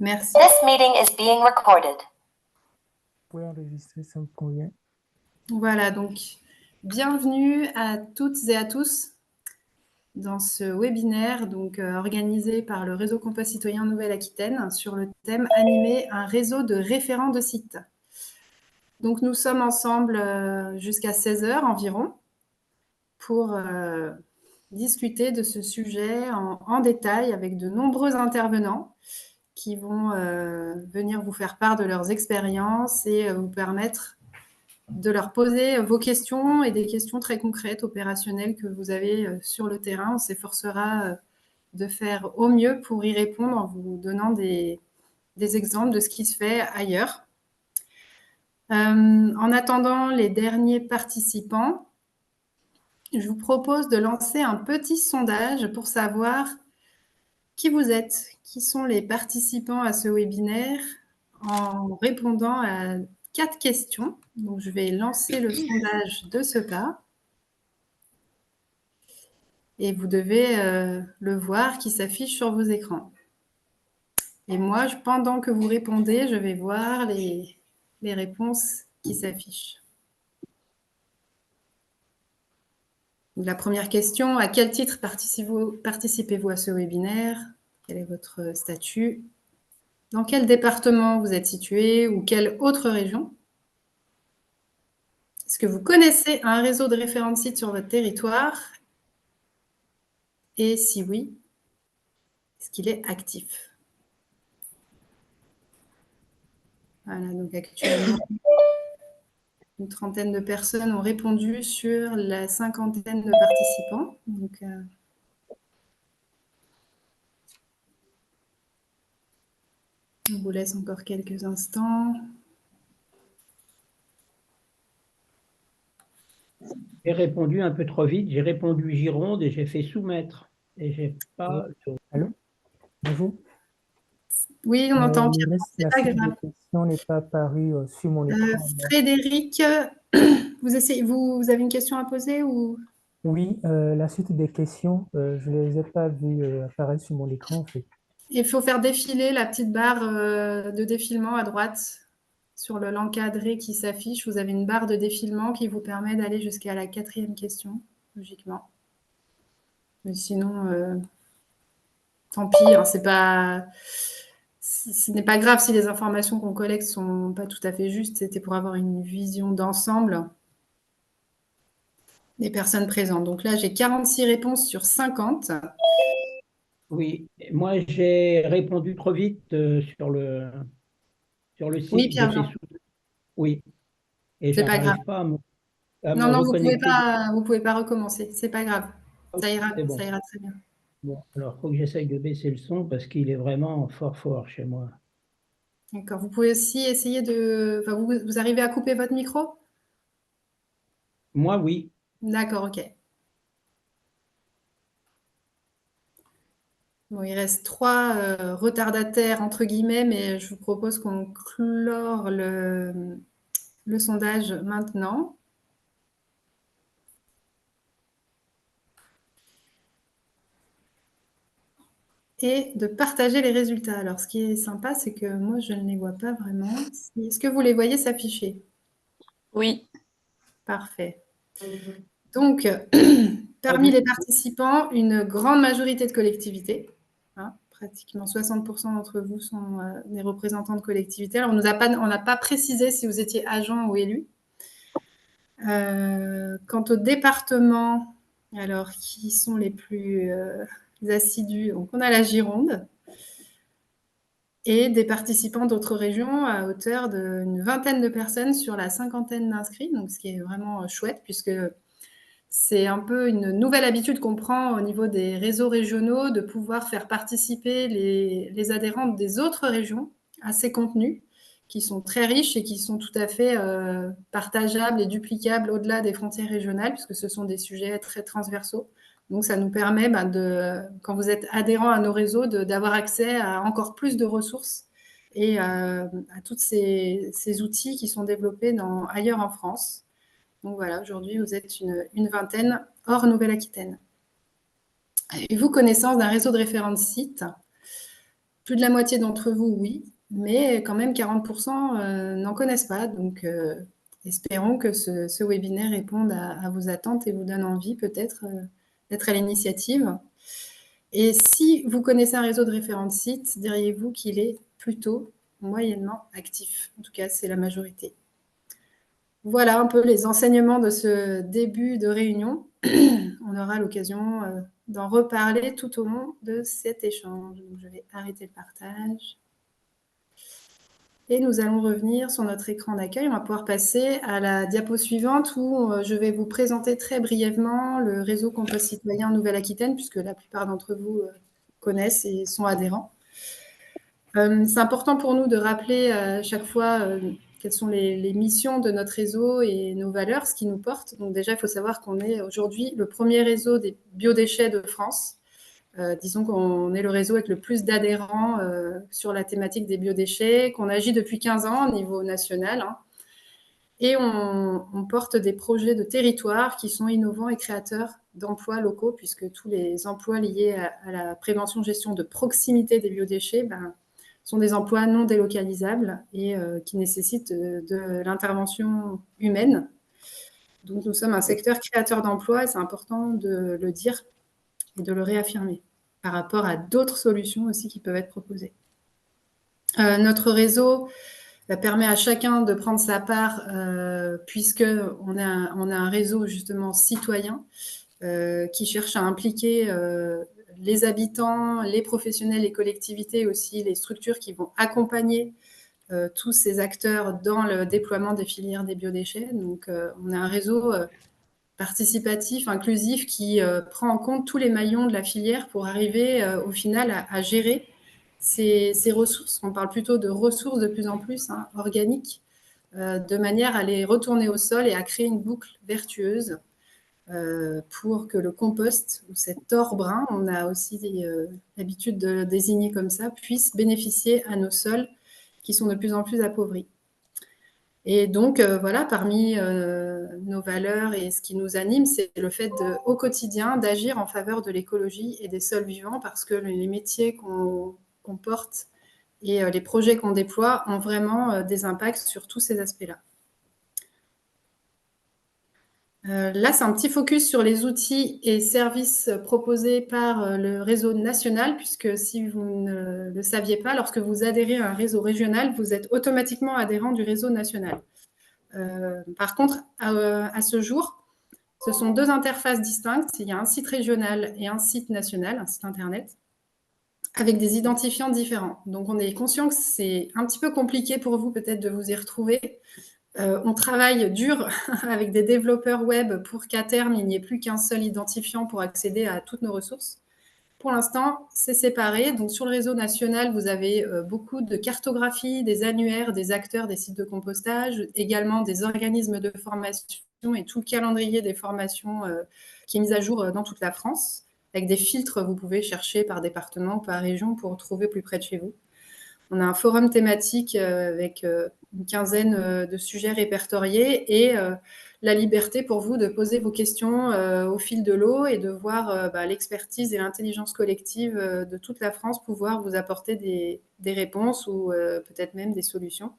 Merci. This meeting is being recorded. Vous pouvez enregistrer, ça me convient. Voilà, donc bienvenue à toutes et à tous dans ce webinaire organisé par le Réseau Compas Citoyen Nouvelle-Aquitaine sur le thème « Animer un réseau de référents de sites ». Donc nous sommes ensemble jusqu'à 16h environ pour discuter de ce sujet en détail avec de nombreux intervenants qui vont venir vous faire part de leurs expériences et vous permettre de leur poser vos questions et des questions très concrètes, opérationnelles que vous avez sur le terrain. On s'efforcera de faire au mieux pour y répondre en vous donnant des exemples de ce qui se fait ailleurs. En attendant les derniers participants, je vous propose de lancer un petit sondage pour savoir qui vous êtes, qui sont les participants à ce webinaire, en répondant à 4 questions. Donc, je vais lancer le sondage de ce pas. Et vous devez le voir qui s'affiche sur vos écrans. Et moi, pendant que vous répondez, je vais voir les réponses qui s'affichent. La première question, à quel titre participez-vous à ce webinaire? Quel est votre statut? Dans quel département vous êtes situé ou quelle autre région? Est-ce que vous connaissez un réseau de référents de sites sur votre territoire? Et si oui, est-ce qu'il est actif? Voilà, donc actuellement, une trentaine de personnes ont répondu sur la cinquantaine de participants. Donc, on vous laisse encore quelques instants. J'ai répondu un peu trop vite. J'ai répondu Gironde et j'ai fait soumettre. Et j'ai pas. Allô? Bonjour. Oui, on entend bien. C'est pas grave. La question n'est pas apparue sur mon écran. Frédéric, vous avez une question à poser ou? Oui, la suite des questions, je ne les ai pas vues apparaître sur mon écran en fait. Il faut faire défiler la petite barre de défilement à droite sur l'encadré qui s'affiche. Vous avez une barre de défilement qui vous permet d'aller jusqu'à la 4e question, logiquement. Mais sinon, tant pis, hein, ce n'est pas grave si les informations qu'on collecte ne sont pas tout à fait justes. C'était pour avoir une vision d'ensemble des personnes présentes. Donc là, j'ai 46 réponses sur 50. Oui, moi j'ai répondu trop vite sur le site. Oui, Pierre-Jean. Oui, et c'est pas grave. pas à non, vous ne pouvez pas recommencer. C'est pas grave. Ça ira très bien. Bon, alors il faut que j'essaye de baisser le son parce qu'il est vraiment fort chez moi. D'accord. Vous pouvez aussi essayer de... Enfin, vous arrivez à couper votre micro? Moi, oui. D'accord, ok. Bon, il reste 3 retardataires, entre guillemets, mais je vous propose qu'on clore le sondage maintenant. Et de partager les résultats. Alors, ce qui est sympa, c'est que moi, je ne les vois pas vraiment. Est-ce que vous les voyez s'afficher? Oui. Parfait. Donc, parmi les participants, une grande majorité de collectivités. Hein, pratiquement 60% d'entre vous sont des représentants de collectivités. Alors, on n'a pas précisé si vous étiez agent ou élu. Quant au département, alors, qui sont les plus assidus? Donc, on a la Gironde et des participants d'autres régions à hauteur d'une vingtaine de personnes sur la cinquantaine d'inscrits, donc ce qui est vraiment chouette puisque c'est un peu une nouvelle habitude qu'on prend au niveau des réseaux régionaux de pouvoir faire participer les adhérents des autres régions à ces contenus qui sont très riches et qui sont tout à fait partageables et duplicables au-delà des frontières régionales puisque ce sont des sujets très transversaux. Donc, ça nous permet, quand vous êtes adhérent à nos réseaux, d'avoir accès à encore plus de ressources et à tous ces outils qui sont développés ailleurs en France. Donc voilà, aujourd'hui, vous êtes une vingtaine hors Nouvelle-Aquitaine. Avez-vous connaissance d'un réseau de référents de sites Plus de la moitié d'entre vous, oui, mais quand même 40% n'en connaissent pas. Donc, espérons que ce webinaire réponde à vos attentes et vous donne envie peut-être d'être à l'initiative. Et si vous connaissez un réseau de référents de sites, diriez-vous qu'il est plutôt moyennement actif? En tout cas, c'est la majorité. Voilà un peu les enseignements de ce début de réunion. On aura l'occasion d'en reparler tout au long de cet échange. Donc, je vais arrêter le partage. Et nous allons revenir sur notre écran d'accueil. On va pouvoir passer à la diapo suivante où je vais vous présenter très brièvement le réseau Compost Citoyen Nouvelle-Aquitaine, puisque la plupart d'entre vous connaissent et sont adhérents. C'est important pour nous de rappeler à chaque fois quelles sont les missions de notre réseau et nos valeurs, ce qui nous porte. Donc déjà, il faut savoir qu'on est aujourd'hui le premier réseau des biodéchets de France. Disons qu'on est le réseau avec le plus d'adhérents sur la thématique des biodéchets, qu'on agit depuis 15 ans au niveau national. Hein, et on porte des projets de territoire qui sont innovants et créateurs d'emplois locaux, puisque tous les emplois liés à la prévention, gestion de proximité des biodéchets sont des emplois non délocalisables et qui nécessitent de l'intervention humaine. Donc nous sommes un secteur créateur d'emplois et c'est important de le dire et de le réaffirmer par rapport à d'autres solutions aussi qui peuvent être proposées. Notre réseau permet à chacun de prendre sa part puisqu'on a un réseau justement citoyen qui cherche à impliquer les habitants, les professionnels, les collectivités, aussi les structures qui vont accompagner tous ces acteurs dans le déploiement des filières des biodéchets. Donc, on a un réseau participatif, inclusif, qui prend en compte tous les maillons de la filière pour arriver au final à gérer ces ressources. On parle plutôt de ressources de plus en plus organiques, de manière à les retourner au sol et à créer une boucle vertueuse pour que le compost, ou cet or brun, on a aussi l'habitude de le désigner comme ça, puisse bénéficier à nos sols qui sont de plus en plus appauvris. Et donc, voilà, parmi nos valeurs et ce qui nous anime, c'est le fait au quotidien d'agir en faveur de l'écologie et des sols vivants, parce que les métiers qu'on porte et les projets qu'on déploie ont vraiment des impacts sur tous ces aspects-là. Là, c'est un petit focus sur les outils et services proposés par le réseau national, puisque si vous ne le saviez pas, lorsque vous adhérez à un réseau régional, vous êtes automatiquement adhérent du réseau national. Par contre, à ce jour, ce sont deux interfaces distinctes. Il y a un site régional et un site national, un site internet, avec des identifiants différents. Donc, on est conscient que c'est un petit peu compliqué pour vous peut-être de vous y retrouver. On travaille dur avec des développeurs web pour qu'à terme, il n'y ait plus qu'un seul identifiant pour accéder à toutes nos ressources. Pour l'instant, c'est séparé. Donc, sur le réseau national, vous avez beaucoup de cartographie, des annuaires, des acteurs des sites de compostage, également des organismes de formation et tout le calendrier des formations qui est mis à jour dans toute la France. Avec des filtres, vous pouvez chercher par département ou par région pour trouver plus près de chez vous. On a un forum thématique avec une quinzaine de sujets répertoriés et la liberté pour vous de poser vos questions au fil de l'eau et de voir l'expertise et l'intelligence collective de toute la France pouvoir vous apporter des réponses ou peut-être même des solutions.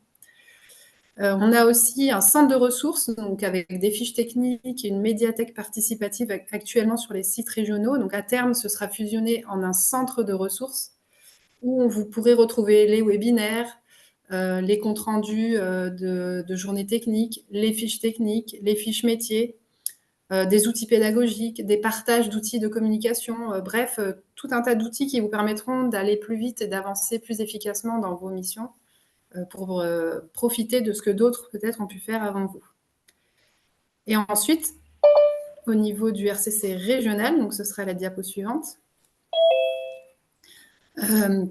On a aussi un centre de ressources, donc avec des fiches techniques et une médiathèque participative actuellement sur les sites régionaux. Donc à terme, ce sera fusionné en un centre de ressources où vous pourrez retrouver les webinaires, les comptes rendus de journées techniques, les fiches techniques, les fiches métiers, des outils pédagogiques, des partages d'outils de communication, bref, tout un tas d'outils qui vous permettront d'aller plus vite et d'avancer plus efficacement dans vos missions pour profiter de ce que d'autres peut-être ont pu faire avant vous. Et ensuite, au niveau du RCC régional, donc ce sera la diapo suivante,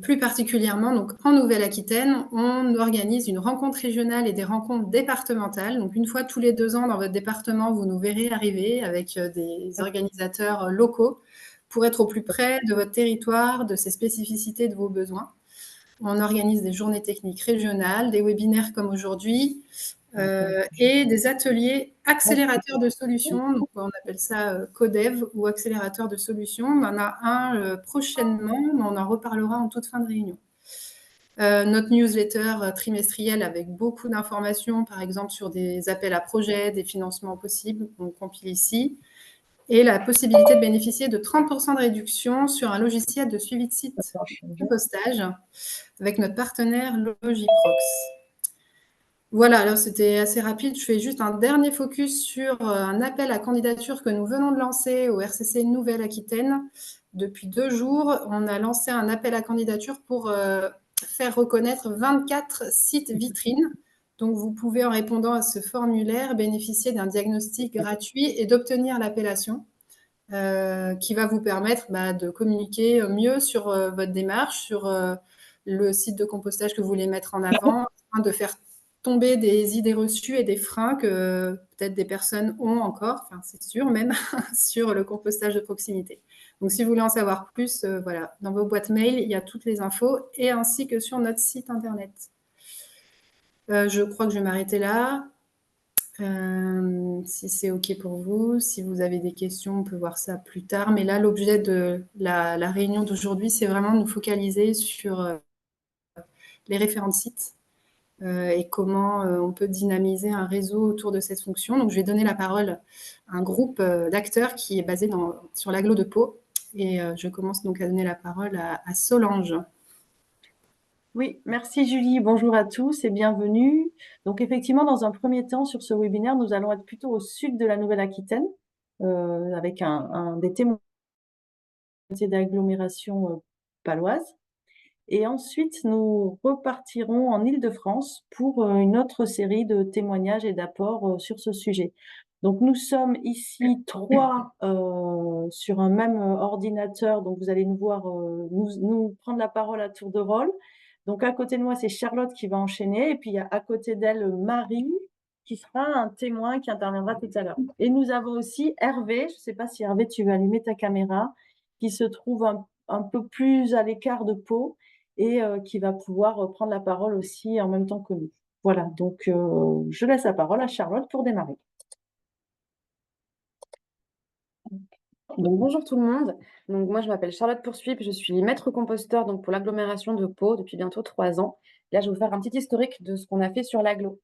plus particulièrement, donc en Nouvelle-Aquitaine, on organise une rencontre régionale et des rencontres départementales. Donc, une fois tous les 2 ans dans votre département, vous nous verrez arriver avec des organisateurs locaux pour être au plus près de votre territoire, de ses spécificités, de vos besoins. On organise des journées techniques régionales, des webinaires comme aujourd'hui, et des ateliers accélérateurs de solutions. Donc, on appelle ça CODEV ou accélérateur de solutions. On en a un prochainement, mais on en reparlera en toute fin de réunion. Notre newsletter trimestrielle avec beaucoup d'informations, par exemple sur des appels à projets, des financements possibles qu'on compile ici, et la possibilité de bénéficier de 30% de réduction sur un logiciel de suivi de site de compostage avec notre partenaire Logiprox. Voilà, alors c'était assez rapide. Je fais juste un dernier focus sur un appel à candidature que nous venons de lancer au RCC Nouvelle-Aquitaine. Depuis 2 jours, on a lancé un appel à candidature pour faire reconnaître 24 sites vitrines. Donc, vous pouvez, en répondant à ce formulaire, bénéficier d'un diagnostic gratuit et d'obtenir l'appellation qui va vous permettre de communiquer mieux sur votre démarche, sur le site de compostage que vous voulez mettre en avant, de faire tomber des idées reçues et des freins que peut-être des personnes ont encore, enfin c'est sûr même, sur le compostage de proximité. Donc si vous voulez en savoir plus, voilà, dans vos boîtes mail, il y a toutes les infos et ainsi que sur notre site internet. Je crois que je vais m'arrêter là. Si c'est OK pour vous, si vous avez des questions, on peut voir ça plus tard. Mais là, l'objet de la réunion d'aujourd'hui, c'est vraiment de nous focaliser sur les référents de sites et comment on peut dynamiser un réseau autour de cette fonction. Donc, je vais donner la parole à un groupe d'acteurs qui est basé sur l'agglo de Pau. Et je commence donc à donner la parole à Solange. Oui, merci Julie. Bonjour à tous et bienvenue. Donc effectivement, dans un premier temps, sur ce webinaire, nous allons être plutôt au sud de la Nouvelle-Aquitaine, avec des témoins d'agglomération paloise. Et ensuite, nous repartirons en Île-de-France pour une autre série de témoignages et d'apports sur ce sujet. Donc, nous sommes ici 3 sur un même ordinateur. Donc, vous allez nous voir nous prendre la parole à tour de rôle. Donc, à côté de moi, c'est Charlotte qui va enchaîner. Et puis, il y a à côté d'elle Marie, qui sera un témoin qui interviendra tout à l'heure. Et nous avons aussi Hervé. Je ne sais pas si Hervé, tu veux allumer ta caméra, qui se trouve un peu plus à l'écart de Pau et qui va pouvoir prendre la parole aussi en même temps que nous. Voilà, donc je laisse la parole à Charlotte pour démarrer. Donc, bonjour tout le monde. Donc, moi, je m'appelle Charlotte Poursuip, je suis maître composteur donc, pour l'agglomération de Pau depuis bientôt 3 ans. Là, je vais vous faire un petit historique de ce qu'on a fait sur l'agglo.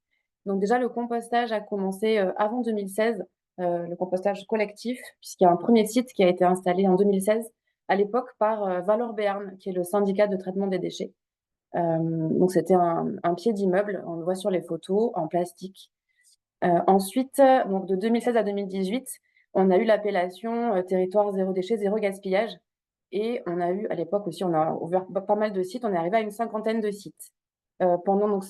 Donc, déjà, le compostage a commencé avant 2016, le compostage collectif, puisqu'il y a un premier site qui a été installé en 2016, à l'époque par Valor Béarn, qui est le syndicat de traitement des déchets. Donc, c'était un pied d'immeuble, on le voit sur les photos, en plastique. Ensuite, donc de 2016 à 2018, on a eu l'appellation territoire zéro déchet, zéro gaspillage. Et on a eu, à l'époque aussi, on a ouvert pas mal de sites, on est arrivé à une 50aine de sites. Pendant donc,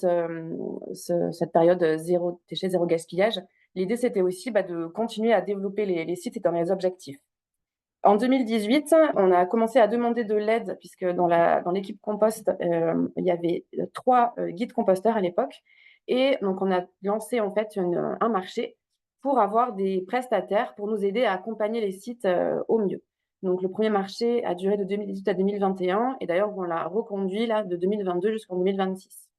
cette période zéro déchet, zéro gaspillage, l'idée, c'était aussi de continuer à développer les sites et dans les objectifs. En 2018, on a commencé à demander de l'aide, puisque dans l'équipe compost, il y avait 3 guides composteurs à l'époque. Et donc, on a lancé en fait un marché pour avoir des prestataires pour nous aider à accompagner les sites au mieux. Donc, le premier marché a duré de 2018 à 2021 et d'ailleurs, on l'a reconduit là de 2022 jusqu'en 2026.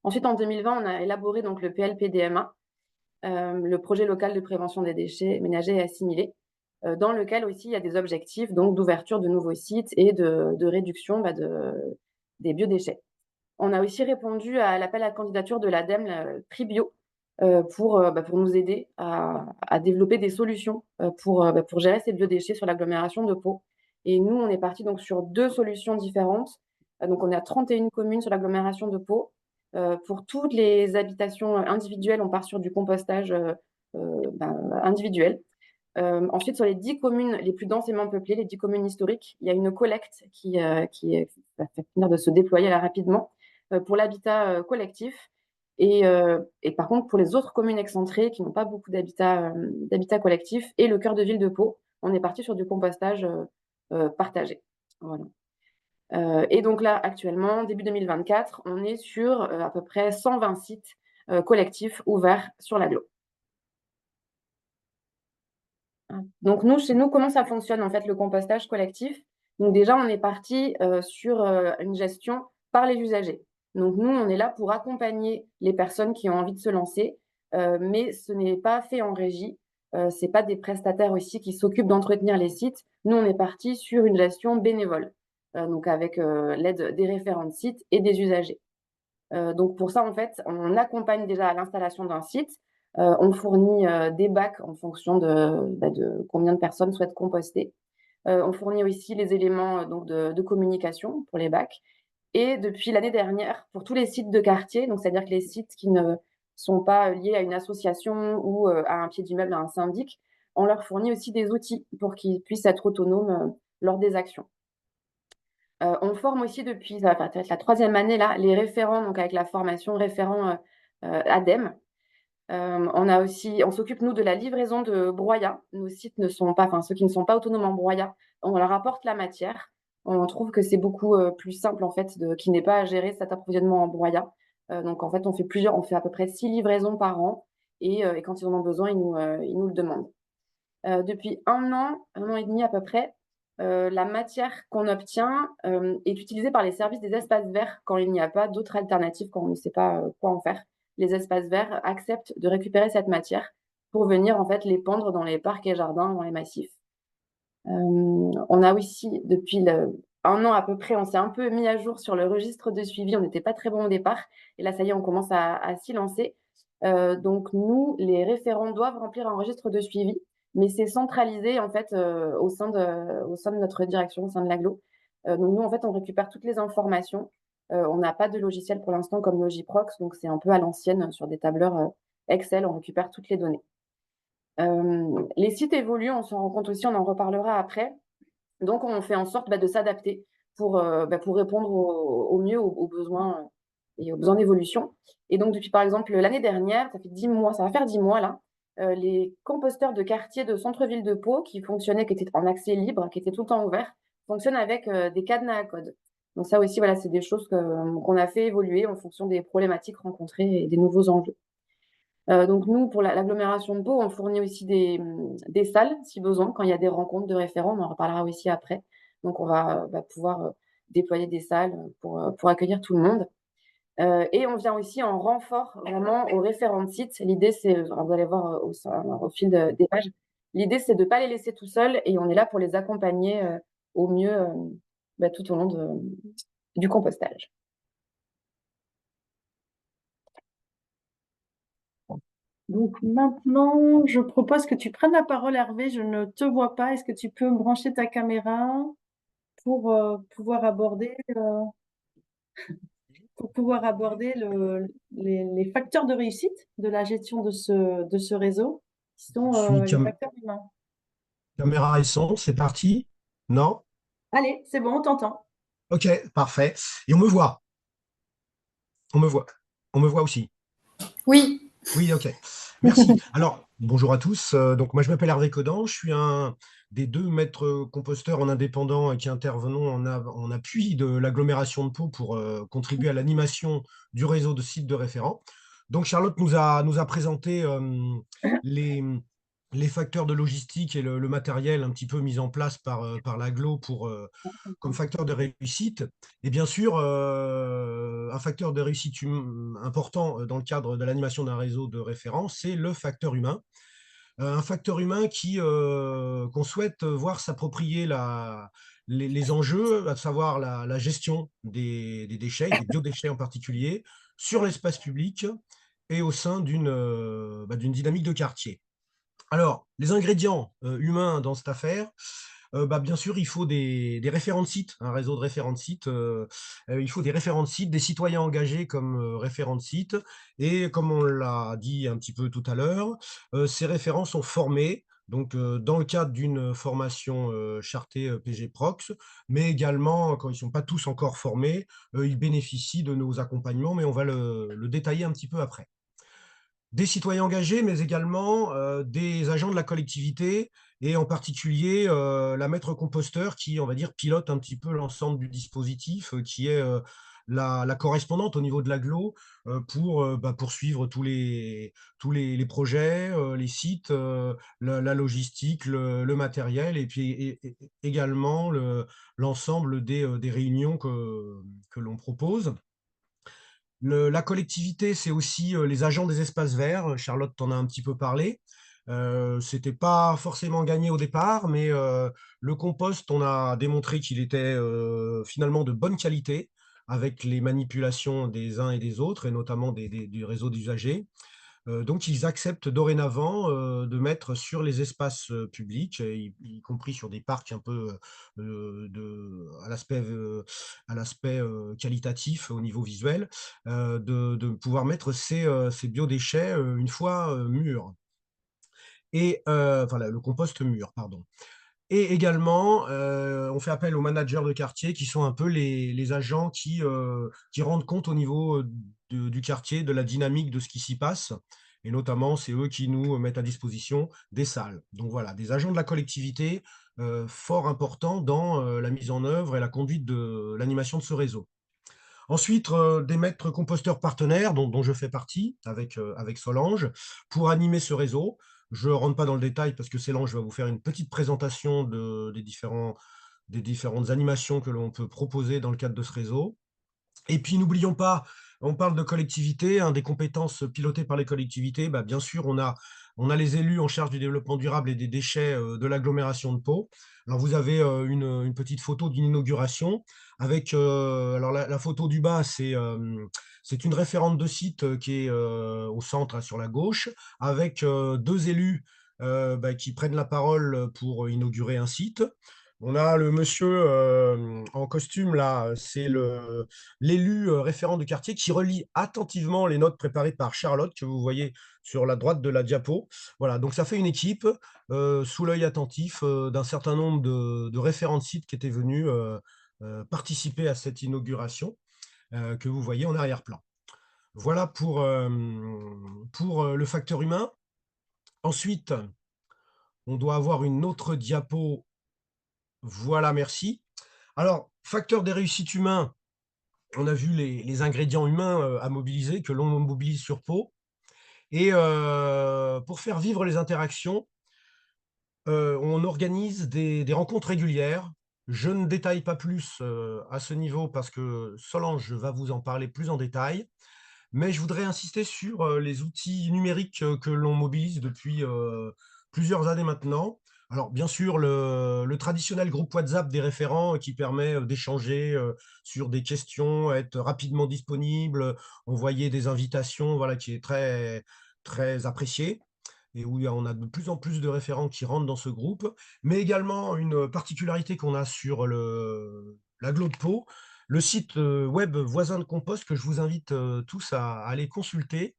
Ensuite, en 2020, on a élaboré donc le PLPDMA, le projet local de prévention des déchets ménagers et assimilés, dans lequel aussi il y a des objectifs donc d'ouverture de nouveaux sites et de réduction des biodéchets. On a aussi répondu à l'appel à candidature de l'ADEME, le prix bio, pour nous aider à développer des solutions pour gérer ces biodéchets sur l'agglomération de Pau. Et nous, on est parti donc sur 2 solutions différentes. Donc, on est à 31 communes sur l'agglomération de Pau. Pour toutes les habitations individuelles, on part sur du compostage individuel. Ensuite, sur les 10 communes les plus densément peuplées, les 10 communes historiques, il y a une collecte qui va finir de se déployer là rapidement pour l'habitat collectif. Et par contre, pour les autres communes excentrées qui n'ont pas beaucoup d'habitat collectif et le cœur de ville de Pau, on est parti sur du compostage partagé. Voilà. Et donc là, actuellement, début 2024, on est sur à peu près 120 sites collectifs ouverts sur l'agglo. Donc chez nous, comment ça fonctionne en fait le compostage collectif? Donc déjà, on est parti sur une gestion par les usagers. Donc nous, on est là pour accompagner les personnes qui ont envie de se lancer, mais ce n'est pas fait en régie. C'est pas des prestataires aussi qui s'occupent d'entretenir les sites. Nous, on est parti sur une gestion bénévole. donc avec l'aide des référents de site et des usagers. Donc pour ça, en fait, on accompagne déjà à l'installation d'un site. On fournit des bacs en fonction de combien de personnes souhaitent composter. On fournit aussi les éléments donc de communication pour les bacs. Et depuis l'année dernière, pour tous les sites de quartier, donc c'est-à-dire que les sites qui ne sont pas liés à une association ou à un pied d'immeuble, à un syndic, on leur fournit aussi des outils pour qu'ils puissent être autonomes lors des actions. On forme aussi depuis, ça va être la 3e année là, les référents, donc avec la formation référent ADEME. On s'occupe, nous, de la livraison de broyat. Nos sites ne sont pas, enfin, ceux qui ne sont pas autonomes en broyat, on leur apporte la matière. On trouve que c'est beaucoup plus simple, en fait, qui n'est pas à gérer cet approvisionnement en broyat. Donc, en fait, on fait à peu près 6 livraisons par an. Et quand ils en ont besoin, ils nous le demandent. Depuis un an et demi à peu près, la matière qu'on obtient est utilisée par les services des espaces verts quand il n'y a pas d'autre alternative, quand on ne sait pas quoi en faire. Les espaces verts acceptent de récupérer cette matière pour venir en fait l'épandre dans les parcs et jardins, dans les massifs. On a aussi, depuis un an à peu près, on s'est un peu mis à jour sur le registre de suivi. On n'était pas très bon au départ. Et là, ça y est, on commence à s'y lancer. Donc, nous, les référents doivent remplir un registre de suivi, mais c'est centralisé en fait au sein de notre direction, au sein de l'agglo. Donc, nous, en fait, on récupère toutes les informations. On n'a pas de logiciel pour l'instant comme Logiprox, donc c'est un peu à l'ancienne sur des tableurs Excel. On récupère toutes les données. Les sites évoluent, on s'en rend compte aussi, on en reparlera après. Donc, on fait en sorte de s'adapter pour répondre au mieux aux besoins et aux besoins d'évolution. Et donc, depuis, par exemple, l'année dernière, ça fait 10 mois, ça va faire 10 mois là, les composteurs de quartier de centre-ville de Pau qui fonctionnaient, qui étaient en accès libre, qui étaient tout le temps ouverts, fonctionnent avec des cadenas à code. Donc ça aussi, voilà, c'est des choses qu'on a fait évoluer en fonction des problématiques rencontrées et des nouveaux enjeux. Donc nous, pour l'agglomération de Pau, on fournit aussi des salles, si besoin, quand il y a des rencontres de référents, on en reparlera aussi après. Donc on va pouvoir déployer des salles pour accueillir tout le monde. Et on vient aussi en renfort vraiment aux référents de site. L'idée, c'est, vous allez voir au fil des pages, l'idée, c'est de ne pas les laisser tout seuls et on est là pour les accompagner au mieux tout au long du compostage. Donc maintenant, je propose que tu prennes la parole, Hervé. Je ne te vois pas. Est-ce que tu peux brancher ta caméra pour pouvoir aborder, les facteurs de réussite de la gestion de ce réseau, qui sont Je suis les facteurs humains. caméra et son, c'est parti? Non? Allez, c'est bon, on t'entend. Ok, parfait. Et on me voit. On me voit. On me voit aussi. Oui, Oui, ok. Merci. Alors, bonjour à tous. Donc, moi, je m'appelle Hervé Codan. Je suis un des 2 maîtres composteurs en indépendant qui intervenons en appui de l'agglomération de Pau pour contribuer à l'animation du réseau de sites de référents. Donc, Charlotte nous a présenté les facteurs de logistique et le matériel un petit peu mis en place par l'agglo comme facteur de réussite. Et bien sûr, un facteur de réussite important dans le cadre de l'animation d'un réseau de référence, c'est le facteur humain. Un facteur humain qu'on souhaite voir s'approprier les enjeux, à savoir la gestion des déchets, des biodéchets en particulier, sur l'espace public et au sein d'une dynamique de quartier. Alors, les ingrédients humains dans cette affaire, bien sûr, il faut des référents de site, un réseau de référents de site. Il faut des référents de site, des citoyens engagés comme référents de site. Et comme on l'a dit un petit peu tout à l'heure, ces référents sont formés donc, dans le cadre d'une formation chartée PG Prox, mais également, quand ils ne sont pas tous encore formés, ils bénéficient de nos accompagnements, mais on va le détailler un petit peu après. Des citoyens engagés, mais également des agents de la collectivité, et en particulier la maître composteur qui, on va dire, pilote un petit peu l'ensemble du dispositif, qui est la correspondante au niveau de l'agglo pour poursuivre tous les projets, les sites, la logistique, le matériel, et puis également l'ensemble des réunions que l'on propose. La collectivité, c'est aussi les agents des espaces verts. Charlotte t'en a un petit peu parlé. C'était pas forcément gagné au départ, mais le compost, on a démontré qu'il était finalement de bonne qualité avec les manipulations des uns et des autres, et notamment du réseau d'usagers. Donc, ils acceptent dorénavant de mettre sur les espaces publics, y compris sur des parcs un peu à l'aspect qualitatif au niveau visuel, de pouvoir mettre ces biodéchets une fois mûrs. Et enfin, le compost mûr, pardon. Et également, on fait appel aux managers de quartier qui sont un peu les agents qui rendent compte au niveau du quartier, de la dynamique de ce qui s'y passe. Et notamment, c'est eux qui nous mettent à disposition des salles. Donc voilà, des agents de la collectivité fort importants dans la mise en œuvre et la conduite de l'animation de ce réseau. Ensuite, des maîtres composteurs partenaires, dont je fais partie avec Solange, pour animer ce réseau. Je ne rentre pas dans le détail parce que Solange va vous faire une petite présentation des différentes animations que l'on peut proposer dans le cadre de ce réseau. Et puis, n'oublions pas, on parle de collectivité, des compétences pilotées par les collectivités. Bah, bien sûr, on a les élus en charge du développement durable et des déchets de l'agglomération de Pau. Alors, vous avez une petite photo d'une inauguration avec, alors la photo du bas, c'est une référente de site qui est au centre, hein, sur la gauche, avec deux élus bah, qui prennent la parole pour inaugurer un site. On a le monsieur en costume, là, c'est l'élu référent du quartier qui relie attentivement les notes préparées par Charlotte, que vous voyez sur la droite de la diapo. Voilà, donc ça fait une équipe sous l'œil attentif d'un certain nombre de référents de sites qui étaient venus participer à cette inauguration que vous voyez en arrière-plan. Voilà pour le facteur humain. Ensuite, on doit avoir une autre diapo. Voilà, merci. Alors, facteur des réussites humains, on a vu les ingrédients humains à mobiliser, que l'on mobilise sur Pau. Et pour faire vivre les interactions, on organise des rencontres régulières. Je ne détaille pas plus à ce niveau parce que Solange va vous en parler plus en détail. Mais je voudrais insister sur les outils numériques que l'on mobilise depuis plusieurs années maintenant. Alors, bien sûr, le traditionnel groupe WhatsApp des référents qui permet d'échanger sur des questions, être rapidement disponible, envoyer des invitations, voilà, qui est très, très apprécié et où on a de plus en plus de référents qui rentrent dans ce groupe, mais également une particularité qu'on a sur l'agglo de Pau, le site web Voisins de Compost que je vous invite tous à aller consulter.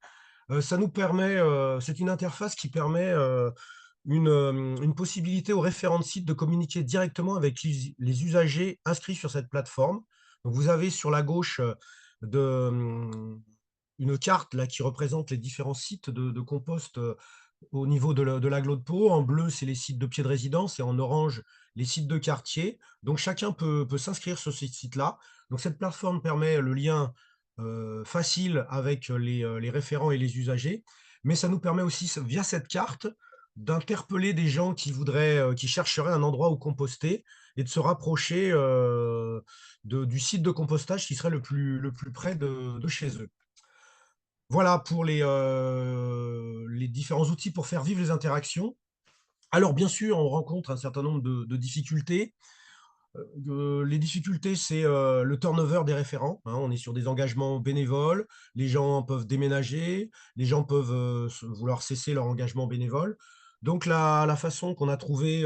Ça nous permet, c'est une interface qui permet une possibilité aux référents de site de communiquer directement avec les usagers inscrits sur cette plateforme. Donc vous avez sur la gauche une carte là, qui représente les différents sites de compost au niveau de l'agglo de Pau. En bleu, c'est les sites de pied de résidence et en orange, les sites de quartier. Donc chacun peut s'inscrire sur ces sites-là. Donc cette plateforme permet le lien facile avec les référents et les usagers, mais ça nous permet aussi, via cette carte, d'interpeller des gens qui chercheraient un endroit où composter et de se rapprocher du site de compostage qui serait le plus près de chez eux. Voilà pour les différents outils pour faire vivre les interactions. Alors, bien sûr, on rencontre un certain nombre de difficultés. Les difficultés, c'est le turnover des référents, hein. On est sur des engagements bénévoles. Les gens peuvent déménager. Les gens peuvent vouloir cesser leur engagement bénévole. Donc, la façon qu'on a trouvée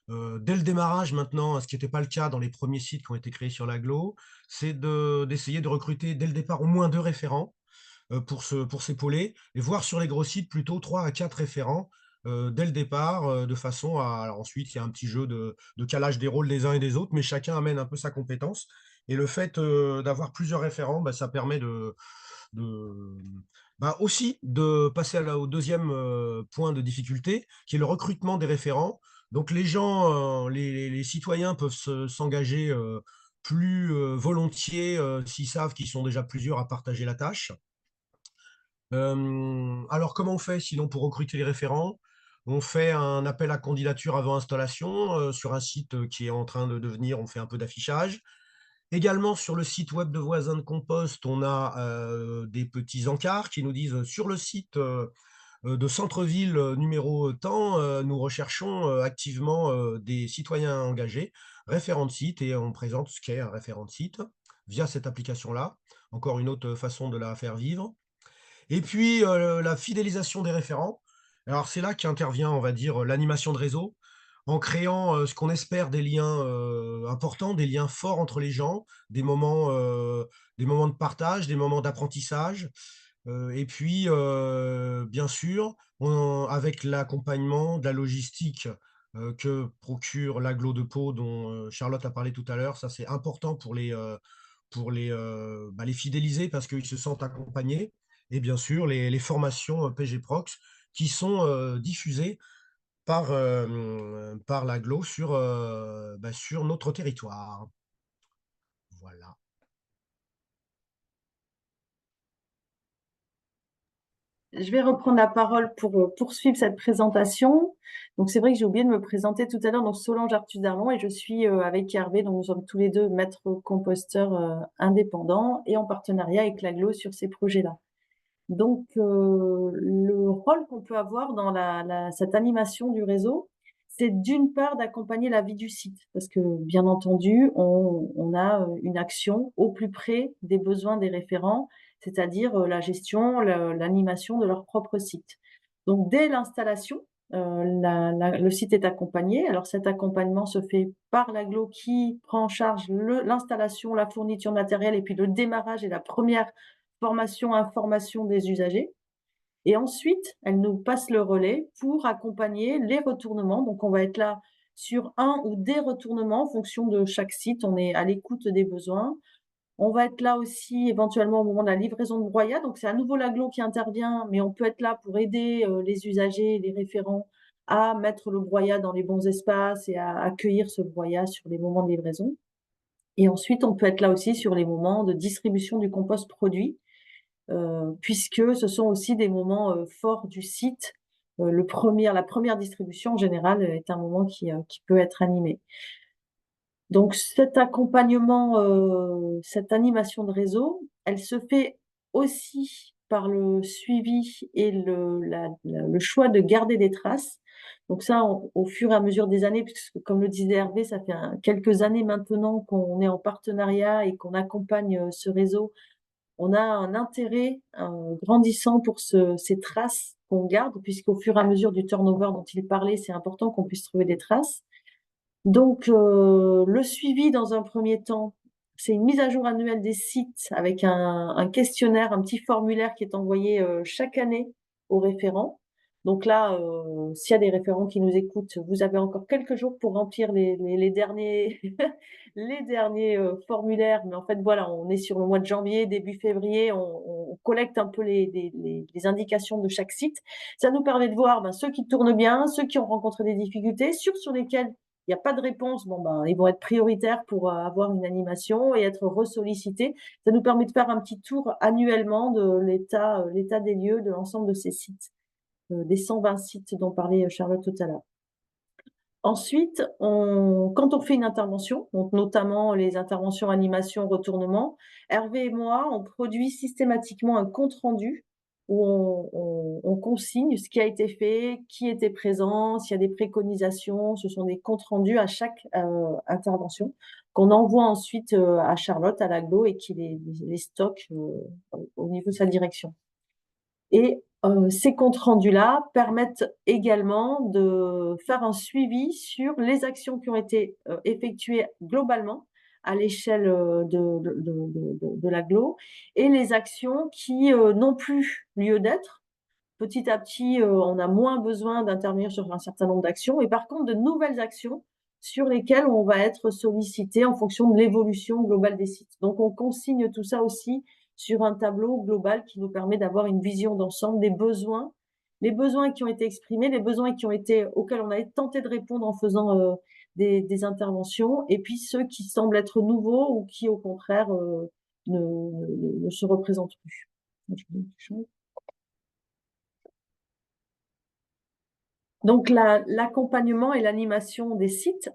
dès le démarrage maintenant, ce qui n'était pas le cas dans les premiers sites qui ont été créés sur l'agglo, c'est d'essayer de recruter dès le départ au moins 2 référents pour s'épauler, et voir sur les gros sites plutôt 3 à 4 référents dès le départ, de façon à… Alors ensuite, il y a un petit jeu de calage des rôles des uns et des autres, mais chacun amène un peu sa compétence. Et le fait d'avoir plusieurs référents, bah, ça permet aussi de passer au deuxième point de difficulté, qui est le recrutement des référents. Donc les gens, les citoyens peuvent s'engager plus volontiers s'ils savent qu'ils sont déjà plusieurs à partager la tâche. Alors, comment on fait sinon pour recruter les référents? On fait un appel à candidature avant installation sur un site qui est en train de devenir, on fait un peu d'affichage. Également, sur le site web de Voisins de Compost, on a des petits encarts qui nous disent sur le site, de centre-ville numéro tant, nous recherchons activement des citoyens engagés, référents de site, et on présente ce qu'est un référent de site via cette application-là. Encore une autre façon de la faire vivre. Et puis, la fidélisation des référents. Alors, c'est là qu'intervient, on va dire, l'animation de réseau, en créant ce qu'on espère des liens importants, des liens forts entre les gens, des moments de partage, des moments d'apprentissage. Et puis, bien sûr, avec l'accompagnement de la logistique que procure l'agglo de Pau, dont Charlotte a parlé tout à l'heure, ça c'est important pour les fidéliser parce qu'ils se sentent accompagnés. Et bien sûr, les formations PG Prox qui sont diffusées par l'agglo sur notre territoire. Voilà. Je vais reprendre la parole pour poursuivre cette présentation. Donc, c'est vrai que j'ai oublié de me présenter tout à l'heure. Donc, Solange Artus-Darlon, et je suis avec Hervé. Donc, nous sommes tous les deux maîtres composteurs indépendants et en partenariat avec l'AGLO sur ces projets-là. Donc, le rôle qu'on peut avoir dans cette animation du réseau, c'est d'une part d'accompagner la vie du site, parce que bien entendu, on a une action au plus près des besoins des référents, c'est-à-dire la gestion, l'animation de leur propre site. Donc, dès l'installation, le site est accompagné. Alors, cet accompagnement se fait par l'agglo qui prend en charge l'installation, la fourniture matérielle et puis le démarrage et la première formation, information des usagers. Et ensuite, elle nous passe le relais pour accompagner les retournements. Donc, on va être là sur un ou des retournements en fonction de chaque site. On est à l'écoute des besoins. On va être là aussi éventuellement au moment de la livraison de broyat. Donc, c'est à nouveau l'agglo qui intervient, mais on peut être là pour aider les usagers, les référents à mettre le broyat dans les bons espaces et à accueillir ce broyat sur les moments de livraison. Et ensuite, on peut être là aussi sur les moments de distribution du compost produit, puisque ce sont aussi des moments forts du site. La première distribution en général est un moment qui peut être animé. Donc cet accompagnement, cette animation de réseau, elle se fait aussi par le suivi et le choix de garder des traces. Donc ça, au fur et à mesure des années, puisque comme le disait Hervé, ça fait quelques années maintenant qu'on est en partenariat et qu'on accompagne ce réseau. On a un intérêt grandissant pour ces traces qu'on garde, puisqu'au fur et à mesure du turnover dont il parlait, c'est important qu'on puisse trouver des traces. Donc, le suivi dans un premier temps, c'est une mise à jour annuelle des sites avec un questionnaire, un petit formulaire qui est envoyé chaque année aux référents. Donc là, s'il y a des référents qui nous écoutent, vous avez encore quelques jours pour remplir les derniers, les derniers formulaires. Mais en fait, voilà, on est sur le mois de janvier, début février, on collecte un peu les indications de chaque site. Ça nous permet de voir ceux qui tournent bien, ceux qui ont rencontré des difficultés, sur lesquels il n'y a pas de réponse, ils vont être prioritaires pour avoir une animation et être ressollicités. Ça nous permet de faire un petit tour annuellement de l'état des lieux de l'ensemble de ces sites, des 120 sites dont parlait Charlotte tout à l'heure. Ensuite, quand on fait une intervention, donc notamment les interventions animation, retournement, Hervé et moi, on produit systématiquement un compte-rendu où on consigne ce qui a été fait, qui était présent, s'il y a des préconisations. Ce sont des comptes rendus à chaque intervention qu'on envoie ensuite à Charlotte, à l'agglo, et qui les stocke au niveau de sa direction. Et ces comptes rendus-là permettent également de faire un suivi sur les actions qui ont été effectuées globalement à l'échelle de l'agglo et les actions qui n'ont plus lieu d'être. Petit à petit, on a moins besoin d'intervenir sur un certain nombre d'actions, et par contre, de nouvelles actions sur lesquelles on va être sollicité en fonction de l'évolution globale des sites. Donc, on consigne tout ça aussi sur un tableau global qui nous permet d'avoir une vision d'ensemble des besoins, les besoins qui ont été exprimés, les besoins auxquels on a tenté de répondre en faisant des interventions, et puis ceux qui semblent être nouveaux ou qui, au contraire, ne se représentent plus. Donc, l'accompagnement et l'animation des sites,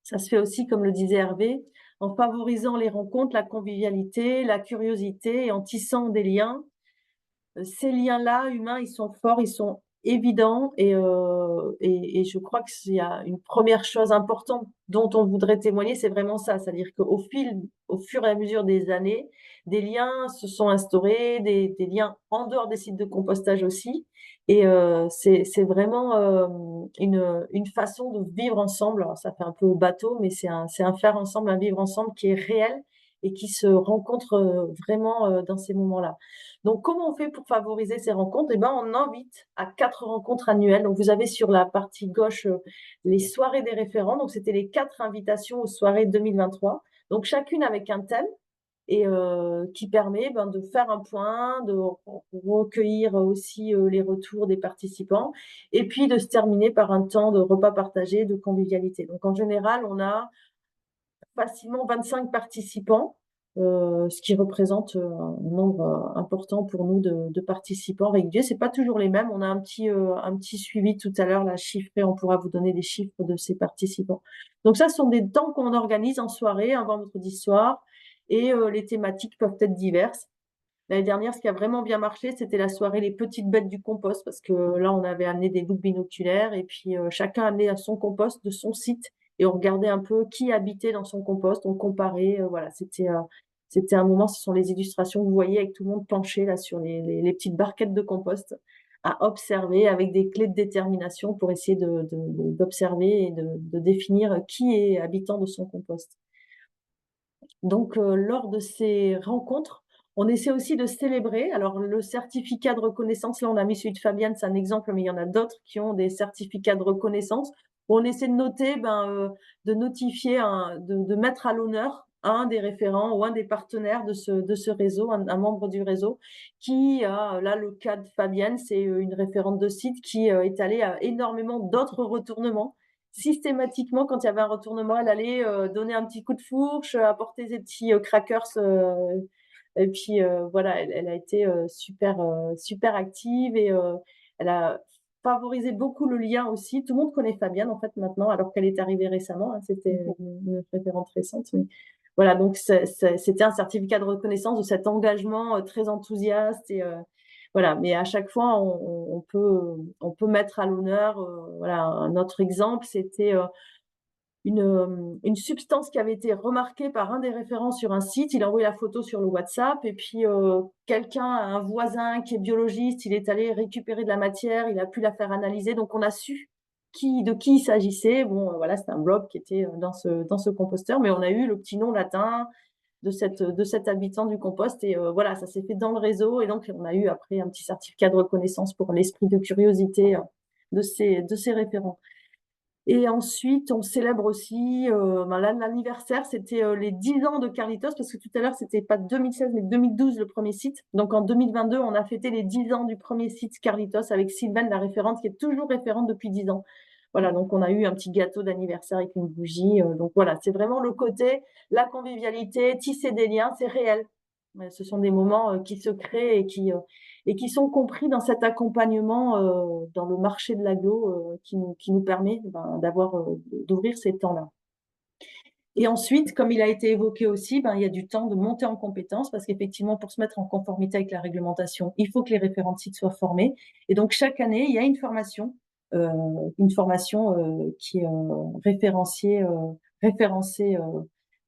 ça se fait aussi, comme le disait Hervé, en favorisant les rencontres, la convivialité, la curiosité et en tissant des liens. ces liens-là humains, ils sont forts, ils sont évidents et je crois que s'il y a une première chose importante dont on voudrait témoigner, c'est vraiment ça. C'est-à-dire au fur et à mesure des années, des liens se sont instaurés, des liens en dehors des sites de compostage aussi. Et c'est vraiment une façon de vivre ensemble. Alors, ça fait un peu bateau, mais c'est un faire ensemble, un vivre ensemble qui est réel et qui se rencontre vraiment dans ces moments-là. Donc, comment on fait pour favoriser ces rencontres? Eh ben, on invite à 4 rencontres annuelles. Donc, vous avez sur la partie gauche les soirées des référents. Donc, c'était les 4 invitations aux soirées 2023. Donc, chacune avec un thème et qui permet de faire un point, de recueillir aussi les retours des participants et puis de se terminer par un temps de repas partagé, de convivialité. Donc, en général, on a facilement 25 participants, ce qui représente un nombre important pour nous de participants réguliers. C'est pas toujours les mêmes. On a un petit suivi tout à l'heure, là, chiffré. On pourra vous donner des chiffres de ces participants. Donc ça, ce sont des temps qu'on organise en soirée, un vendredi soir, et les thématiques peuvent être diverses. L'année dernière, ce qui a vraiment bien marché, c'était la soirée Les Petites Bêtes du compost, parce que là, on avait amené des loupes binoculaires et puis chacun amenait à son compost de son site et on regardait un peu qui habitait dans son compost, on comparait, voilà, c'était un moment, ce sont les illustrations que vous voyez avec tout le monde penché là sur les petites barquettes de compost à observer avec des clés de détermination pour essayer d'observer et de définir qui est habitant de son compost. Donc, lors de ces rencontres, on essaie aussi de célébrer. Alors, le certificat de reconnaissance, là, on a mis celui de Fabienne, c'est un exemple, mais il y en a d'autres qui ont des certificats de reconnaissance. On essaie de noter, de notifier, de mettre à l'honneur un des référents ou un des partenaires de ce réseau, un membre du réseau, qui a, là, le cas de Fabienne, c'est une référente de site qui est allée à énormément d'autres retournements. Systématiquement, quand il y avait un retournement, elle allait donner un petit coup de fourche, apporter des petits crackers. Et puis voilà, elle a été super active et elle a favorisé beaucoup le lien aussi. Tout le monde connaît Fabienne en fait maintenant, alors qu'elle est arrivée récemment. Hein, c'était une référente récente. Mais voilà, donc c'était un certificat de reconnaissance de cet engagement très enthousiaste et voilà, mais à chaque fois, on peut mettre à l'honneur. Voilà, un autre exemple, c'était une substance qui avait été remarquée par un des référents sur un site. Il a envoyé la photo sur le WhatsApp et puis un voisin qui est biologiste, il est allé récupérer de la matière, il a pu la faire analyser. Donc, on a su de qui il s'agissait. Bon, voilà, c'était un blob qui était dans ce composteur, mais on a eu le petit nom latin de cet habitant du compost. Et voilà, ça s'est fait dans le réseau. Et donc, on a eu après un petit certificat de reconnaissance pour l'esprit de curiosité de ces référents. Et ensuite, on célèbre aussi, là, l'anniversaire, c'était les 10 ans de Carlitos, parce que tout à l'heure, c'était pas 2016, mais 2012, le premier site. Donc, en 2022, on a fêté les 10 ans du premier site Carlitos avec Sylvaine, la référente, qui est toujours référente depuis 10 ans. Voilà, donc on a eu un petit gâteau d'anniversaire avec une bougie. Donc voilà, c'est vraiment le côté, la convivialité, tisser des liens, c'est réel. Ce sont des moments qui se créent et qui sont compris dans cet accompagnement dans le marché de l'aglo qui nous permet d'ouvrir ces temps-là. Et ensuite, comme il a été évoqué aussi, il y a du temps de monter en compétences parce qu'effectivement, pour se mettre en conformité avec la réglementation, il faut que les référents de site soient formés. Et donc, chaque année, il y a une formation qui est référencée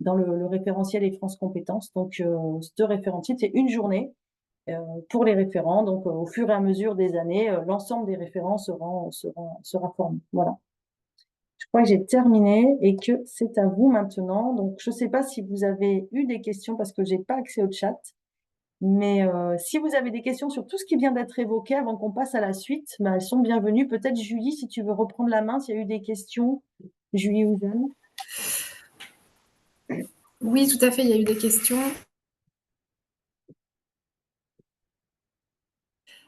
dans le référentiel et France Compétences. Donc, ce référentiel, c'est une journée pour les référents. Donc, au fur et à mesure des années, l'ensemble des référents sera formé. Voilà. Je crois que j'ai terminé et que c'est à vous maintenant. Donc, je ne sais pas si vous avez eu des questions parce que je n'ai pas accès au chat. Mais si vous avez des questions sur tout ce qui vient d'être évoqué avant qu'on passe à la suite, elles sont bienvenues. Peut-être Julie, si tu veux reprendre la main, s'il y a eu des questions. Julie ou Jeanne? Oui, tout à fait, il y a eu des questions.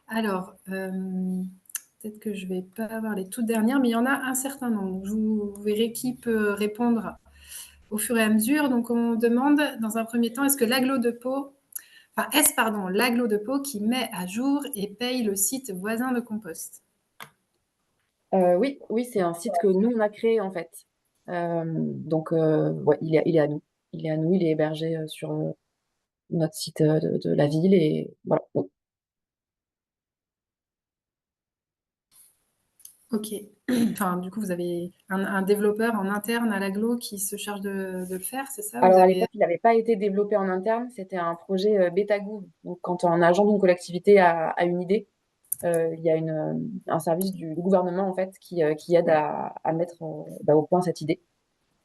Alors, peut-être que je ne vais pas avoir les toutes dernières, mais il y en a un certain nombre. Vous verrez qui peut répondre au fur et à mesure. Donc, on demande, dans un premier temps, est-ce l'agglo de Pau qui met à jour et paye le site voisin de compost? Oui, c'est un site que nous, on a créé, en fait. Donc, ouais, il est à nous. Il est à nous, il est hébergé sur notre site de la ville. Et voilà. Ok. Enfin, du coup, vous avez un développeur en interne à l'agglo qui se charge de le faire, c'est ça? Vous Alors, à avez... l'époque, il n'avait pas été développé en interne, c'était un projet bêta-gouv. Donc, quand un agent d'une collectivité a une idée, il y a un service du gouvernement, en fait, qui aide à mettre au point cette idée.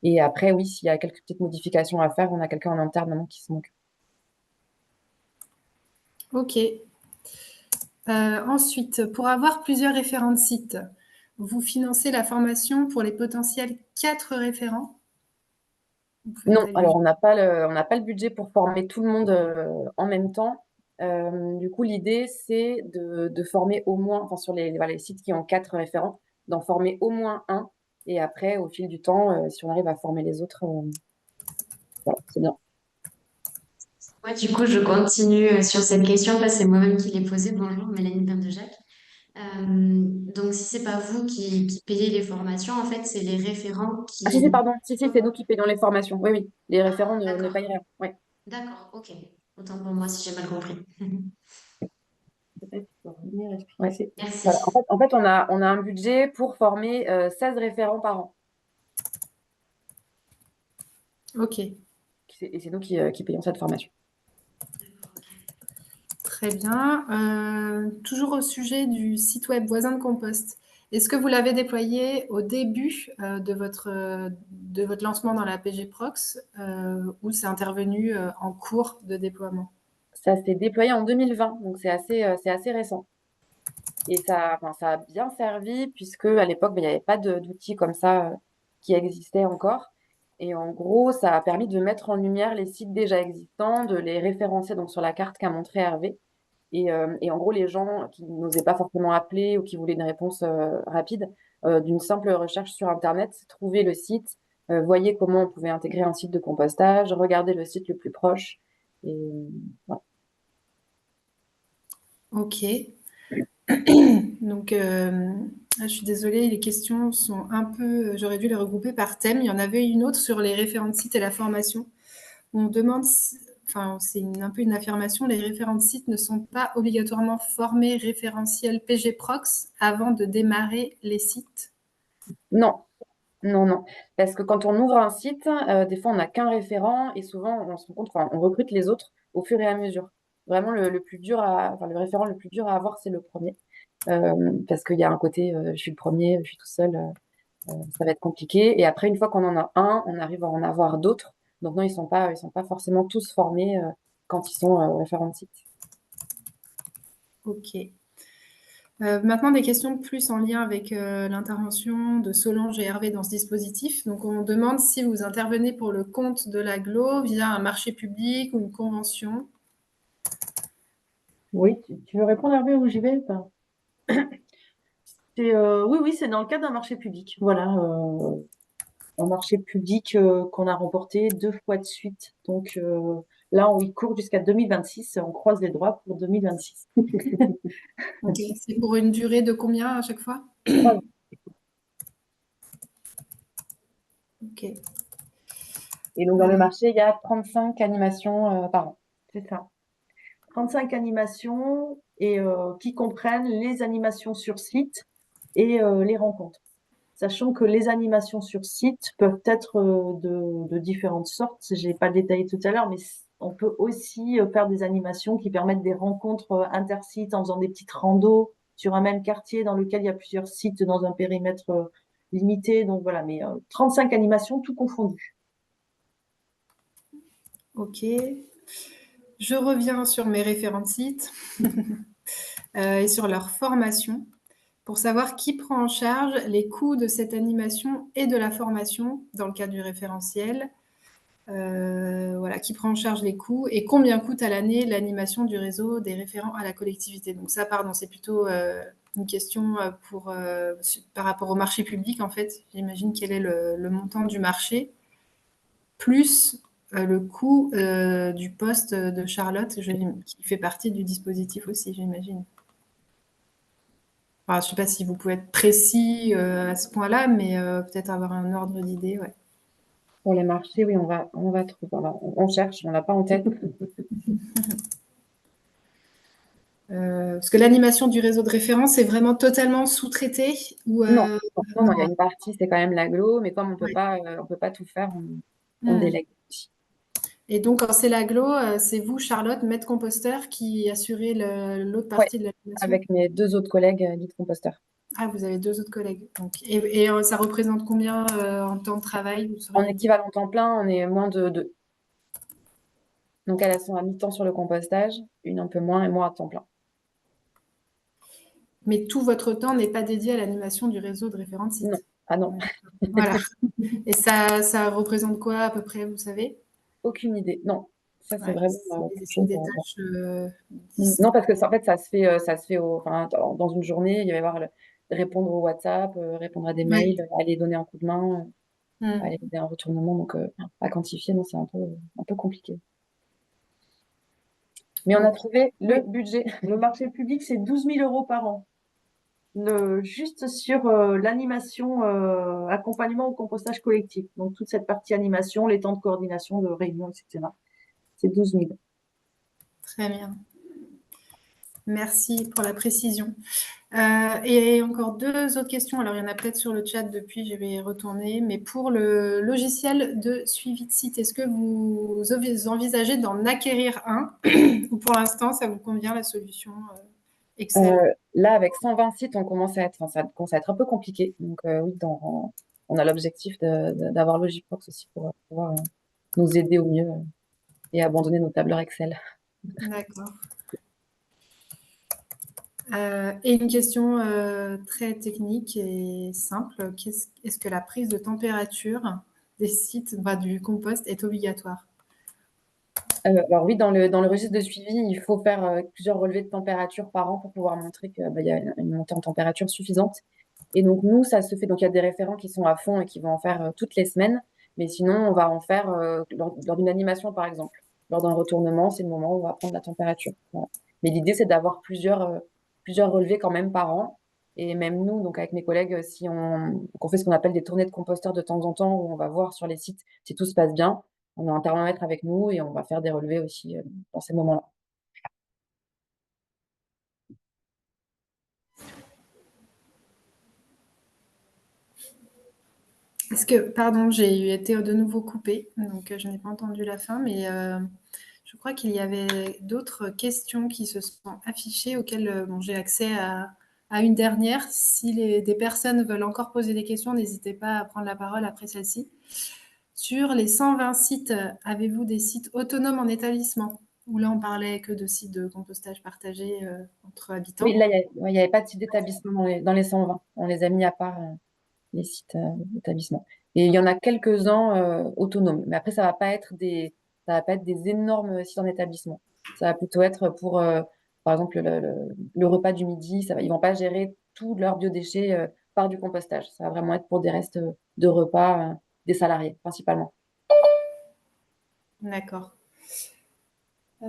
Et après, oui, s'il y a quelques petites modifications à faire, on a quelqu'un en interne maintenant qui s'en occupe. Ok. Ensuite, pour avoir plusieurs référents de site, vous financez la formation pour les potentiels 4 référents? Vous faites Non, allusion- alors on n'a pas le budget pour former tout le monde en même temps. Du coup, l'idée, c'est de former au moins, enfin, sur les sites qui ont 4 référents, d'en former au moins un. Et après, au fil du temps, si on arrive à former les autres, voilà, c'est bien. Moi, du coup, je continue sur cette question parce que c'est moi-même qui l'ai posée. Bonjour, Mélanie Berndejac. Donc, si c'est pas vous qui payez les formations, en fait, c'est les référents Ah si, qui... pardon. Si, c'est nous qui payons les formations. Oui, oui. Les référents ne D'accord, payent rien. Oui. d'accord, ok. Autant pour moi si j'ai mal compris. Ouais, Merci. voilà. En fait, on a un budget pour former 16 référents par an. Ok, Et c'est nous qui payons cette formation. très bien. Toujours au sujet du site web Voisin de Compost. Est-ce que vous l'avez déployé au début de votre lancement dans la PG Prox ou c'est intervenu en cours de déploiement? Ça s'est déployé en 2020, donc c'est assez récent. Et enfin, ça a bien servi puisque à l'époque, il n'y avait pas d'outils comme ça qui existaient encore. Et en gros, ça a permis de mettre en lumière les sites déjà existants, de les référencer donc sur la carte qu'a montré Hervé. Et en gros, les gens qui n'osaient pas forcément appeler ou qui voulaient une réponse rapide, d'une simple recherche sur Internet, trouvaient le site, voyaient comment on pouvait intégrer un site de compostage, regarder le site le plus proche. Et voilà. Ok. Donc, je suis désolée, les questions sont un peu... J'aurais dû les regrouper par thème. Il y en avait une autre sur les référents de site et la formation. On demande, enfin, c'est un peu une affirmation, les référents de site ne sont pas obligatoirement formés référentiels PG Prox avant de démarrer les sites. Non, non, non. Parce que quand on ouvre un site, des fois, on n'a qu'un référent et souvent, on se rend compte, enfin, on recrute les autres au fur et à mesure. Vraiment, le plus dur enfin, le référent le plus dur à avoir, c'est le premier. Parce qu'il y a un côté, je suis le premier, je suis tout seul, ça va être compliqué. Et après, une fois qu'on en a un, on arrive à en avoir d'autres. Donc non, ils sont pas forcément tous formés quand ils sont référents de site. Ok. Maintenant, des questions plus en lien avec l'intervention de Solange et Hervé dans ce dispositif. Donc, on demande si vous intervenez pour le compte de l'aglo via un marché public ou une convention. Oui, tu veux répondre, Hervé, ou j'y vais? Enfin, oui, oui, c'est dans le cadre d'un marché public. Voilà, un marché public qu'on a remporté 2 fois de suite. Donc là, il court jusqu'à 2026. On croise les doigts pour 2026. Ok. C'est pour une durée de combien à chaque fois? 3 ans. Ok. Et donc, dans le marché, il y a 35 animations par an. C'est ça. 35 animations et qui comprennent les animations sur site et les rencontres. Sachant que les animations sur site peuvent être de différentes sortes. Je n'ai pas détaillé tout à l'heure, mais on peut aussi faire des animations qui permettent des rencontres intersites en faisant des petites randos sur un même quartier dans lequel il y a plusieurs sites dans un périmètre limité. Donc voilà, mais 35 animations, tout confondu. Ok. Je reviens sur mes référents de site et sur leur formation pour savoir qui prend en charge les coûts de cette animation et de la formation dans le cadre du référentiel. Voilà, qui prend en charge les coûts et combien coûte à l'année l'animation du réseau des référents à la collectivité. Donc ça, pardon, c'est plutôt une question par rapport au marché public, en fait. J'imagine quel est le montant du marché, plus le coût du poste de Charlotte, qui fait partie du dispositif aussi, j'imagine. Enfin, je ne sais pas si vous pouvez être précis à ce point-là, mais peut-être avoir un ordre d'idée, ouais. Pour les marchés, oui, on va trouver. On cherche, on l'a pas en tête. Parce que l'animation du réseau de référence est vraiment totalement sous-traitée ou, Non, non, il y a non. une partie, c'est quand même l'agglo, mais comme Ouais. on peut pas tout faire, on Hmm. délègue aussi. Et donc, quand c'est l'agglo, c'est vous, Charlotte, maître composteur, qui assurez l'autre Ouais, partie de l'animation? avec mes 2 autres collègues lead composteurs. Ah, vous avez 2 autres collègues. Donc, et ça représente combien en temps de travail, vous En sauriez dire? équivalent temps plein, on est moins de 2. Donc elles sont à mi-temps sur le compostage, une un peu moins et moi à temps plein. Mais tout votre temps n'est pas dédié à l'animation du réseau de référents de Non, sites. ah non, Voilà. Et ça représente quoi à peu près, vous savez? aucune idée. Non, ça c'est Ouais, vraiment quelque c'est chose. des tâches Non, parce que en fait, ça se fait enfin, dans une journée, il va y avoir répondre au WhatsApp, répondre à des Ouais. mails, aller donner un coup de main, Hmm. aller aider un retournement. Donc, à quantifier, non, c'est un peu compliqué. Mais on a Donc, trouvé le oui. budget. Le marché public, c'est 12 000 euros par an. Juste sur l'animation, accompagnement au compostage collectif. Donc, toute cette partie animation, les temps de coordination, de réunion, etc. C'est 12 000. Très bien. Merci pour la précision. Et encore 2 autres questions. Alors, il y en a peut-être sur le chat depuis, je vais y retourner. Mais pour le logiciel de suivi de site, est-ce que vous envisagez d'en acquérir un ou pour l'instant, ça vous convient la solution Excel? Là, avec 120 sites, on commence à être, enfin, ça commence à être un peu compliqué. Donc, oui, on a l'objectif d'avoir Logiporx aussi pour pouvoir nous aider au mieux et abandonner nos tableurs Excel. D'accord. Et une question très technique et simple. Est-ce que la prise de température des sites du compost est obligatoire? Alors oui, dans le registre de suivi, il faut faire plusieurs relevés de température par an pour pouvoir montrer qu'il y a une montée en température suffisante. Et donc, nous, ça se fait. Donc, il y a des référents qui sont à fond et qui vont en faire toutes les semaines. Mais sinon, on va en faire lors d'une animation, par exemple. Lors d'un retournement, c'est le moment où on va prendre la température. Voilà. Mais l'idée, c'est d'avoir plusieurs relevés quand même par an. Et même nous, donc avec mes collègues, si on fait ce qu'on appelle des tournées de composteurs de temps en temps, où on va voir sur les sites si tout se passe bien, on a un thermomètre avec nous et on va faire des relevés aussi dans ces moments-là. Pardon, j'ai été de nouveau coupée, donc je n'ai pas entendu la fin, mais je crois qu'il y avait d'autres questions qui se sont affichées auxquelles j'ai accès à une dernière. Si des personnes veulent encore poser des questions, n'hésitez pas à prendre la parole après celle-ci. Sur les 120 sites, avez-vous des sites autonomes en établissement? Ou là, on parlait que de sites de compostage partagés entre habitants? Oui, là, il n'y avait pas de site d'établissement dans les 120. On les a mis à part les sites d'établissement. Et il y en a quelques-uns autonomes. Mais après, ça va pas être des énormes sites en établissement. Ça va plutôt être pour, par exemple, le repas du midi. Ils vont pas gérer tous leurs biodéchets par du compostage. Ça va vraiment être pour des restes de repas des salariés, principalement. D'accord. Je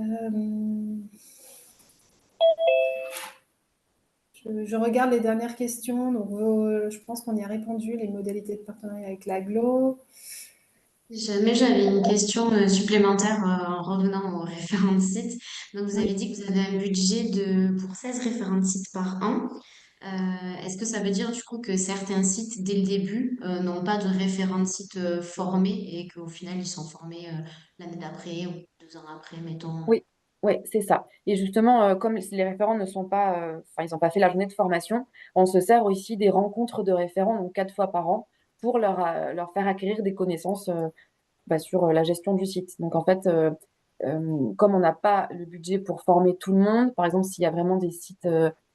regarde les dernières questions. Donc, je pense qu'on y a répondu, les modalités de partenariat avec l'AGLO. Si jamais j'avais une question supplémentaire en revenant aux référents de sites. Donc, vous avez dit que vous avez un budget pour 16 référents de sites par an. Est-ce que ça veut dire du coup que certains sites, dès le début, n'ont pas de référents de sites formés et qu'au final, ils sont formés l'année d'après ou 2 ans après, mettons? Oui, oui, c'est ça. Et justement, comme les référents ne sont pas, enfin, ils n'ont pas fait la journée de formation, on se sert aussi des rencontres de référents, donc 4 fois par an, pour leur faire acquérir des connaissances sur la gestion du site. Donc en fait, comme on n'a pas le budget pour former tout le monde, par exemple, s'il y a vraiment des sites,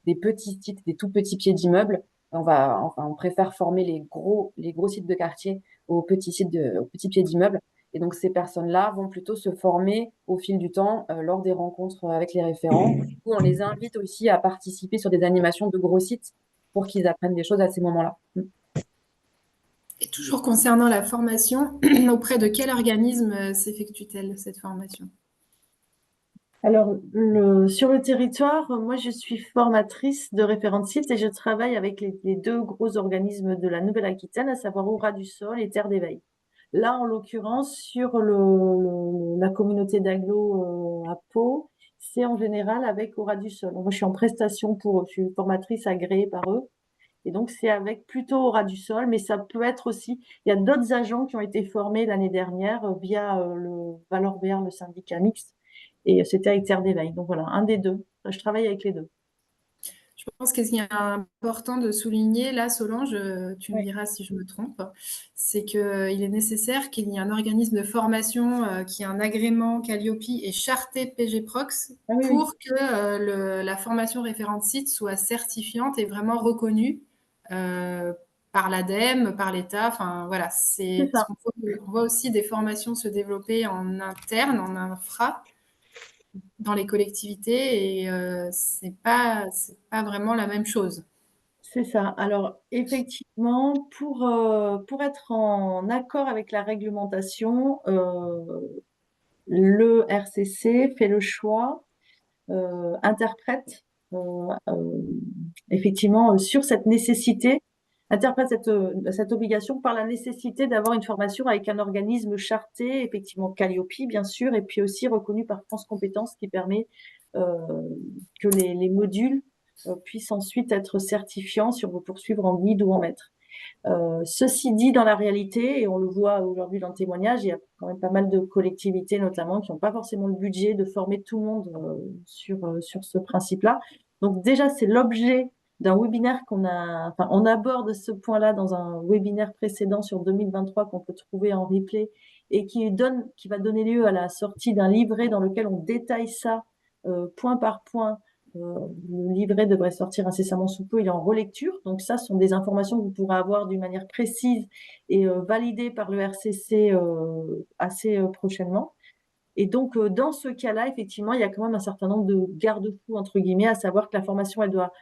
des petits sites, des tout petits pieds d'immeubles, on préfère former les gros sites de quartier aux petits pieds d'immeubles. Et donc, ces personnes-là vont plutôt se former au fil du temps lors des rencontres avec les référents. Du coup, on les invite aussi à participer sur des animations de gros sites pour qu'ils apprennent des choses à ces moments-là. Et toujours concernant la formation, auprès de quel organisme s'effectue-t-elle cette formation? Alors, sur le territoire, moi, je suis formatrice de référents de sites et je travaille avec les 2 gros organismes de la Nouvelle-Aquitaine, à savoir Aura du Sol et Terre d'éveil. Là, en l'occurrence, sur la communauté d'agglo à Pau, c'est en général avec au ras du sol. Moi, je suis en prestation pour eux, je suis formatrice agréée par eux. Et donc, c'est avec plutôt au ras du sol, mais ça peut être aussi. Il y a d'autres agents qui ont été formés l'année dernière via le Valor VR, le syndicat mixte, et c'était avec Terre d'éveil. Donc voilà, un des deux. Je travaille avec les deux. Je pense qu'il y a important de souligner, là, Solange, tu me Oui. diras si je me trompe, c'est qu'il est nécessaire qu'il y ait un organisme de formation qui ait un agrément Calliope et charté PGProx Ah oui, oui. pour que la formation référente site soit certifiante et vraiment reconnue par l'ADEME, par l'État. Enfin, voilà, C'est parce ça. qu'on voit aussi des formations se développer en interne, en infra, dans les collectivités et c'est pas vraiment la même chose. C'est ça. Alors, effectivement, pour être en accord avec la réglementation, le RCC fait le choix, interprète effectivement sur cette nécessité, interprète cette obligation par la nécessité d'avoir une formation avec un organisme charté, effectivement Calliope, bien sûr, et puis aussi reconnu par France Compétences qui permet que les modules puissent ensuite être certifiants si on veut poursuivre en guide ou en maître. Ceci dit, dans la réalité, et on le voit aujourd'hui dans le témoignage, il y a quand même pas mal de collectivités notamment qui n'ont pas forcément le budget de former tout le monde sur ce principe-là. Donc déjà, c'est l'objet d'un webinaire on aborde ce point-là dans un webinaire précédent sur 2023 qu'on peut trouver en replay et qui va donner lieu à la sortie d'un livret dans lequel on détaille ça point par point. Le livret devrait sortir incessamment sous peu, il est en relecture. Donc ça, ce sont des informations que vous pourrez avoir d'une manière précise et validées par le RCC assez prochainement. Et donc, dans ce cas-là, effectivement, il y a quand même un certain nombre de garde-fous, entre guillemets, à savoir que la formation, elle doit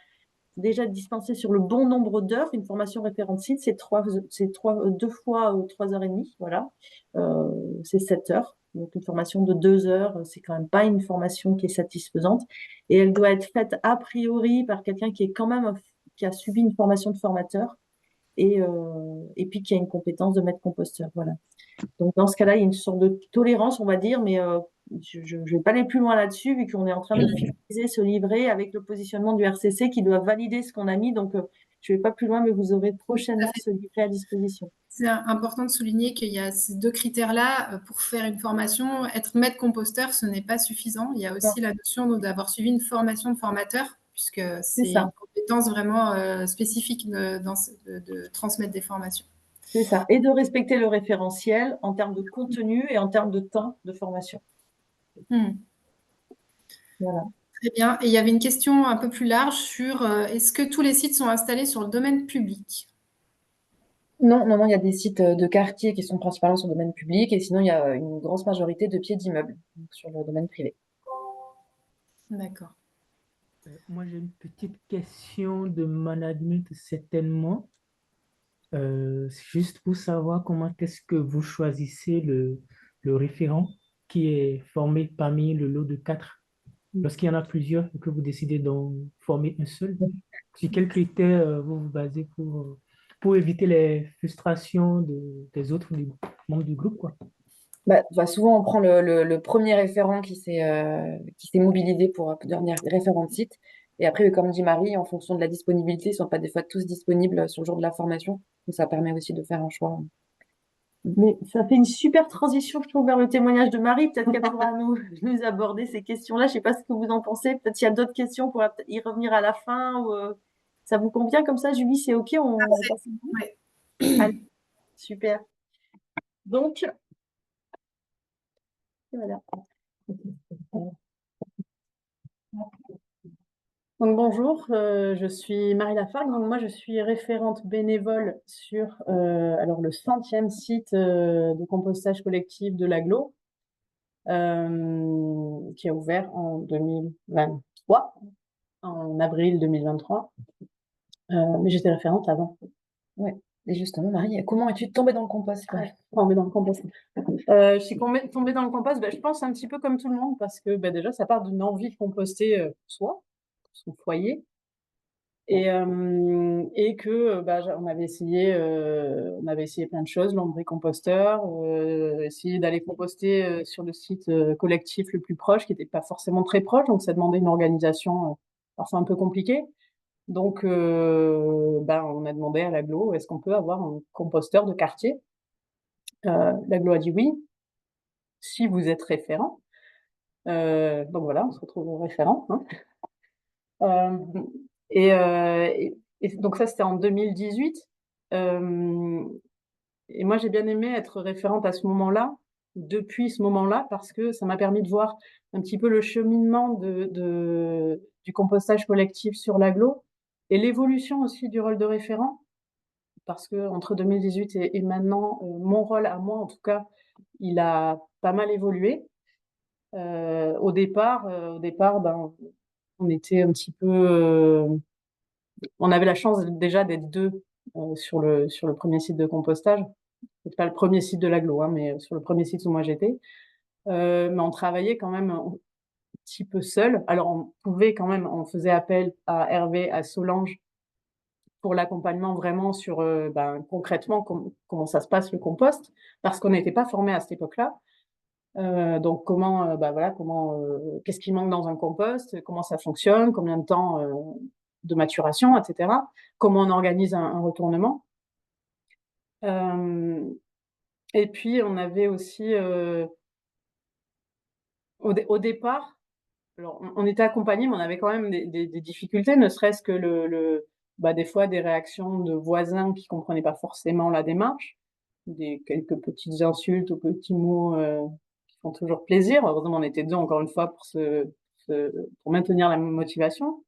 déjà être dispensée sur le bon nombre d'heures. Une formation référente site, c'est 2 fois 3h30, voilà. C'est 7 heures. Donc, une formation de 2 heures, c'est quand même pas une formation qui est satisfaisante. Et elle doit être faite a priori par quelqu'un qui a subi une formation de formateur et puis qui a une compétence de maître composteur. Voilà. Donc, dans ce cas-là, il y a une sorte de tolérance, on va dire, mais je ne vais pas aller plus loin là-dessus, vu qu'on est en train de finaliser ce livret avec le positionnement du RCC qui doit valider ce qu'on a mis. Donc, je ne vais pas plus loin, mais vous aurez prochainement ce livret à disposition. C'est important de souligner qu'il y a ces 2 critères-là pour faire une formation. Être maître composteur, ce n'est pas suffisant. Il y a aussi la notion d'avoir suivi une formation de formateur, puisque c'est une compétence vraiment spécifique de transmettre des formations. C'est ça. Et de respecter le référentiel en termes de contenu et en termes de temps de formation. Voilà. Très bien. Et il y avait une question un peu plus large sur est-ce que tous les sites sont installés sur le domaine public? Non, il y a des sites de quartier qui sont principalement sur le domaine public et sinon il y a une grosse majorité de pieds d'immeubles sur le domaine privé. D'accord. Moi, j'ai une petite question de management, certainement. C'est juste pour savoir comment est-ce que vous choisissez le référent qui est formé parmi le lot de 4. Lorsqu'il y en a plusieurs et que vous décidez d'en former un seul, sur quels critères vous vous basez pour éviter les frustrations des autres membres du groupe, quoi. Souvent, on prend le premier référent qui s'est mobilisé pour devenir référent de site. Et après, comme dit Marie, en fonction de la disponibilité, ils ne sont pas des fois tous disponibles sur le jour de la formation. Donc, ça permet aussi de faire un choix. Mais ça fait une super transition, je trouve, vers le témoignage de Marie. Peut-être qu'elle pourra nous aborder ces questions-là. Je ne sais pas ce que vous en pensez. Peut-être qu'il y a d'autres questions, on pourra y revenir à la fin. Ou, ça vous convient comme ça, Julie? C'est OK? On passe. Ouais. Allez, super. Donc, voilà. Donc, bonjour, je suis Marie Lafargue. Donc, moi, je suis référente bénévole sur alors, le 100e site de compostage collectif de l'Agglo, qui a ouvert en 2023, en avril 2023. Mais j'étais référente avant. Ouais. Et justement, Marie, comment es-tu tombée dans le compost? Tombée dans le compost. Je suis tombée dans le compost, je pense un petit peu comme tout le monde, parce que déjà, ça part d'une envie de composter soi, son foyer. Et que on avait essayé plein de choses, lombricomposteur, essayer d'aller composter sur le site collectif le plus proche, qui n'était pas forcément très proche, donc ça demandait une organisation parfois un peu compliquée. Donc, on a demandé à l'agglo, est-ce qu'on peut avoir un composteur de quartier? L'agglo a dit oui, si vous êtes référent. Donc voilà, on se retrouve référent. Hein. Et donc ça, c'était en 2018. Et moi, j'ai bien aimé être référente à ce moment-là, depuis ce moment-là, parce que ça m'a permis de voir un petit peu le cheminement du compostage collectif sur l'agglo et l'évolution aussi du rôle de référent, parce que entre 2018 et maintenant, mon rôle à moi, en tout cas, il a pas mal évolué. Au départ, on était un petit peu... on avait la chance déjà d'être deux sur le premier site de compostage. C'est pas le premier site de l'agglo, hein, mais sur le premier site où moi j'étais. Mais on travaillait quand même un petit peu seul. Alors on faisait appel à Hervé, à Solange pour l'accompagnement vraiment sur concrètement comment ça se passe le compost, parce qu'on n'était pas formé à cette époque-là. Donc qu'est-ce qui manque dans un compost, comment ça fonctionne, combien de temps de maturation, etc. Comment on organise un retournement. Et puis on avait aussi au départ, alors on était accompagnés, mais on avait quand même des difficultés, ne serait-ce que des fois des réactions de voisins qui comprenaient pas forcément la démarche, quelques petites insultes ou petits mots qui font toujours plaisir. Heureusement, on était deux encore une fois pour maintenir la motivation.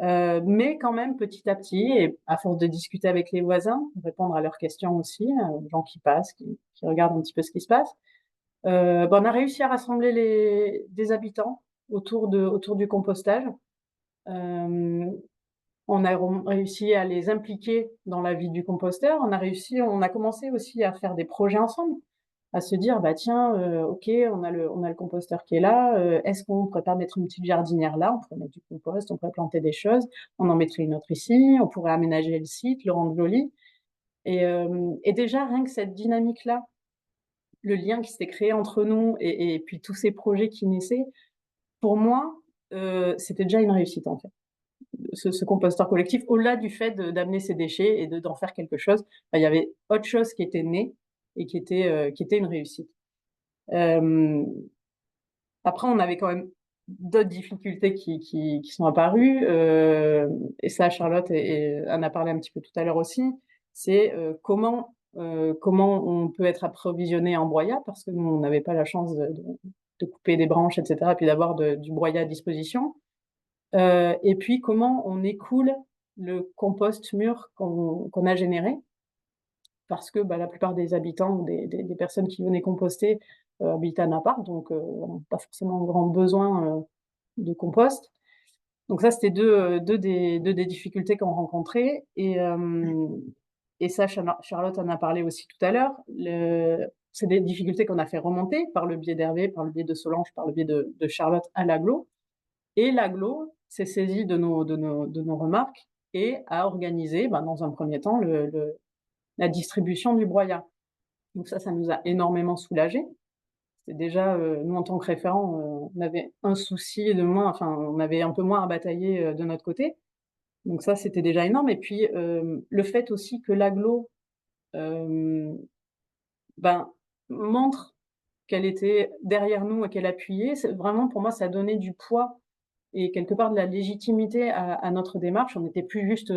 Mais quand même, petit à petit, et à force de discuter avec les voisins, répondre à leurs questions aussi, aux gens qui passent, qui regardent un petit peu ce qui se passe, on a réussi à rassembler des habitants autour du compostage. On a réussi à les impliquer dans la vie du composteur. On a commencé aussi à faire des projets ensemble, à se dire, ok, on a le composteur qui est là, est-ce qu'on pourrait pas mettre une petite jardinière là? On pourrait mettre du compost, on pourrait planter des choses, on en mettrait une autre ici, on pourrait aménager le site, le rendre joli. Et déjà, rien que cette dynamique-là, le lien qui s'était créé entre nous et puis tous ces projets qui naissaient, pour moi, c'était déjà une réussite en fait. Ce composteur collectif, au-delà du fait d'amener ses déchets et d'en faire quelque chose, il y avait autre chose qui était née et qui était une réussite. Après, on avait quand même d'autres difficultés qui sont apparues, et ça, Charlotte en a parlé un petit peu tout à l'heure aussi, c'est comment on peut être approvisionné en broyat, parce que nous, on n'avait pas la chance de couper des branches, etc., et puis d'avoir du broyat à disposition. Et puis, comment on écoule le compost mûr qu'on a généré, parce que la plupart des habitants ou des personnes qui venaient composter habitent en appart, donc on n'a pas forcément grand besoin de compost. Donc ça, c'était deux des difficultés qu'on rencontrait. Et ça, Charlotte en a parlé aussi tout à l'heure. C'est des difficultés qu'on a fait remonter par le biais d'Hervé, par le biais de Solange, par le biais de Charlotte à l'agglo. Et l'agglo s'est saisie de nos remarques et a organisé, dans un premier temps, la distribution du broyat. Donc ça nous a énormément soulagés. C'est déjà, nous, en tant que référents, on avait un souci de moins, enfin, on avait un peu moins à batailler de notre côté. Donc ça, c'était déjà énorme. Et puis, le fait aussi que l'agglo montre qu'elle était derrière nous et qu'elle appuyait, vraiment, pour moi, ça donnait du poids et quelque part de la légitimité à notre démarche. On n'était plus juste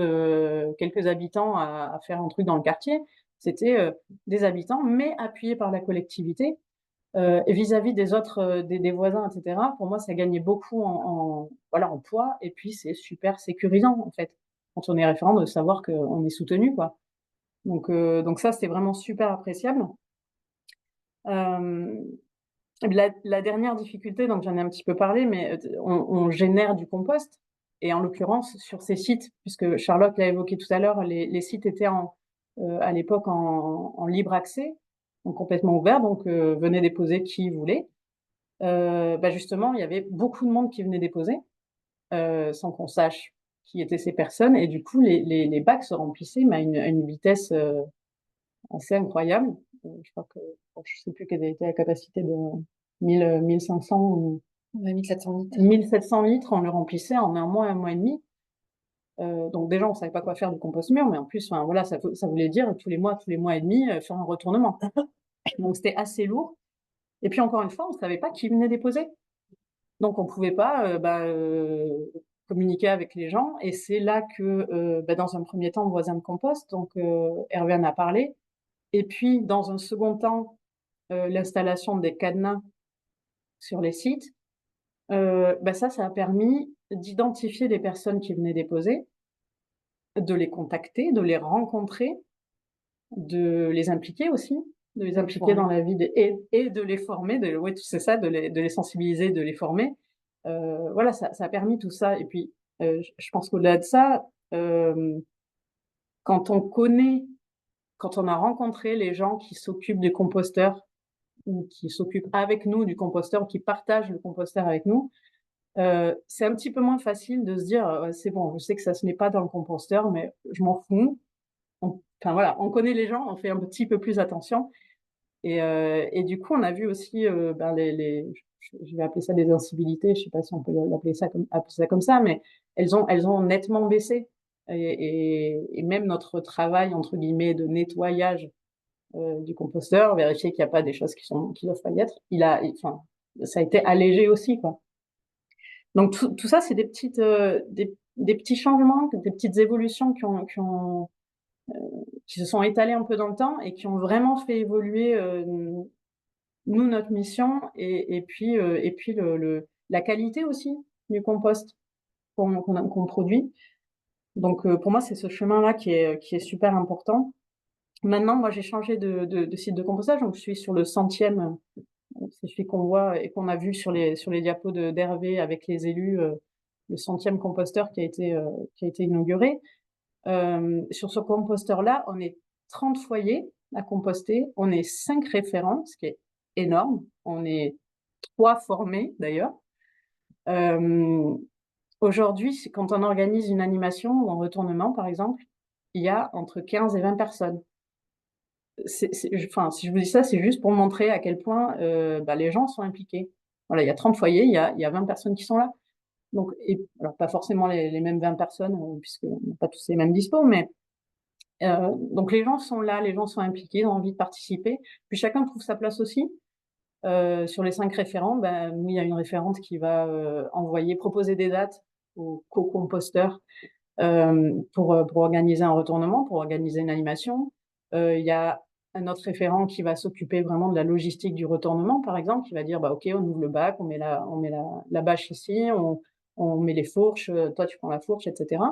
quelques habitants à faire un truc dans le quartier. C'était des habitants, mais appuyés par la collectivité. Et vis-à-vis des autres, des voisins, etc., pour moi, ça gagnait beaucoup en poids. Et puis, c'est super sécurisant, en fait, quand on est référent, de savoir qu'on est soutenu, quoi. Donc ça, c'était vraiment super appréciable. La dernière difficulté, donc j'en ai un petit peu parlé, mais on génère du compost. Et en l'occurrence, sur ces sites, puisque Charlotte l'a évoqué tout à l'heure, les sites étaient à l'époque en libre accès, donc complètement ouvert, donc venez déposer qui voulait. Justement, il y avait beaucoup de monde qui venait déposer, sans qu'on sache qui étaient ces personnes. Et du coup, les bacs se remplissaient, mais à une vitesse assez incroyable. Je crois que, je ne sais plus quelle était la capacité de 1500 ou 1700 litres. 1700 litres, on le remplissait en un mois et demi. Donc déjà, on savait pas quoi faire du compost mûr, mais en plus, enfin, voilà, ça voulait dire tous les mois et demi, faire un retournement. Donc c'était assez lourd. Et puis encore une fois, on savait pas qui venait déposer. Donc on pouvait pas communiquer avec les gens. Et c'est là que, dans un premier temps, le voisin de compost, donc Hervé en a parlé. Et puis dans un second temps, l'installation des cadenas sur les sites. Ça a permis d'identifier les personnes qui venaient déposer, de les contacter, de les rencontrer, de les impliquer aussi, de les impliquer dans la vie et de les former, c'est ça, de les sensibiliser, de les former. Voilà, ça a permis tout ça. Et puis, je pense qu'au-delà de ça, quand on a rencontré les gens qui s'occupent du composteur ou qui s'occupent avec nous du composteur ou qui partagent le composteur avec nous, c'est un petit peu moins facile de se dire c'est bon, je sais que ça ce n'est pas dans le composteur, mais je m'en fous. Enfin voilà, on connaît les gens, on fait un petit peu plus attention. Et du coup, on a vu aussi je vais appeler ça des incivilités, je sais pas si on peut appeler ça comme ça, mais elles ont nettement baissé. Et même notre travail entre guillemets de nettoyage du composteur, vérifier qu'il n'y a pas des choses qui doivent pas y être, ça a été allégé aussi, quoi. Donc tout ça, c'est des petits changements, des petites évolutions qui se sont étalées un peu dans le temps et qui ont vraiment fait évoluer nous notre mission et puis la qualité aussi du compost qu'on produit. Donc pour moi, c'est ce chemin-là qui est super important. Maintenant, moi, j'ai changé de site de compostage, donc je suis sur le 100e. C'est celui qu'on voit et qu'on a vu sur les diapos d'Hervé avec les élus, le 100e composteur qui a été inauguré. Sur ce composteur-là, on est 30 foyers à composter, on est 5 référents, ce qui est énorme. On est 3 formés d'ailleurs. Aujourd'hui, quand on organise une animation ou un retournement, par exemple, il y a entre 15 et 20 personnes. Si je vous dis ça, c'est juste pour montrer à quel point les gens sont impliqués. Voilà, il y a 30 foyers, il y a 20 personnes qui sont là. Donc, alors pas forcément les mêmes 20 personnes, puisqu'on n'a pas tous les mêmes dispos, mais donc les gens sont là, les gens sont impliqués, ils ont envie de participer. Puis chacun trouve sa place aussi. Sur les 5 référents, il y a une référente qui va proposer des dates aux co-composteurs pour organiser un retournement, pour organiser une animation. Il y a un autre référent qui va s'occuper vraiment de la logistique du retournement, par exemple, qui va dire ok, on ouvre le bac, on met la bâche ici, on met les fourches, toi tu prends la fourche, etc.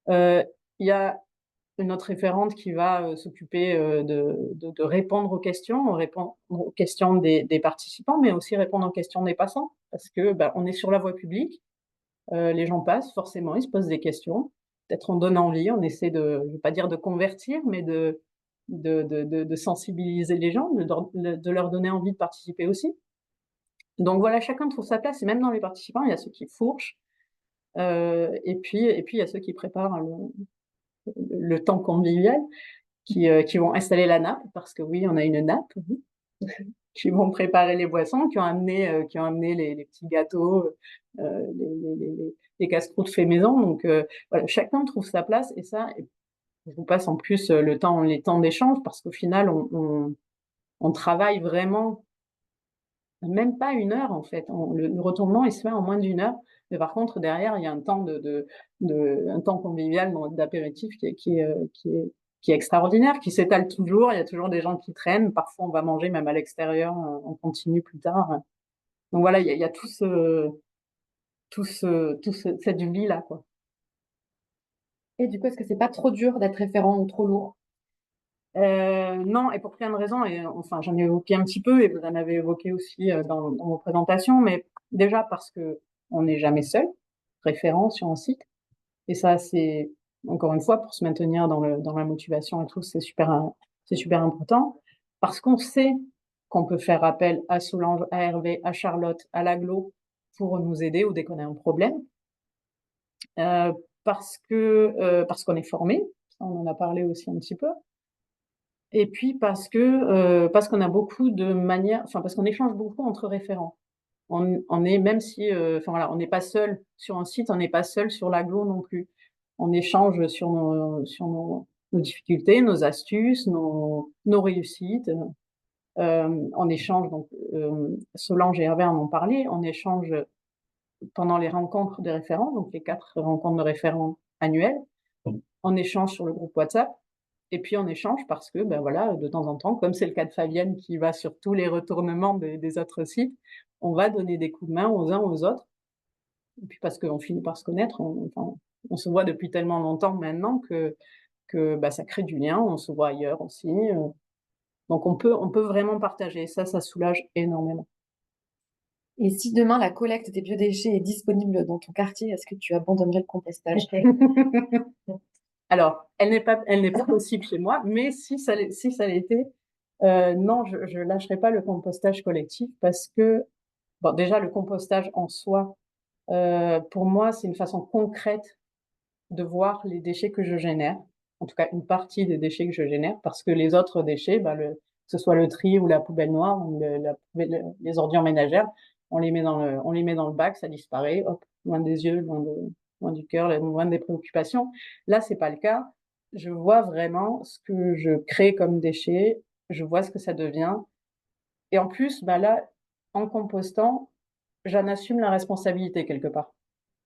Il y a une autre référente qui va s'occuper de répondre aux questions, répondre aux questions des participants, mais aussi répondre aux questions des passants, parce que on est sur la voie publique, les gens passent, forcément, ils se posent des questions. Peut-être on donne envie, on essaie je ne vais pas dire de convertir, mais de sensibiliser les gens, de leur donner envie de participer aussi. Donc voilà, chacun trouve sa place, et même dans les participants, il y a ceux qui fourchent, et puis il y a ceux qui préparent le temps convivial, qui vont installer la nappe, parce que oui, on a une nappe, qui vont préparer les boissons, qui ont amené les petits gâteaux, les casse-croûtes faits maison. Donc voilà, chacun trouve sa place, et ça, je vous passe en plus les temps d'échange, parce qu'au final, on travaille vraiment même pas 1 heure en fait. Le retournement, il se fait en moins d'1 heure. Mais par contre, derrière, il y a un temps un temps convivial d'apéritif qui est extraordinaire, qui s'étale toujours. Il y a toujours des gens qui traînent. Parfois, on va manger même à l'extérieur. On continue plus tard. Donc voilà, il y a cette vie-là, quoi. Et du coup, est-ce que c'est pas trop dur d'être référent ou trop lourd? Non, et pour plein de raisons, et enfin j'en ai évoqué un petit peu, et vous en avez évoqué aussi dans vos présentations, mais déjà parce que on n'est jamais seul, référent sur un site, et ça c'est encore une fois pour se maintenir dans la motivation et tout, c'est super important, parce qu'on sait qu'on peut faire appel à Solange, à Hervé, à Charlotte, à l'Aglo pour nous aider ou dès qu'on a un problème. parce qu'on est formé, ça, on en a parlé aussi un petit peu, et puis parce qu'on a beaucoup de manières, enfin parce qu'on échange beaucoup entre référents. On est, même si, enfin voilà, on n'est pas seul sur un site, on n'est pas seul sur l'agglo non plus. On échange sur nos difficultés, nos astuces, nos réussites. On échange, donc Solange et Hervé en ont parlé, on échange pendant les rencontres des référents, donc les 4 rencontres de référents annuelles. On échange sur le groupe WhatsApp. Et puis on échange parce que, ben voilà, de temps en temps, comme c'est le cas de Fabienne qui va sur tous les retournements des autres sites, on va donner des coups de main aux uns aux autres. Et puis parce qu'on finit par se connaître, on se voit depuis tellement longtemps maintenant que bah, ça crée du lien, on se voit ailleurs aussi. Donc on peut vraiment partager, ça soulage énormément. Et si demain la collecte des biodéchets est disponible dans ton quartier, est-ce que tu abandonnerais le compostage? Alors, elle n'est pas possible chez moi, mais si ça l'était, non, je lâcherai pas le compostage collectif parce que, bon, déjà, le compostage en soi, pour moi, c'est une façon concrète de voir les déchets que je génère, en tout cas une partie des déchets que je génère, parce que les autres déchets, bah, que ce soit le tri ou la poubelle noire ou les ordures ménagères, on les met dans le bac, ça disparaît, hop, loin des yeux, loin du cœur, loin des préoccupations. Là, c'est pas le cas. Je vois vraiment ce que je crée comme déchets, je vois ce que ça devient. Et en plus, bah là, en compostant, j'en assume la responsabilité quelque part.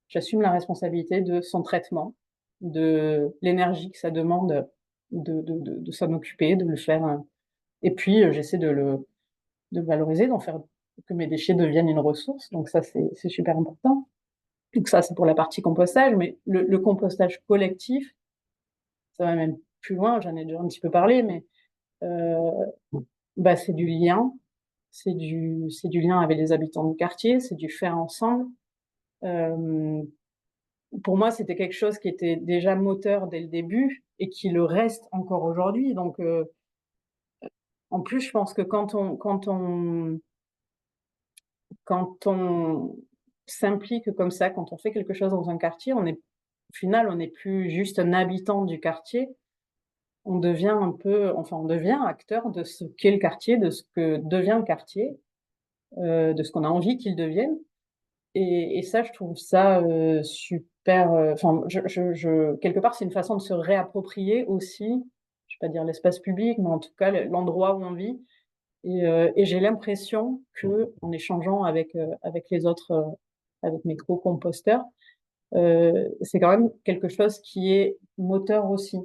J'assume la responsabilité de son traitement, de l'énergie que ça demande de s'en occuper, de le faire. Et puis, j'essaie de valoriser, d'en faire que mes déchets deviennent une ressource. Donc ça, c'est super important. Donc ça, c'est pour la partie compostage. Mais le compostage collectif, ça va même plus loin. J'en ai déjà un petit peu parlé, mais bah, c'est du lien. C'est du lien avec les habitants du quartier. C'est du faire ensemble. Pour moi, c'était quelque chose qui était déjà moteur dès le début et qui le reste encore aujourd'hui. Donc, en plus, je pense que quand on s'implique comme ça, quand on fait quelque chose dans un quartier, au final, on n'est plus juste un habitant du quartier. On devient on devient acteur de ce qu'est le quartier, de ce que devient le quartier, de ce qu'on a envie qu'il devienne. Et ça, je trouve ça super. Enfin, quelque part, c'est une façon de se réapproprier aussi, je vais pas dire l'espace public, mais en tout cas l'endroit où on vit. Et j'ai l'impression que, en échangeant avec les autres, avec mes co-composteurs, c'est quand même quelque chose qui est moteur aussi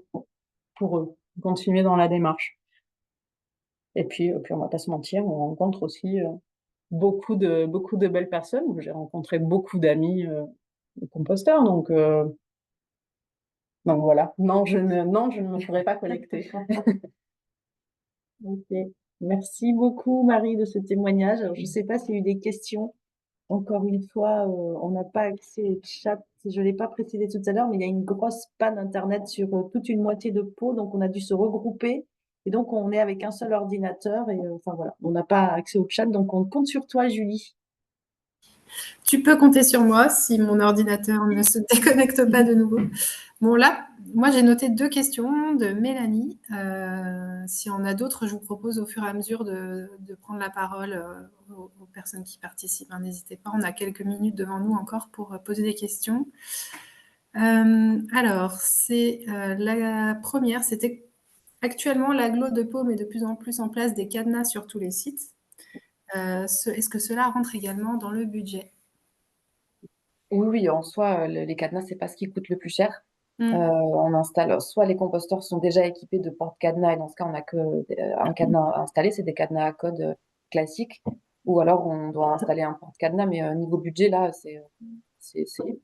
pour eux, continuer dans la démarche. Et puis on va pas se mentir, on rencontre aussi beaucoup de belles personnes. J'ai rencontré beaucoup d'amis composteurs, donc voilà. Non, je ne me ferai pas collecter. Ok. Merci beaucoup, Marie, de ce témoignage. Alors, je ne sais pas s'il y a eu des questions. Encore une fois, on n'a pas accès au chat. Je ne l'ai pas précisé tout à l'heure, mais il y a une grosse panne Internet sur toute une moitié de Pau. Donc, on a dû se regrouper. Et donc, on est avec un seul ordinateur. Et enfin, voilà, on n'a pas accès au chat. Donc, on compte sur toi, Julie. Tu peux compter sur moi si mon ordinateur ne se déconnecte pas de nouveau. Bon, là, moi, j'ai noté 2 questions de Mélanie. Si on a d'autres, je vous propose au fur et à mesure de prendre la parole aux personnes qui participent. N'hésitez pas, on a quelques minutes devant nous encore pour poser des questions. Alors, c'est la première, c'était actuellement l'agglo de Pau met de plus en plus en place des cadenas sur tous les sites. Est-ce que cela rentre également dans le budget? Oui, en soi, les cadenas, c'est pas ce qui coûte le plus cher. On installe, soit les composteurs sont déjà équipés de porte-cadenas, et dans ce cas, on n'a que un cadenas installé, c'est des cadenas à code classiques, ou alors on doit installer un porte-cadenas, mais niveau budget, là, c'est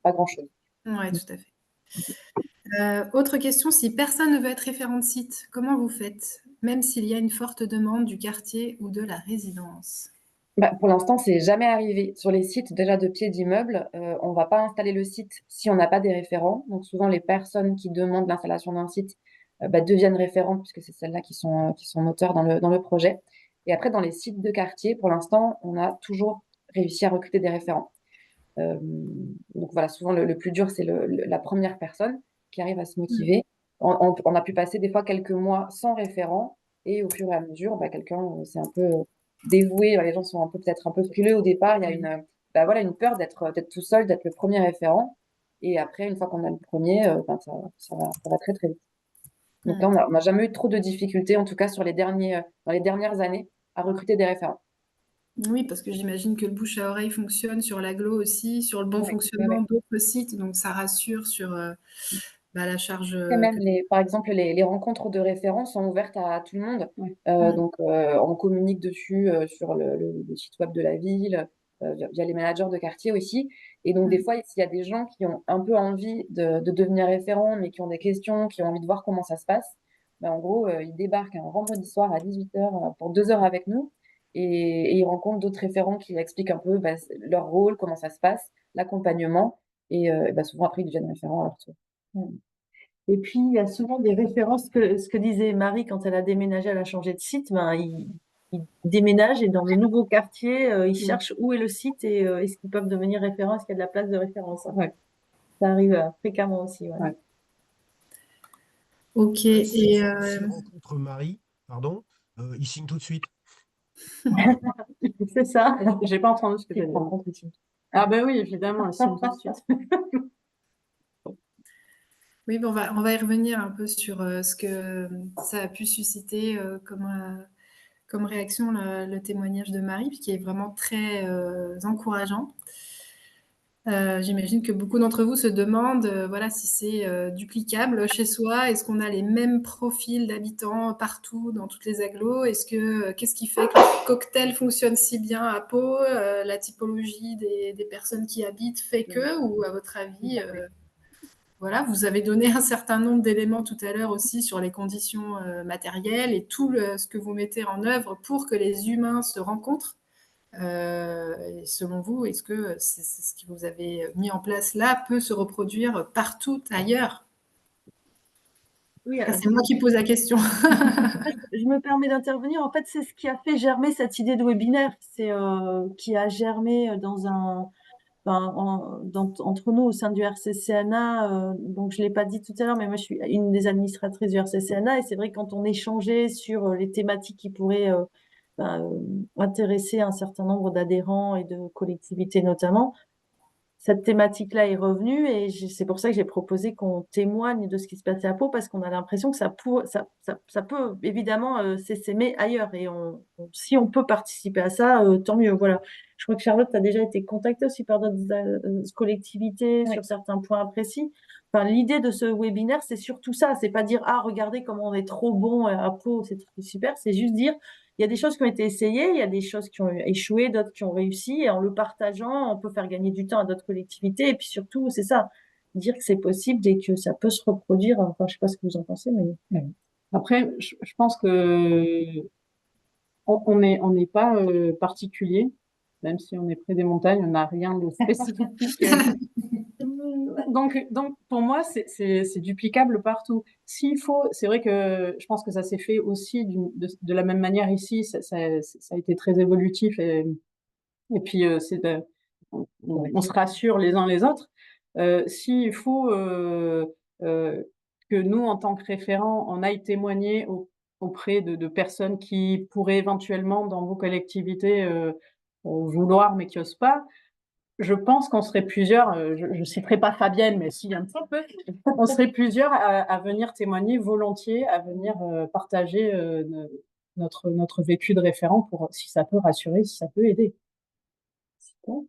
pas grand-chose. Oui, tout à fait. Autre question, si personne ne veut être référent de site, comment vous faites, même s'il y a une forte demande du quartier ou de la résidence? Bah, pour l'instant, c'est jamais arrivé. Sur les sites déjà de pied d'immeuble, on va pas installer le site si on n'a pas des référents. Donc souvent, les personnes qui demandent l'installation d'un site deviennent référents puisque c'est celles-là qui sont moteurs dans le projet. Et après, dans les sites de quartier, pour l'instant, on a toujours réussi à recruter des référents. Euh, donc voilà, souvent le plus dur, c'est la première personne qui arrive à se motiver. On a pu passer des fois quelques mois sans référent et au fur et à mesure, quelqu'un s'est un peu dévoué. Les gens sont peut-être un peu frileux au départ. Il y a voilà, une peur d'être tout seul, d'être le premier référent. Et après, une fois qu'on a le premier, ça va très très vite. Donc là, on n'a jamais eu trop de difficultés, en tout cas dans les dernières années, à recruter des référents. Oui, parce que j'imagine que le bouche à oreille fonctionne sur l'agglo aussi, sur le bon fonctionnement d'autres sites, donc ça rassure sur la charge. Et même par exemple, les rencontres de référents sont ouvertes à tout le monde. Donc, on communique dessus sur le site web de la ville, via les managers de quartier aussi. Et donc, des fois, s'il y a des gens qui ont un peu envie de devenir référents, mais qui ont des questions, qui ont envie de voir comment ça se passe, en gros, ils débarquent un vendredi soir à 18h pour 2 heures avec nous. Et ils rencontrent d'autres référents qui expliquent un peu leur rôle, comment ça se passe, l'accompagnement. Et souvent, après, ils deviennent référents à leur tour. Et puis, il y a souvent des références, ce que disait Marie quand elle a déménagé, elle a changé de site. Ils déménagent et dans le nouveau quartier, ils cherchent où est le site et est-ce qu'ils peuvent devenir référents, est-ce qu'il y a de la place de référence. Ça arrive fréquemment aussi. Ok. S'il rencontre Marie, pardon, il signe tout de suite. C'est ça. J'ai pas entendu ce que tu as dit. Ah ben oui, évidemment, il signe tout de suite. Oui, on va y revenir un peu sur ce que ça a pu susciter comme réaction, le témoignage de Marie, qui est vraiment très encourageant. J'imagine que beaucoup d'entre vous se demandent si c'est duplicable chez soi. Est-ce qu'on a les mêmes profils d'habitants partout, dans toutes les agglos? Qu'est-ce qui fait que le cocktail fonctionne si bien à Pau? La typologie des personnes qui habitent fait que? Ou à votre avis, vous avez donné un certain nombre d'éléments tout à l'heure aussi sur les conditions matérielles et tout ce que vous mettez en œuvre pour que les humains se rencontrent. Et selon vous, est-ce que c'est ce que vous avez mis en place là peut se reproduire partout ailleurs? Oui, c'est moi qui pose la question. Je me permets d'intervenir. En fait, c'est ce qui a fait germer cette idée de webinaire. C'est qui a germé entre nous au sein du RCCNA. Donc, je l'ai pas dit tout à l'heure, mais moi, je suis une des administratrices du RCCNA. Et c'est vrai que quand on échangeait sur les thématiques qui pourraient intéresser un certain nombre d'adhérents et de collectivités notamment, cette thématique-là est revenue et c'est pour ça que j'ai proposé qu'on témoigne de ce qui se passait à Pau parce qu'on a l'impression que ça peut évidemment s'essaimer ailleurs et si on peut participer à ça, tant mieux. Voilà. Je crois que Charlotte a déjà été contactée aussi par d'autres collectivités sur certains points précis. Enfin, l'idée de ce webinaire, c'est surtout ça. C'est pas dire ah regardez comment on est trop bon à Pau, c'est super. C'est juste dire il y a des choses qui ont été essayées, il y a des choses qui ont échoué, d'autres qui ont réussi, et en le partageant, on peut faire gagner du temps à d'autres collectivités. Et puis surtout, c'est ça, dire que c'est possible et que ça peut se reproduire. Enfin, je sais pas ce que vous en pensez, mais après, je pense que on n'est pas particulier, même si on est près des montagnes, on n'a rien de spécifique. Donc, pour moi, c'est duplicable partout. S'il faut, c'est vrai que je pense que ça s'est fait aussi de la même manière ici. Ça a été très évolutif et puis on se rassure les uns les autres. S'il faut que nous, en tant que référents, on aille témoigner auprès de personnes qui pourraient éventuellement, dans vos collectivités, vouloir, mais qui n'osent pas, je pense qu'on serait plusieurs, je ne citerai pas Fabienne, mais si un petit peu, on serait plusieurs à venir témoigner volontiers, à venir partager notre vécu de référent pour si ça peut rassurer, si ça peut aider. Bon.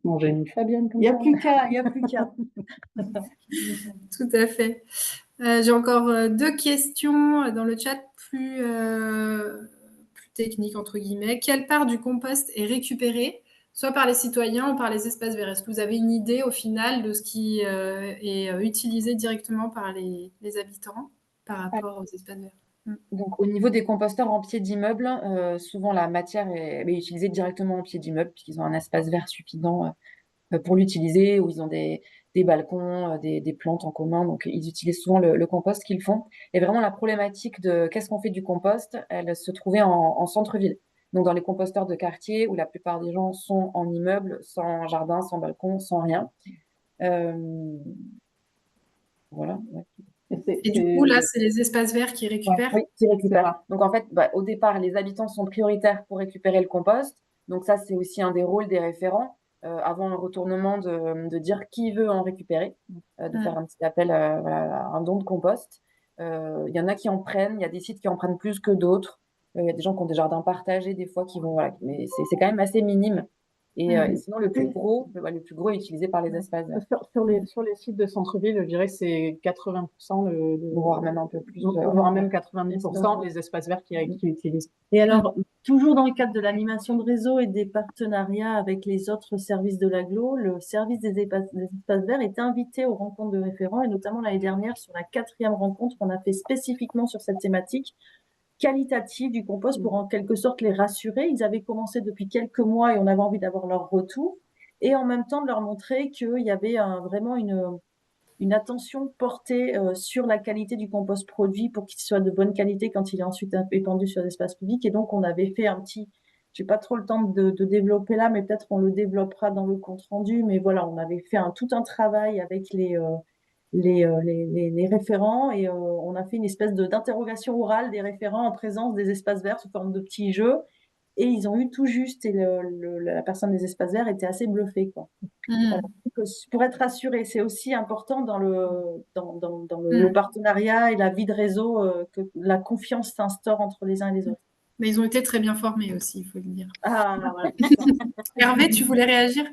Bon, j'ai mis Fabienne comme ça. Il n'y a plus qu'à. Tout à fait. J'ai encore 2 questions dans le chat plus techniques, entre guillemets. Quelle part du compost est récupérée, soit par les citoyens ou par les espaces verts? Est-ce que vous avez une idée au final de ce qui est utilisé directement par les habitants par rapport aux espaces verts? Donc, au niveau des composteurs en pied d'immeuble, souvent la matière est utilisée directement en pied d'immeuble puisqu'ils ont un espace vert suffisant pour l'utiliser, où ils ont des balcons, des plantes en commun. Donc, ils utilisent souvent le compost qu'ils font. Et vraiment, la problématique de qu'est-ce qu'on fait du compost, elle se trouvait en centre-ville. Donc, dans les composteurs de quartier, où la plupart des gens sont en immeuble, sans jardin, sans balcon, sans rien. Voilà. Ouais. Et du coup, là, c'est les espaces verts qui récupèrent. Oui, qui récupèrent. Donc, en fait, au départ, les habitants sont prioritaires pour récupérer le compost. Donc, ça, c'est aussi un des rôles des référents, avant le retournement, de dire qui veut en récupérer, de faire un petit appel voilà, à un don de compost. Il y en a qui en prennent, il y a des sites qui en prennent plus que d'autres. Il y a des gens qui ont des jardins partagés, des fois, qui vont. Voilà, mais c'est quand même assez minime. Et sinon, le plus gros est utilisé par les espaces verts. Sur les sites de centre-ville, je dirais que c'est 80%, Voire même un peu plus. voire même 90% des espaces verts qui utilisent. Et alors, toujours dans le cadre de l'animation de réseau et des partenariats avec les autres services de l'agglo, le service des espaces verts est invité aux rencontres de référents, et notamment l'année dernière, sur la 4e rencontre qu'on a fait spécifiquement sur cette thématique qualitative du compost, pour en quelque sorte les rassurer. Ils avaient commencé depuis quelques mois et on avait envie d'avoir leur retour, et en même temps de leur montrer qu'il y avait vraiment une attention portée sur la qualité du compost produit, pour qu'il soit de bonne qualité quand il est ensuite épandu sur l'espace public. Et donc, on avait fait un petit, j'ai pas trop le temps de développer là, mais peut-être on le développera dans le compte rendu. Mais voilà, on avait fait tout un travail avec les référents, et on a fait une espèce d'interrogation orale des référents en présence des espaces verts sous forme de petits jeux. Et ils ont eu tout juste, et la personne des espaces verts était assez bluffée, quoi. Voilà. Pour être rassuré, c'est aussi important dans le partenariat et la vie de réseau, que la confiance s'instaure entre les uns et les autres. Mais ils ont été très bien formés aussi, il faut le dire. Ah, voilà. Hervé, tu voulais réagir?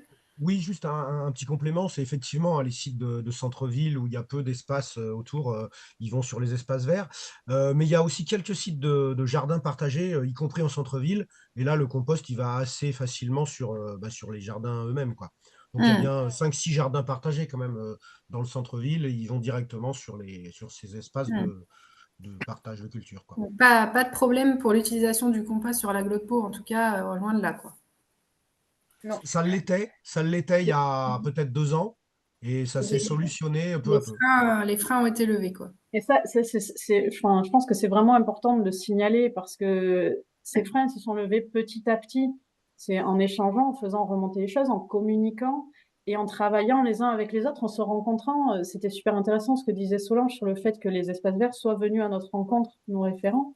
Oui, juste un petit complément, c'est effectivement les sites de centre-ville où il y a peu d'espace autour, ils vont sur les espaces verts. Mais il y a aussi quelques sites de jardins partagés, y compris en centre-ville. Et là, le compost, il va assez facilement sur les jardins eux-mêmes, quoi. Donc, il y a bien 5-6 jardins partagés quand même dans le centre-ville, et ils vont directement sur ces espaces de partage de culture, quoi. Pas de problème pour l'utilisation du compost sur l'agglo de Pau, en tout cas, loin de là, quoi. Non. Ça l'était il y a peut-être 2 ans, et ça s'est solutionné peu à peu. Les freins ont été levés, quoi. Et ça, je pense que c'est vraiment important de le signaler, parce que ces freins se sont levés petit à petit. C'est en échangeant, en faisant remonter les choses, en communiquant et en travaillant les uns avec les autres, en se rencontrant. C'était super intéressant ce que disait Solange sur le fait que les espaces verts soient venus à notre rencontre, nos référents.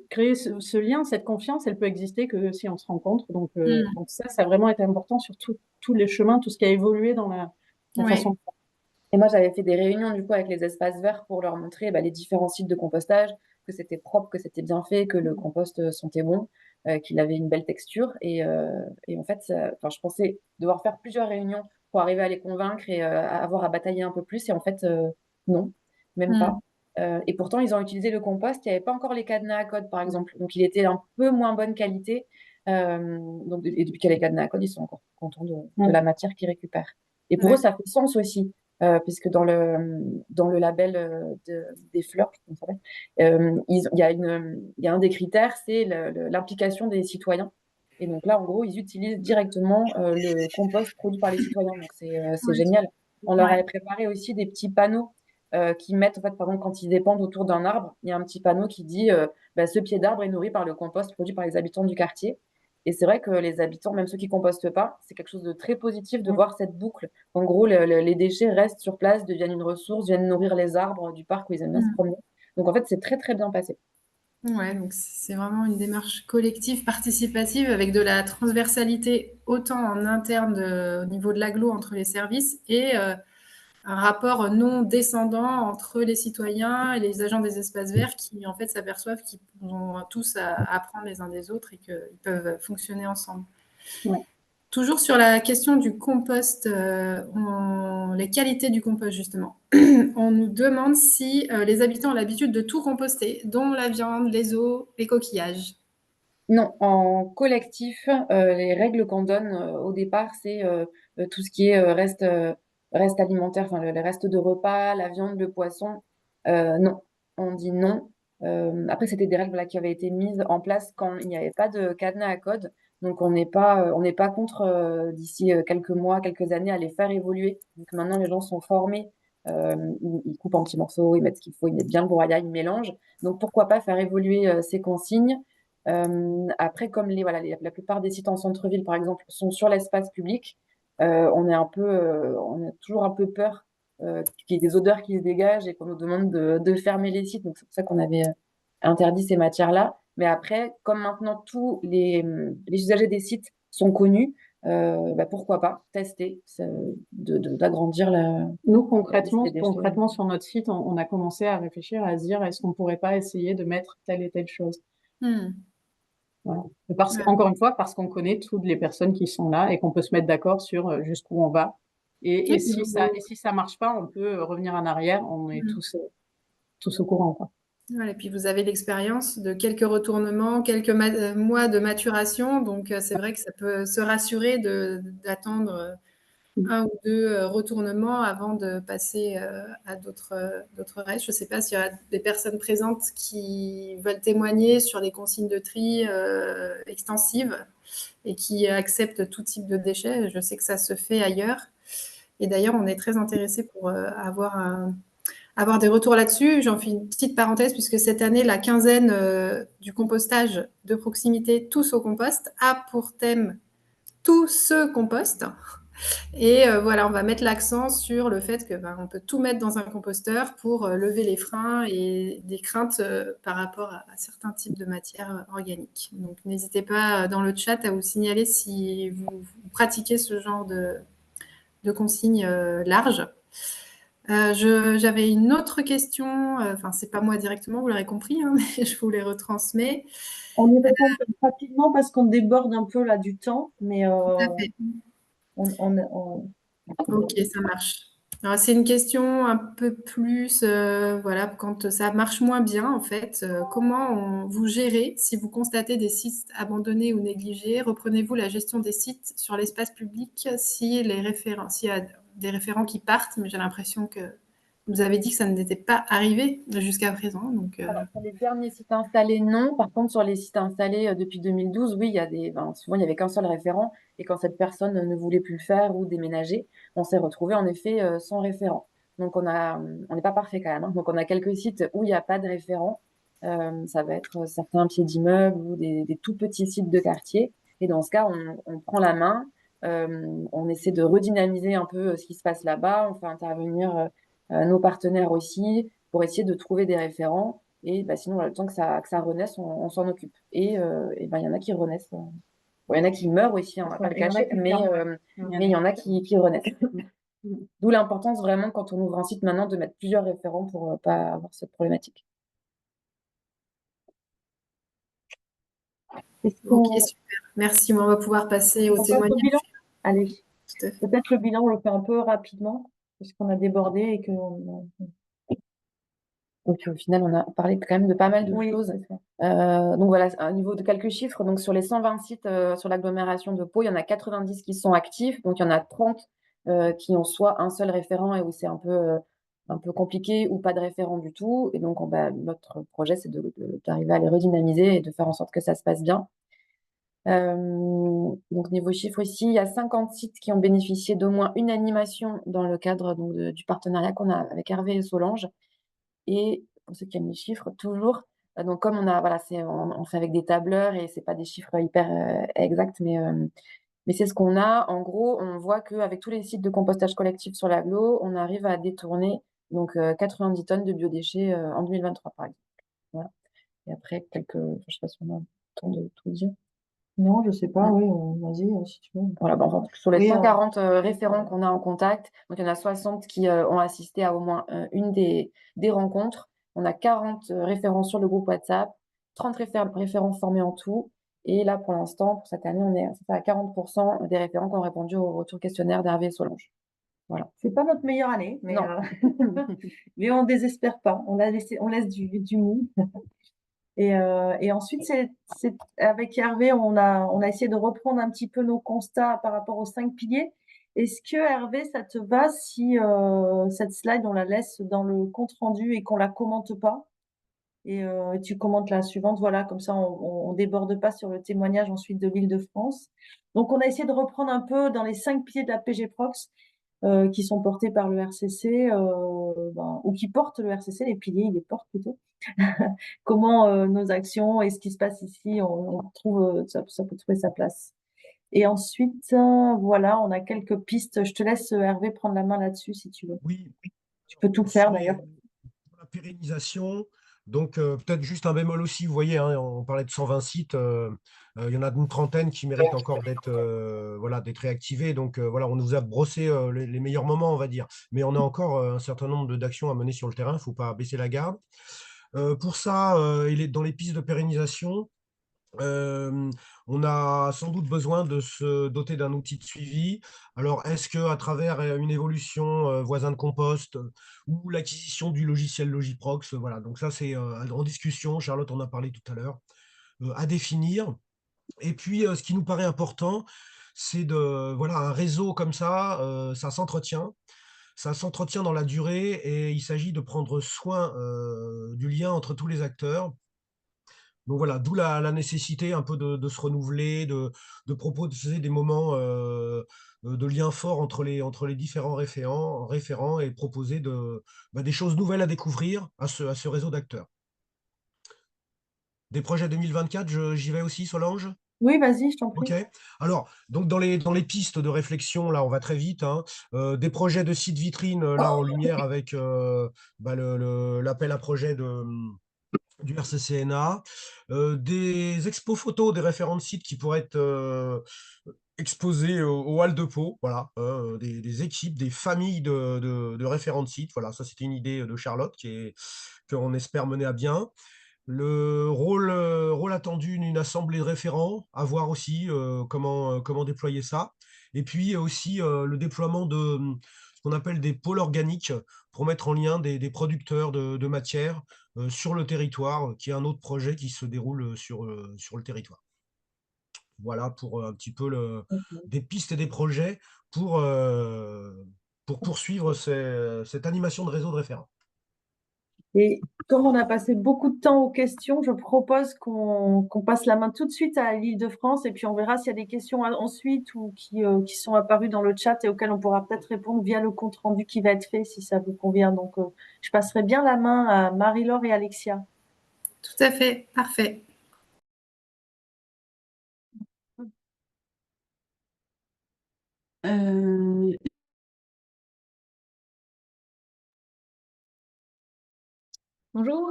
Créer ce lien, cette confiance, elle peut exister que si on se rencontre. Donc ça a vraiment été important sur tous les chemins, tout ce qui a évolué dans la façon de faire. Et moi, j'avais fait des réunions du coup avec les espaces verts pour leur montrer les différents sites de compostage, que c'était propre, que c'était bien fait, que le compost sentait bon, qu'il avait une belle texture. Et en fait, je pensais devoir faire plusieurs réunions pour arriver à les convaincre et avoir à batailler un peu plus. Et en fait, non, même pas. Et pourtant, ils ont utilisé le compost. Il n'y avait pas encore les cadenas à code, par exemple. Donc, il était un peu moins bonne qualité. Et depuis qu'il y a les cadenas à code, ils sont encore contents de la matière qu'ils récupèrent. Et pour eux, ça fait sens aussi. Puisque dans le label des fleurs, il y a un des critères, c'est l'implication des citoyens. Et donc là, en gros, ils utilisent directement le compost produit par les citoyens. Donc c'est génial. On leur avait préparé aussi des petits panneaux qui mettent, en fait, par exemple, quand ils épandent autour d'un arbre, il y a un petit panneau qui dit ce pied d'arbre est nourri par le compost produit par les habitants du quartier. Et c'est vrai que les habitants, même ceux qui compostent pas, c'est quelque chose de très positif de voir cette boucle. En gros, les déchets restent sur place, deviennent une ressource, viennent nourrir les arbres du parc où ils aiment bien se promener. Donc en fait, c'est très très bien passé. Ouais, donc c'est vraiment une démarche collective, participative, avec de la transversalité autant en interne au niveau de l'agglo entre les services, et un rapport non descendant entre les citoyens et les agents des espaces verts, qui en fait s'aperçoivent qu'ils ont tous à apprendre les uns des autres et qu'ils peuvent fonctionner ensemble. Ouais. Toujours sur la question du compost, les qualités du compost justement, on nous demande si les habitants ont l'habitude de tout composter, dont la viande, les os, les coquillages. Non, en collectif, les règles qu'on donne au départ, c'est tout ce qui est reste alimentaire, enfin les restes de repas, la viande, le poisson. Non, on dit non. Après, c'était des règles qui avaient été mises en place quand il n'y avait pas de cadenas à code. Donc, on n'est pas contre d'ici quelques mois, quelques années à les faire évoluer. Donc, maintenant, les gens sont formés. Ils coupent en petits morceaux, ils mettent ce qu'il faut, ils mettent bien le broyat, ils mélangent. Donc, pourquoi pas faire évoluer ces consignes Après, comme la plupart des sites en centre-ville, par exemple, sont sur l'espace public, on a toujours un peu peur qu'il y ait des odeurs qui se dégagent et qu'on nous demande de fermer les sites. Donc, c'est pour ça qu'on avait interdit ces matières-là. Mais après, comme maintenant tous les usagers des sites sont connus, pourquoi pas tester d'agrandir Nous, la liste des déchets. concrètement, sur notre site, on a commencé à réfléchir, à se dire, est-ce qu'on pourrait pas essayer de mettre telle et telle chose? Voilà. Encore une fois, parce qu'on connaît toutes les personnes qui sont là et qu'on peut se mettre d'accord sur jusqu'où on va. Et si ça marche pas, on peut revenir en arrière. On est tous au courant, quoi. Voilà, et puis vous avez l'expérience de quelques retournements, quelques mois de maturation, donc c'est vrai que ça peut se rassurer d'attendre un ou deux retournements avant de passer à d'autres règles. Je ne sais pas s'il y a des personnes présentes qui veulent témoigner sur les consignes de tri extensives et qui acceptent tout type de déchets. Je sais que ça se fait ailleurs. Et d'ailleurs, on est très intéressé pour avoir des retours là-dessus. J'en fais une petite parenthèse puisque cette année, la quinzaine du compostage de proximité Tous au compost a pour thème Tout ce compost. Et voilà, on va mettre l'accent sur le fait que on peut tout mettre dans un composteur pour lever les freins et des craintes par rapport à certains types de matières organiques. Donc n'hésitez pas dans le chat à vous signaler si vous pratiquez ce genre de consignes larges. J'avais une autre question, enfin c'est pas moi directement, vous l'aurez compris, hein, mais je vous les retransmets. On y répond rapidement parce qu'on déborde un peu là du temps, mais Tout à fait. Ok, ça marche. Alors, c'est une question un peu plus, voilà, quand ça marche moins bien, en fait, comment vous gérez si vous constatez des sites abandonnés ou négligés? Reprenez-vous la gestion des sites sur l'espace public s'il y a des référents qui partent, mais j'ai l'impression que vous avez dit que ça n'était pas arrivé jusqu'à présent. Donc, Alors, sur les derniers sites installés, non. Par contre, sur les sites installés depuis 2012, oui, souvent, il n'y avait qu'un seul référent. Et quand cette personne ne voulait plus le faire ou déménager, on s'est retrouvé en effet sans référent. Donc, on n'est pas parfait quand même, hein. Donc, on a quelques sites où il n'y a pas de référent. Ça va être certains pieds d'immeubles ou des tout petits sites de quartier. Et dans ce cas, on prend la main, on essaie de redynamiser un peu ce qui se passe là-bas. On fait intervenir nos partenaires aussi pour essayer de trouver des référents. Et sinon, le temps que ça renaisse, on s'en occupe. Et il y en a qui renaissent. Bon, il y en a qui meurent aussi, on ne va pas le cacher, mais il y en a qui renaissent. D'où l'importance vraiment, quand on ouvre un site maintenant, de mettre plusieurs référents pour ne pas avoir cette problématique. Ok, super. Merci. On va pouvoir passer au témoignage. Allez, Tout à fait. peut-être le bilan, on le fait un peu rapidement, parce qu'on a débordé et que Donc, au final, on a parlé quand même de pas mal de choses. Donc, voilà, un niveau de quelques chiffres. Donc, sur les 120 sites sur l'agglomération de Pau, il y en a 90 qui sont actifs. Donc, il y en a 30 qui ont soit un seul référent et où c'est un peu compliqué ou pas de référent du tout. Et donc, notre projet, c'est d'arriver à les redynamiser et de faire en sorte que ça se passe bien. Donc, niveau chiffres ici, il y a 50 sites qui ont bénéficié d'au moins une animation dans le cadre du partenariat qu'on a avec Hervé et Solange. Et pour ceux qui aiment les chiffres, toujours, donc comme on fait avec des tableurs et c'est pas des chiffres hyper exacts, mais c'est ce qu'on a. En gros, on voit qu'avec tous les sites de compostage collectif sur l'agglo, on arrive à détourner donc 90 tonnes de biodéchets en 2023, par exemple. Voilà. Et après, je sais pas si on a le temps de tout dire. non, je sais pas, oui, vas-y, si tu veux. Voilà, sur les 140 référents qu'on a en contact, donc il y en a 60 qui ont assisté à au moins une des rencontres. On a 40 référents sur le groupe WhatsApp, 30 référents formés en tout. Et là, pour l'instant, pour cette année, on est à 40% des référents qui ont répondu au retour questionnaire d'Hervé et Solange. Voilà. C'est pas notre meilleure année, mais, non. Mais on désespère pas. On laisse du mou. Et ensuite, c'est avec Hervé, on a essayé de reprendre un petit peu nos constats par rapport aux 5 piliers. Est-ce que Hervé, ça te va si cette slide, on la laisse dans le compte rendu et qu'on la commente pas? Et tu commentes la suivante, voilà, comme ça on déborde pas sur le témoignage ensuite de l'Île-de-France. Donc on a essayé de reprendre un peu dans les 5 piliers de la PG Prox qui sont portés par le RCC, ou qui portent le RCC, les piliers, ils les portent plutôt. Comment nos actions et ce qui se passe ici, on trouve, ça peut trouver sa place. Et ensuite, voilà, on a quelques pistes. Je te laisse, Hervé, prendre la main là-dessus si tu veux. Oui, Tu peux tout faire d'ailleurs. pour la pérennisation, donc peut-être juste un bémol aussi, vous voyez, hein, on parlait de 120 sites, il y en a une trentaine qui méritent encore d'être voilà, d'être réactivés. Donc voilà, on nous a brossé les meilleurs moments, on va dire. Mais on a encore un certain nombre d'actions à mener sur le terrain, il ne faut pas baisser la garde. Pour ça, il est dans les pistes de pérennisation. On a sans doute besoin de se doter d'un outil de suivi. Alors, est-ce qu'à travers une évolution voisin de compost ou l'acquisition du logiciel Logiprox, voilà, donc ça c'est en discussion, Charlotte en a parlé tout à l'heure, à définir. Et puis, ce qui nous paraît important, c'est voilà, un réseau comme ça s'entretient. Ça s'entretient dans la durée et il s'agit de prendre soin du lien entre tous les acteurs. Donc voilà, d'où la nécessité un peu de se renouveler, de proposer des moments de lien fort entre les différents référents et proposer des choses nouvelles à découvrir à ce réseau d'acteurs. Des projets 2024, j'y vais aussi, Solange? Oui, vas-y, je t'en prie. Ok. Alors, donc dans les pistes de réflexion, là, on va très vite, hein, des projets de sites vitrines, là, en lumière avec l'appel à projet du RCCNA, des expos photos, des référents de sites qui pourraient être exposés au Hall de Pau, voilà, des équipes, des familles de référents de sites. Voilà, ça c'était une idée de Charlotte qu'on espère mener à bien. Le rôle attendu d'une assemblée de référents, à voir aussi comment déployer ça. Et puis aussi le déploiement de ce qu'on appelle des pôles organiques pour mettre en lien des producteurs de matières sur le territoire, qui est un autre projet qui se déroule sur le territoire. Voilà pour un petit peu des pistes et des projets pour poursuivre cette animation de réseau de référents. Et comme on a passé beaucoup de temps aux questions, je propose qu'on passe la main tout de suite à l'Île-de-France et puis on verra s'il y a des questions ensuite ou qui sont apparues dans le chat et auxquelles on pourra peut-être répondre via le compte-rendu qui va être fait si ça vous convient. Donc, je passerai bien la main à Marie-Laure et Alexia. Tout à fait, parfait. Bonjour,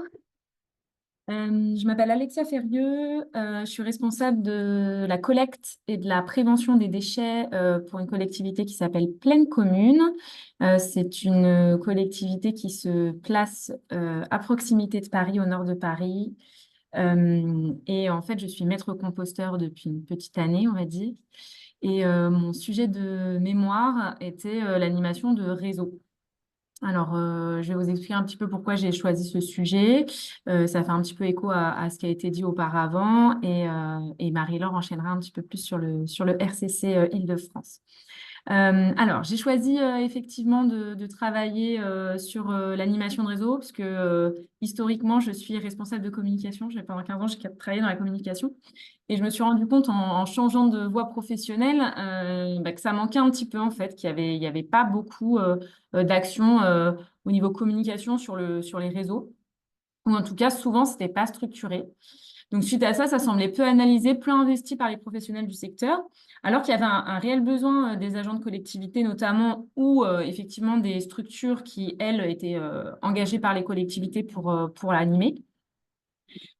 je m'appelle Alexia Ferrieux, je suis responsable de la collecte et de la prévention des déchets pour une collectivité qui s'appelle Plaine Commune. C'est une collectivité qui se place à proximité de Paris, au nord de Paris. Et en fait, je suis maître composteur depuis une petite année, on va dire. Et mon sujet de mémoire était l'animation de réseau. Alors, je vais vous expliquer un petit peu pourquoi j'ai choisi ce sujet. Ça fait un petit peu écho à ce qui a été dit auparavant et Marie-Laure enchaînera un petit peu plus sur le RCC Île-de-France. Alors, j'ai choisi effectivement de travailler sur l'animation de réseau parce que historiquement, je suis responsable de communication. Pendant 15 ans, j'ai travaillé dans la communication. Et je me suis rendu compte en changeant de voie professionnelle que ça manquait un petit peu en fait, qu'il y avait pas beaucoup d'actions au niveau communication sur les réseaux. Ou en tout cas, souvent, c'était pas structuré. Donc, suite à ça, ça semblait peu analysé, peu investi par les professionnels du secteur, alors qu'il y avait un réel besoin des agents de collectivité notamment, ou effectivement des structures qui, elles, étaient engagées par les collectivités pour l'animer.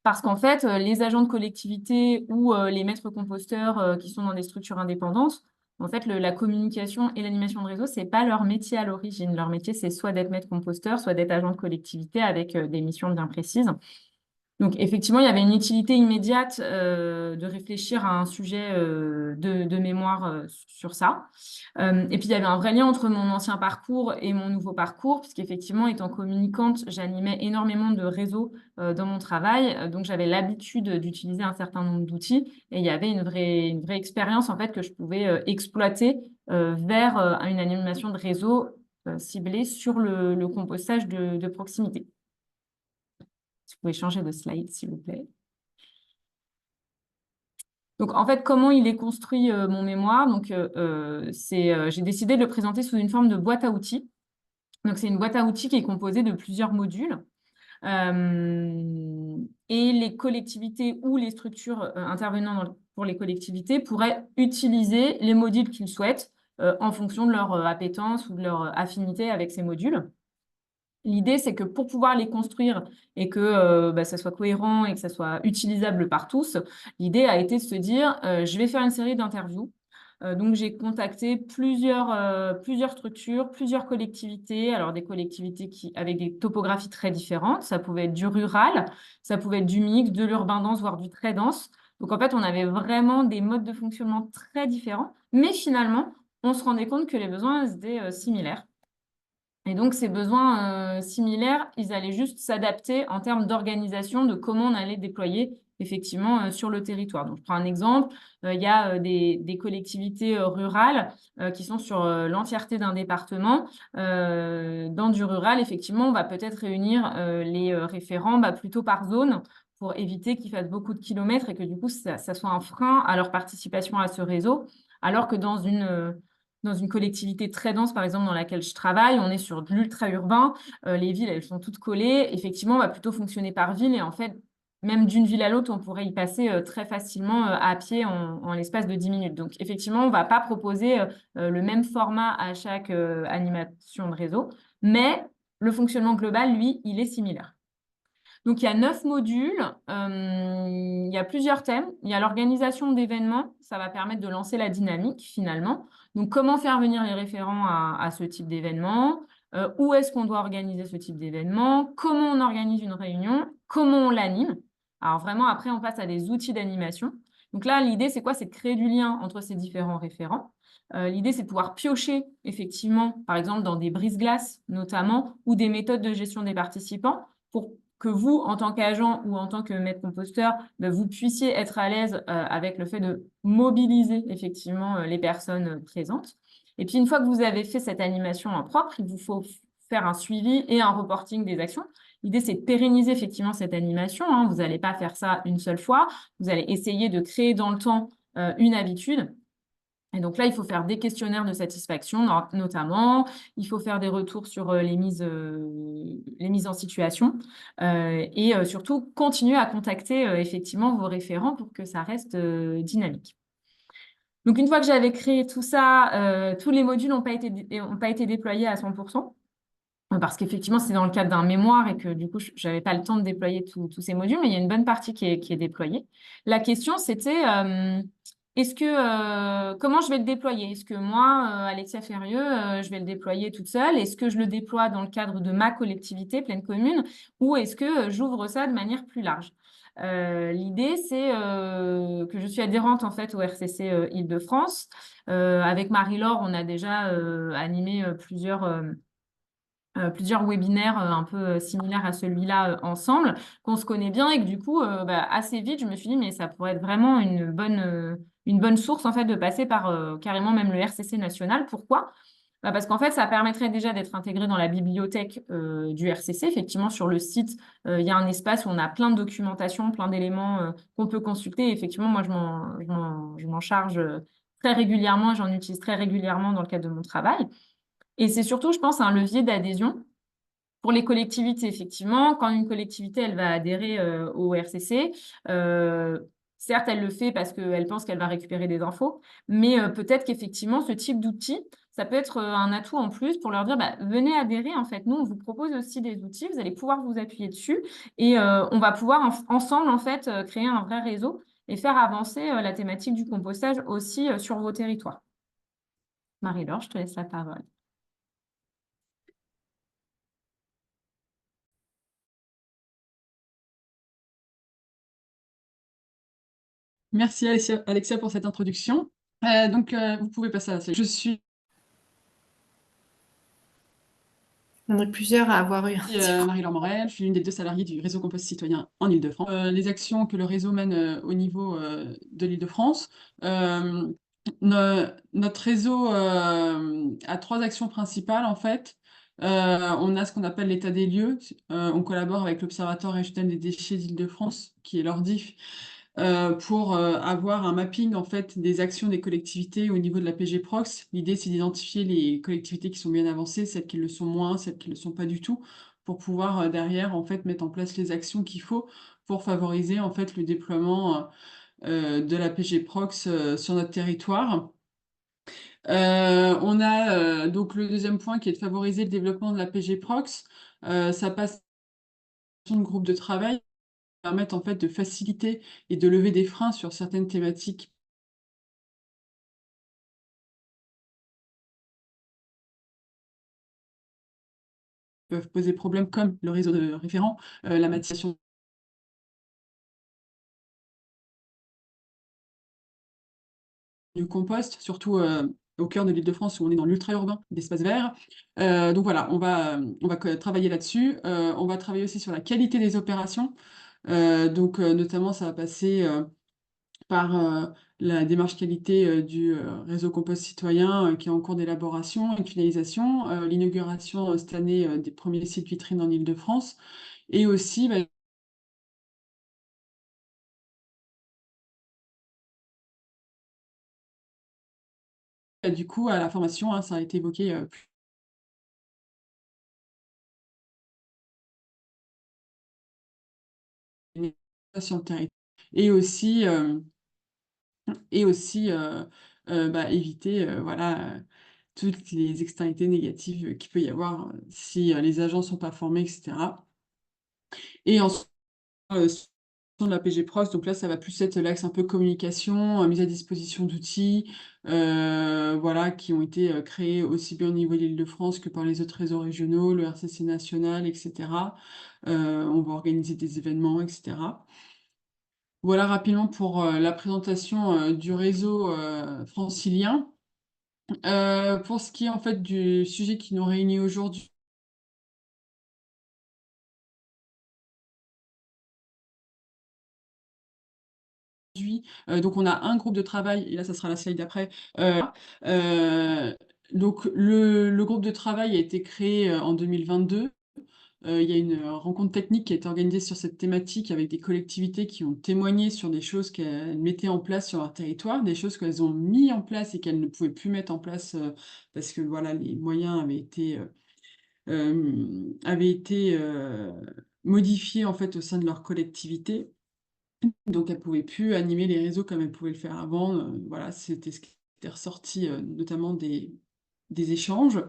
Parce qu'en fait, les agents de collectivité ou les maîtres composteurs qui sont dans des structures indépendantes, en fait, la communication et l'animation de réseau, c'est pas leur métier à l'origine. Leur métier, c'est soit d'être maître composteur, soit d'être agent de collectivité avec des missions bien précises. Donc, effectivement, il y avait une utilité immédiate de réfléchir à un sujet de mémoire sur ça. Et puis, il y avait un vrai lien entre mon ancien parcours et mon nouveau parcours, puisqu'effectivement, étant communicante, j'animais énormément de réseaux dans mon travail. Donc, j'avais l'habitude d'utiliser un certain nombre d'outils et il y avait une vraie expérience en fait, que je pouvais exploiter vers une animation de réseau ciblée sur le compostage de proximité. Si vous pouvez changer de slide, s'il vous plaît. Donc, en fait, comment il est construit mon mémoire? Donc, j'ai décidé de le présenter sous une forme de boîte à outils. Donc, c'est une boîte à outils qui est composée de plusieurs modules. Et les collectivités ou les structures intervenant pour les collectivités pourraient utiliser les modules qu'ils souhaitent en fonction de leur appétence ou de leur affinité avec ces modules. L'idée, c'est que pour pouvoir les construire et que ça soit cohérent et que ça soit utilisable par tous, l'idée a été de se dire, je vais faire une série d'interviews. Donc, j'ai contacté plusieurs structures, plusieurs collectivités. Alors, des collectivités avec des topographies très différentes. Ça pouvait être du rural, ça pouvait être du mix, de l'urbain dense, voire du très dense. Donc, en fait, on avait vraiment des modes de fonctionnement très différents. Mais finalement, on se rendait compte que les besoins étaient similaires. Et donc, ces besoins similaires, ils allaient juste s'adapter en termes d'organisation, de comment on allait déployer effectivement sur le territoire. Donc, je prends un exemple. Il y a des collectivités rurales qui sont sur l'entièreté d'un département. Dans du rural, effectivement, on va peut-être réunir les référents plutôt par zone pour éviter qu'ils fassent beaucoup de kilomètres et que du coup, ça soit un frein à leur participation à ce réseau. Alors que dans une collectivité très dense, par exemple, dans laquelle je travaille, on est sur de l'ultra-urbain. Les villes, elles sont toutes collées. Effectivement, on va plutôt fonctionner par ville. Et en fait, même d'une ville à l'autre, on pourrait y passer très facilement à pied en l'espace de 10 minutes. Donc, effectivement, on ne va pas proposer le même format à chaque animation de réseau. Mais le fonctionnement global, lui, il est similaire. Donc, il y a 9 modules, il y a plusieurs thèmes. Il y a l'organisation d'événements, ça va permettre de lancer la dynamique finalement. Donc, comment faire venir les référents à ce type d'événement? Où est-ce qu'on doit organiser ce type d'événement? Comment on organise une réunion? Comment on l'anime? Alors vraiment, après, on passe à des outils d'animation. Donc là, l'idée, c'est quoi? C'est de créer du lien entre ces différents référents. L'idée, c'est de pouvoir piocher, effectivement, par exemple, dans des brise-glaces, notamment, ou des méthodes de gestion des participants, pour que vous, en tant qu'agent ou en tant que maître composteur, vous puissiez être à l'aise avec le fait de mobiliser, effectivement, les personnes présentes. Et puis, une fois que vous avez fait cette animation en propre, il vous faut faire un suivi et un reporting des actions. L'idée, c'est de pérenniser effectivement cette animation, hein. Vous n'allez pas faire ça une seule fois. Vous allez essayer de créer dans le temps une habitude. Et donc là, il faut faire des questionnaires de satisfaction, notamment. Il faut faire des retours sur les mises en situation. Et surtout, continuer à contacter effectivement vos référents pour que ça reste dynamique. Donc, une fois que j'avais créé tout ça, tous les modules n'ont pas été déployés à 100%. Parce qu'effectivement, c'est dans le cadre d'un mémoire et que du coup, je n'avais pas le temps de déployer tous ces modules, mais il y a une bonne partie qui est déployée. La question, c'était comment je vais le déployer? Est-ce que moi, Alexia Ferrieux, je vais le déployer toute seule? Est-ce que je le déploie dans le cadre de ma collectivité, Pleine Commune, ou est-ce que j'ouvre ça de manière plus large? L'idée, c'est que je suis adhérente en fait au RCC Île-de-France. Avec Marie-Laure, on a déjà animé plusieurs webinaires un peu similaires à celui-là ensemble, qu'on se connaît bien et que du coup, assez vite, je me suis dit, mais ça pourrait être vraiment une bonne source en fait de passer par carrément même le RCC national. Pourquoi? Parce qu'en fait, ça permettrait déjà d'être intégré dans la bibliothèque du RCC. Effectivement, sur le site, il y a un espace où on a plein de documentation, plein d'éléments qu'on peut consulter. Et effectivement, moi, je m'en charge très régulièrement, j'en utilise très régulièrement dans le cadre de mon travail. Et c'est surtout, je pense, un levier d'adhésion pour les collectivités. Effectivement, quand une collectivité, elle va adhérer au RCC, certes, elle le fait parce qu'elle pense qu'elle va récupérer des infos, mais peut-être qu'effectivement, ce type d'outil, ça peut être un atout en plus pour leur dire, venez adhérer, en fait. Nous, on vous propose aussi des outils, vous allez pouvoir vous appuyer dessus et on va pouvoir ensemble, en fait, créer un vrai réseau et faire avancer la thématique du compostage aussi sur vos territoires. Marie-Laure, je te laisse la parole. Merci Alexia pour cette introduction. Vous pouvez passer à la slide. Je suis On est plusieurs à avoir eu Marie-Laure Morel, je suis l'une des 2 salariées du réseau Compost Citoyen en Île-de-France. Les actions que le réseau mène au niveau de l'Île-de-France. Notre réseau a 3 actions principales en fait. On a ce qu'on appelle l'état des lieux. On collabore avec l'Observatoire régional des déchets d'Île-de-France, qui est l'ORDIF, pour avoir un mapping en fait des actions des collectivités au niveau de la PG Prox. L'idée, c'est d'identifier les collectivités qui sont bien avancées, celles qui le sont moins, celles qui ne le sont pas du tout, pour pouvoir derrière en fait mettre en place les actions qu'il faut pour favoriser en fait le déploiement de la PG Prox sur notre territoire. On a donc le deuxième point qui est de favoriser le développement de la PG Prox. Ça passe de groupe de travail permettent en fait de faciliter et de lever des freins sur certaines thématiques qui peuvent poser problème, comme le réseau de référents, la matisation du compost, surtout au cœur de l'Île-de-France où on est dans l'ultra-urbain, d'espaces verts. Donc voilà, on va travailler là-dessus. On va travailler aussi sur la qualité des opérations. Donc notamment, ça va passer par la démarche qualité du réseau compost citoyen qui est en cours d'élaboration et de finalisation, l'inauguration cette année des premiers sites vitrines en Île-de-France, et aussi bah, du coup à la formation, hein, ça a été évoqué sur le territoire, et aussi, bah, éviter voilà, toutes les externalités négatives qu'il peut y avoir si les agents ne sont pas formés, etc. Et ensuite, sur de la PG Prox, donc là, ça va plus être l'axe un peu communication, mise à disposition d'outils, voilà, qui ont été créés aussi bien au niveau de l'Île-de-France que par les autres réseaux régionaux, le RCC national, etc. On va organiser des événements, etc. Voilà rapidement pour la présentation du réseau francilien. Pour ce qui est en fait du sujet qui nous réunit aujourd'hui, donc on a un groupe de travail, et là ça sera la slide d'après. Euh, donc le groupe de travail a été créé en 2022. Il y a une rencontre technique qui a été organisée sur cette thématique avec des collectivités qui ont témoigné sur des choses qu'elles mettaient en place sur leur territoire, des choses qu'elles ont mis en place et qu'elles ne pouvaient plus mettre en place parce que voilà, les moyens avaient été modifiés en fait au sein de leur collectivité. Donc elles ne pouvaient plus animer les réseaux comme elles pouvaient le faire avant. Voilà, c'était ce qui était ressorti notamment des échanges.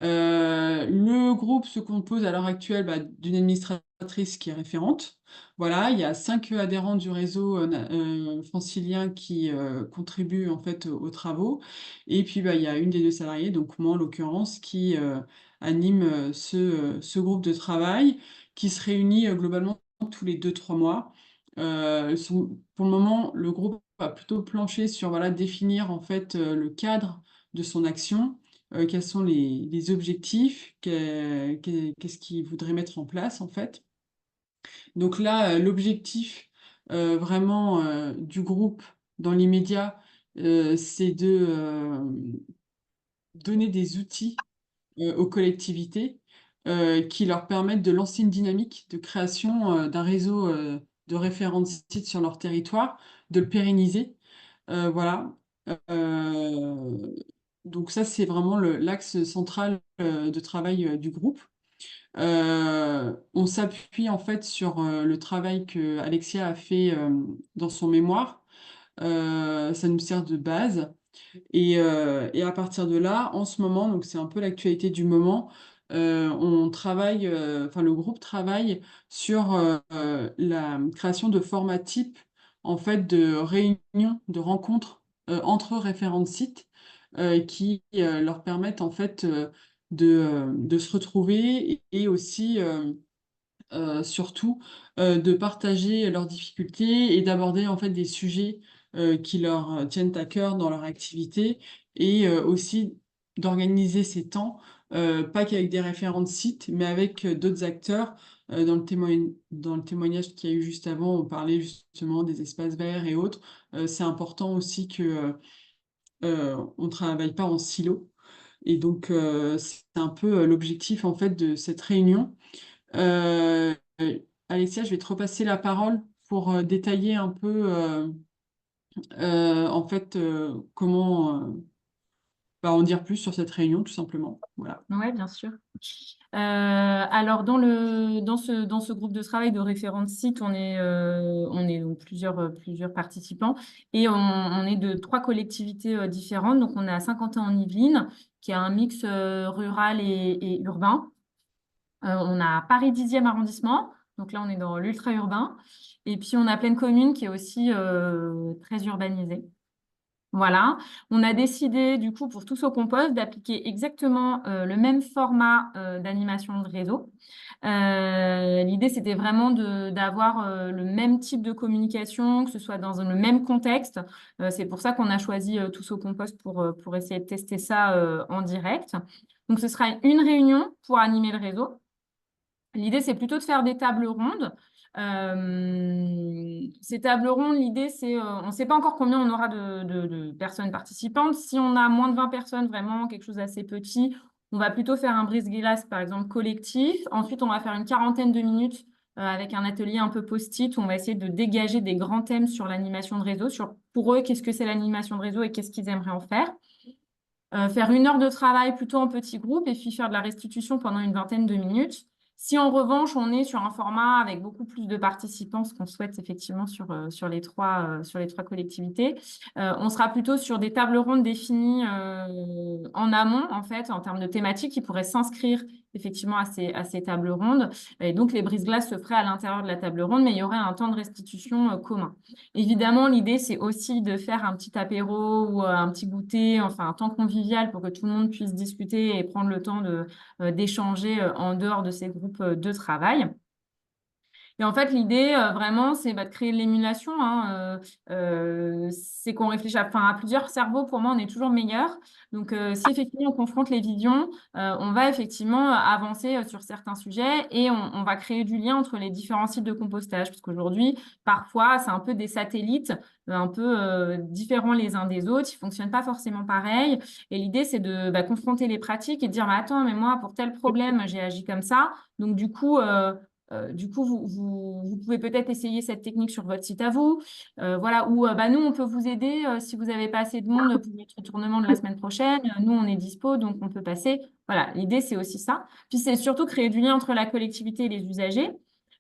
Le groupe se compose à l'heure actuelle bah, d'une administratrice qui est référente. Voilà, il y a 5 adhérents du réseau francilien qui contribuent en fait aux travaux. Et puis bah, il y a une des deux salariés, donc moi en l'occurrence, qui anime ce groupe de travail qui se réunit globalement tous les 2-3 mois. Pour le moment, le groupe a plutôt planché sur voilà, définir en fait le cadre de son action, quels sont les objectifs, qu'est-ce qu'ils voudraient mettre en place en fait. Donc là, l'objectif vraiment du groupe dans l'immédiat, c'est de donner des outils aux collectivités qui leur permettent de lancer une dynamique de création d'un réseau de référents de sites sur leur territoire, de le pérenniser. Voilà. Euh, donc ça, c'est vraiment l'axe central de travail du groupe. On s'appuie en fait sur le travail que Alexia a fait dans son mémoire. Ça nous sert de base. Et à partir de là, en ce moment, donc c'est un peu l'actualité du moment, on travaille, enfin le groupe travaille sur la création de formats types, en fait, de réunions, de rencontres entre référents de sites qui leur permettent en fait de se retrouver et aussi surtout de partager leurs difficultés et d'aborder en fait des sujets qui leur tiennent à cœur dans leur activité, et aussi d'organiser ces temps, pas qu'avec des référents de sites, mais avec d'autres acteurs. Dans le témoignage qu'il y a eu juste avant, on parlait justement des espaces verts et autres. C'est important aussi que on ne travaille pas en silo. Et donc, c'est un peu l'objectif en fait de cette réunion. Euh, Alexia, je vais te repasser la parole pour détailler un peu en fait comment en dire plus sur cette réunion, tout simplement. Voilà. Oui, bien sûr. Alors, dans ce groupe de travail de référents de site, on est donc plusieurs participants et on est de 3 collectivités différentes. Donc, on est à Saint-Quentin-en-Yvelines, qui a un mix rural et urbain. On a Paris 10e arrondissement, donc là, on est dans l'ultra-urbain. Et puis, on a Plaine Commune, qui est aussi très urbanisée. Voilà, on a décidé du coup pour tous au compost d'appliquer exactement le même format d'animation de réseau. L'idée c'était vraiment d'avoir le même type de communication, que ce soit dans le même contexte. C'est pour ça qu'on a choisi tous au compost pour essayer de tester ça en direct. Donc ce sera une réunion pour animer le réseau. L'idée, c'est plutôt de faire des tables rondes. Ces tables rondes, l'idée, c'est, on ne sait pas encore combien on aura de personnes participantes. Si on a moins de 20 personnes, vraiment quelque chose d'assez petit, on va plutôt faire un brise-glace, par exemple, collectif. Ensuite, on va faire une quarantaine de minutes avec un atelier un peu post-it où on va essayer de dégager des grands thèmes sur l'animation de réseau, sur pour eux, qu'est-ce que c'est l'animation de réseau et qu'est-ce qu'ils aimeraient en faire. Faire 1 heure de travail plutôt en petits groupes et puis faire de la restitution pendant une vingtaine de minutes. Si en revanche, on est sur un format avec beaucoup plus de participants, ce qu'on souhaite effectivement sur les trois collectivités, on sera plutôt sur des tables rondes définies en amont, en fait, en termes de thématiques qui pourraient s'inscrire effectivement à ces tables rondes. Et donc, les brise-glaces se feraient à l'intérieur de la table ronde, mais il y aurait un temps de restitution commun. Évidemment, l'idée, c'est aussi de faire un petit apéro ou un petit goûter, enfin un temps convivial pour que tout le monde puisse discuter et prendre le temps d'échanger en dehors de ces groupes de travail. Et en fait, l'idée, vraiment, c'est de créer de l'émulation, hein. C'est qu'on réfléchit à plusieurs cerveaux. Pour moi, on est toujours meilleur. Donc, si effectivement on confronte les visions, on va effectivement avancer sur certains sujets et on va créer du lien entre les différents sites de compostage. Parce qu'aujourd'hui, parfois, c'est un peu des satellites, un peu différents les uns des autres. Ils ne fonctionnent pas forcément pareil. Et l'idée, c'est de confronter les pratiques et de dire, bah, attends, mais moi, pour tel problème, j'ai agi comme ça. Donc, du coup, vous pouvez peut-être essayer cette technique sur votre site à vous. Voilà, ou nous, on peut vous aider si vous n'avez pas assez de monde pour notre tournement de la semaine prochaine. Nous, on est dispo, donc on peut passer. Voilà, l'idée, c'est aussi ça. Puis, c'est surtout créer du lien entre la collectivité et les usagers.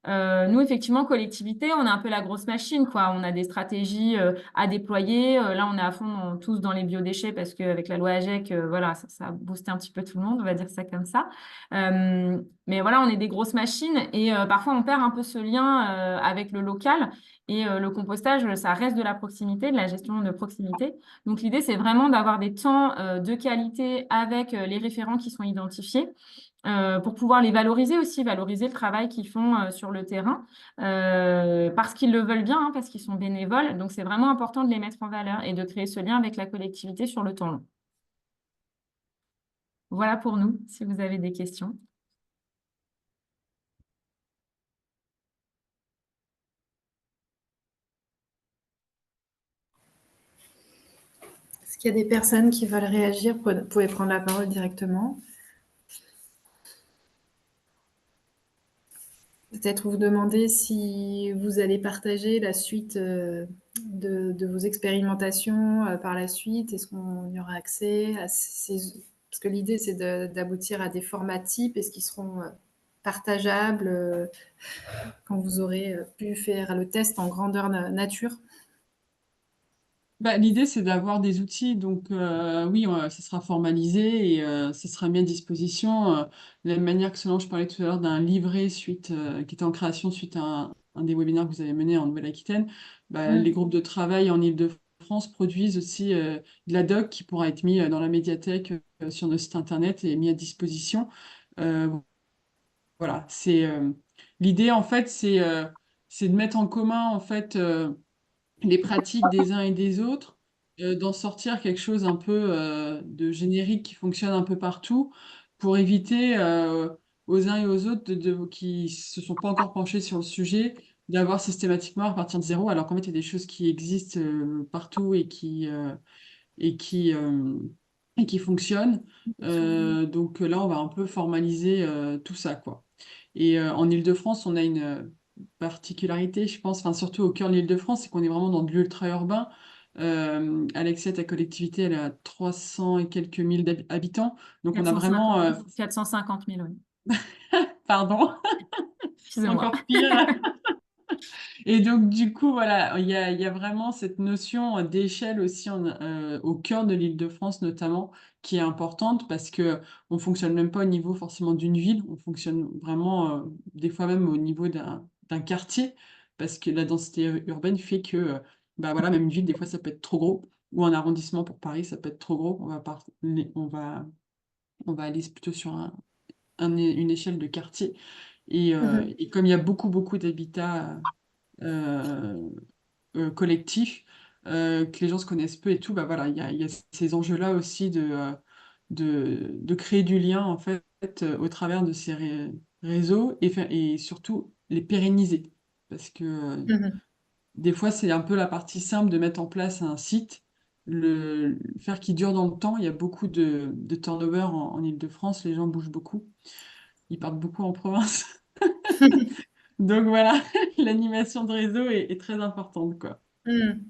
Nous, effectivement, collectivité, on a un peu la grosse machine, quoi. On a des stratégies à déployer. Là, on est à fond tous dans les biodéchets parce qu'avec la loi AGEC, voilà, ça a boosté un petit peu tout le monde, on va dire ça comme ça. Mais voilà, on est des grosses machines et parfois, on perd un peu ce lien avec le local. Et le compostage, ça reste de la proximité, de la gestion de proximité. Donc, l'idée, c'est vraiment d'avoir des temps de qualité avec les référents qui sont identifiés. Pour pouvoir les valoriser aussi, valoriser le travail qu'ils font sur le terrain, parce qu'ils le veulent bien, hein, parce qu'ils sont bénévoles. Donc, c'est vraiment important de les mettre en valeur et de créer ce lien avec la collectivité sur le temps long. Voilà pour nous, si vous avez des questions. Est-ce qu'il y a des personnes qui veulent réagir? Vous pouvez prendre la parole directement. Peut-être vous demander si vous allez partager la suite de vos expérimentations par la suite. Est-ce qu'on y aura accès à parce que l'idée, c'est d'aboutir à des formats types. Est-ce qu'ils seront partageables quand vous aurez pu faire le test en grandeur nature? L'idée, c'est d'avoir des outils. Donc, oui, ça sera formalisé et ça sera mis à disposition. De la même manière que ce dont je parlais tout à l'heure d'un livret qui était en création suite à un des webinaires que vous avez mené en Nouvelle-Aquitaine, les groupes de travail en Île-de-France produisent aussi de la doc qui pourra être mis dans la médiathèque sur nos sites internet et mis à disposition. Voilà, l'idée, en fait, c'est de mettre en commun, en fait, les pratiques des uns et des autres, d'en sortir quelque chose un peu de générique qui fonctionne un peu partout pour éviter aux uns et aux autres qui se sont pas encore penchés sur le sujet d'avoir systématiquement à partir de zéro, alors qu'en fait, il y a des choses qui existent partout et qui, euh, et qui fonctionnent. Donc là, on va un peu formaliser tout ça, quoi. Et en Île-de-France, on a particularité, je pense, enfin, surtout au cœur de l'Île-de-France, c'est qu'on est vraiment dans de l'ultra-urbain. Alexia, ta collectivité, elle est à 300 et quelques mille habitants. Donc, on a 450, vraiment... 450 000, oui. Pardon, Excusez-moi. encore pire. Et donc, du coup, voilà, il y a vraiment cette notion d'échelle aussi au cœur de l'Île-de-France, notamment, qui est importante parce que on fonctionne même pas au niveau forcément d'une ville, on fonctionne vraiment, des fois même au niveau d'un quartier, parce que la densité urbaine fait que, bah voilà, même une ville, des fois, ça peut être trop gros, ou un arrondissement pour Paris, ça peut être trop gros. On va aller plutôt sur une échelle de quartier. Et comme il y a beaucoup, beaucoup d'habitats euh, collectif, que les gens se connaissent peu et tout, bah voilà, il y a ces enjeux-là aussi de créer du lien en fait au travers de ces réseaux et surtout les pérenniser. Parce que Mhm. des fois, c'est un peu la partie simple de mettre en place un site, le faire qu'il dure dans le temps. Il y a beaucoup de turnover en Île-de-France, les gens bougent beaucoup, ils partent beaucoup en province. Donc voilà, l'animation de réseau est très importante, quoi. Mhm.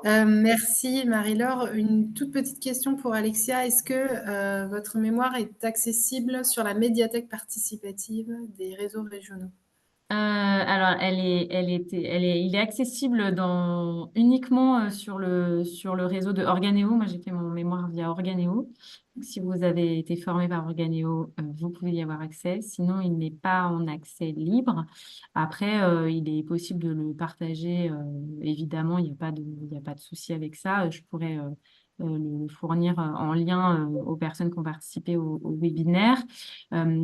Merci Marie-Laure. Une toute petite question pour Alexia. Est-ce que votre mémoire est accessible sur la médiathèque participative des réseaux régionaux? Alors, il est accessible uniquement sur le réseau de Organéo. Moi, j'ai fait mon mémoire via Organéo. Donc, si vous avez été formé par Organéo, vous pouvez y avoir accès. Sinon, il n'est pas en accès libre. Après, il est possible de le partager. Évidemment, il n'y a pas de souci avec ça. Je pourrais le fournir en lien aux personnes qui ont participé au webinaire.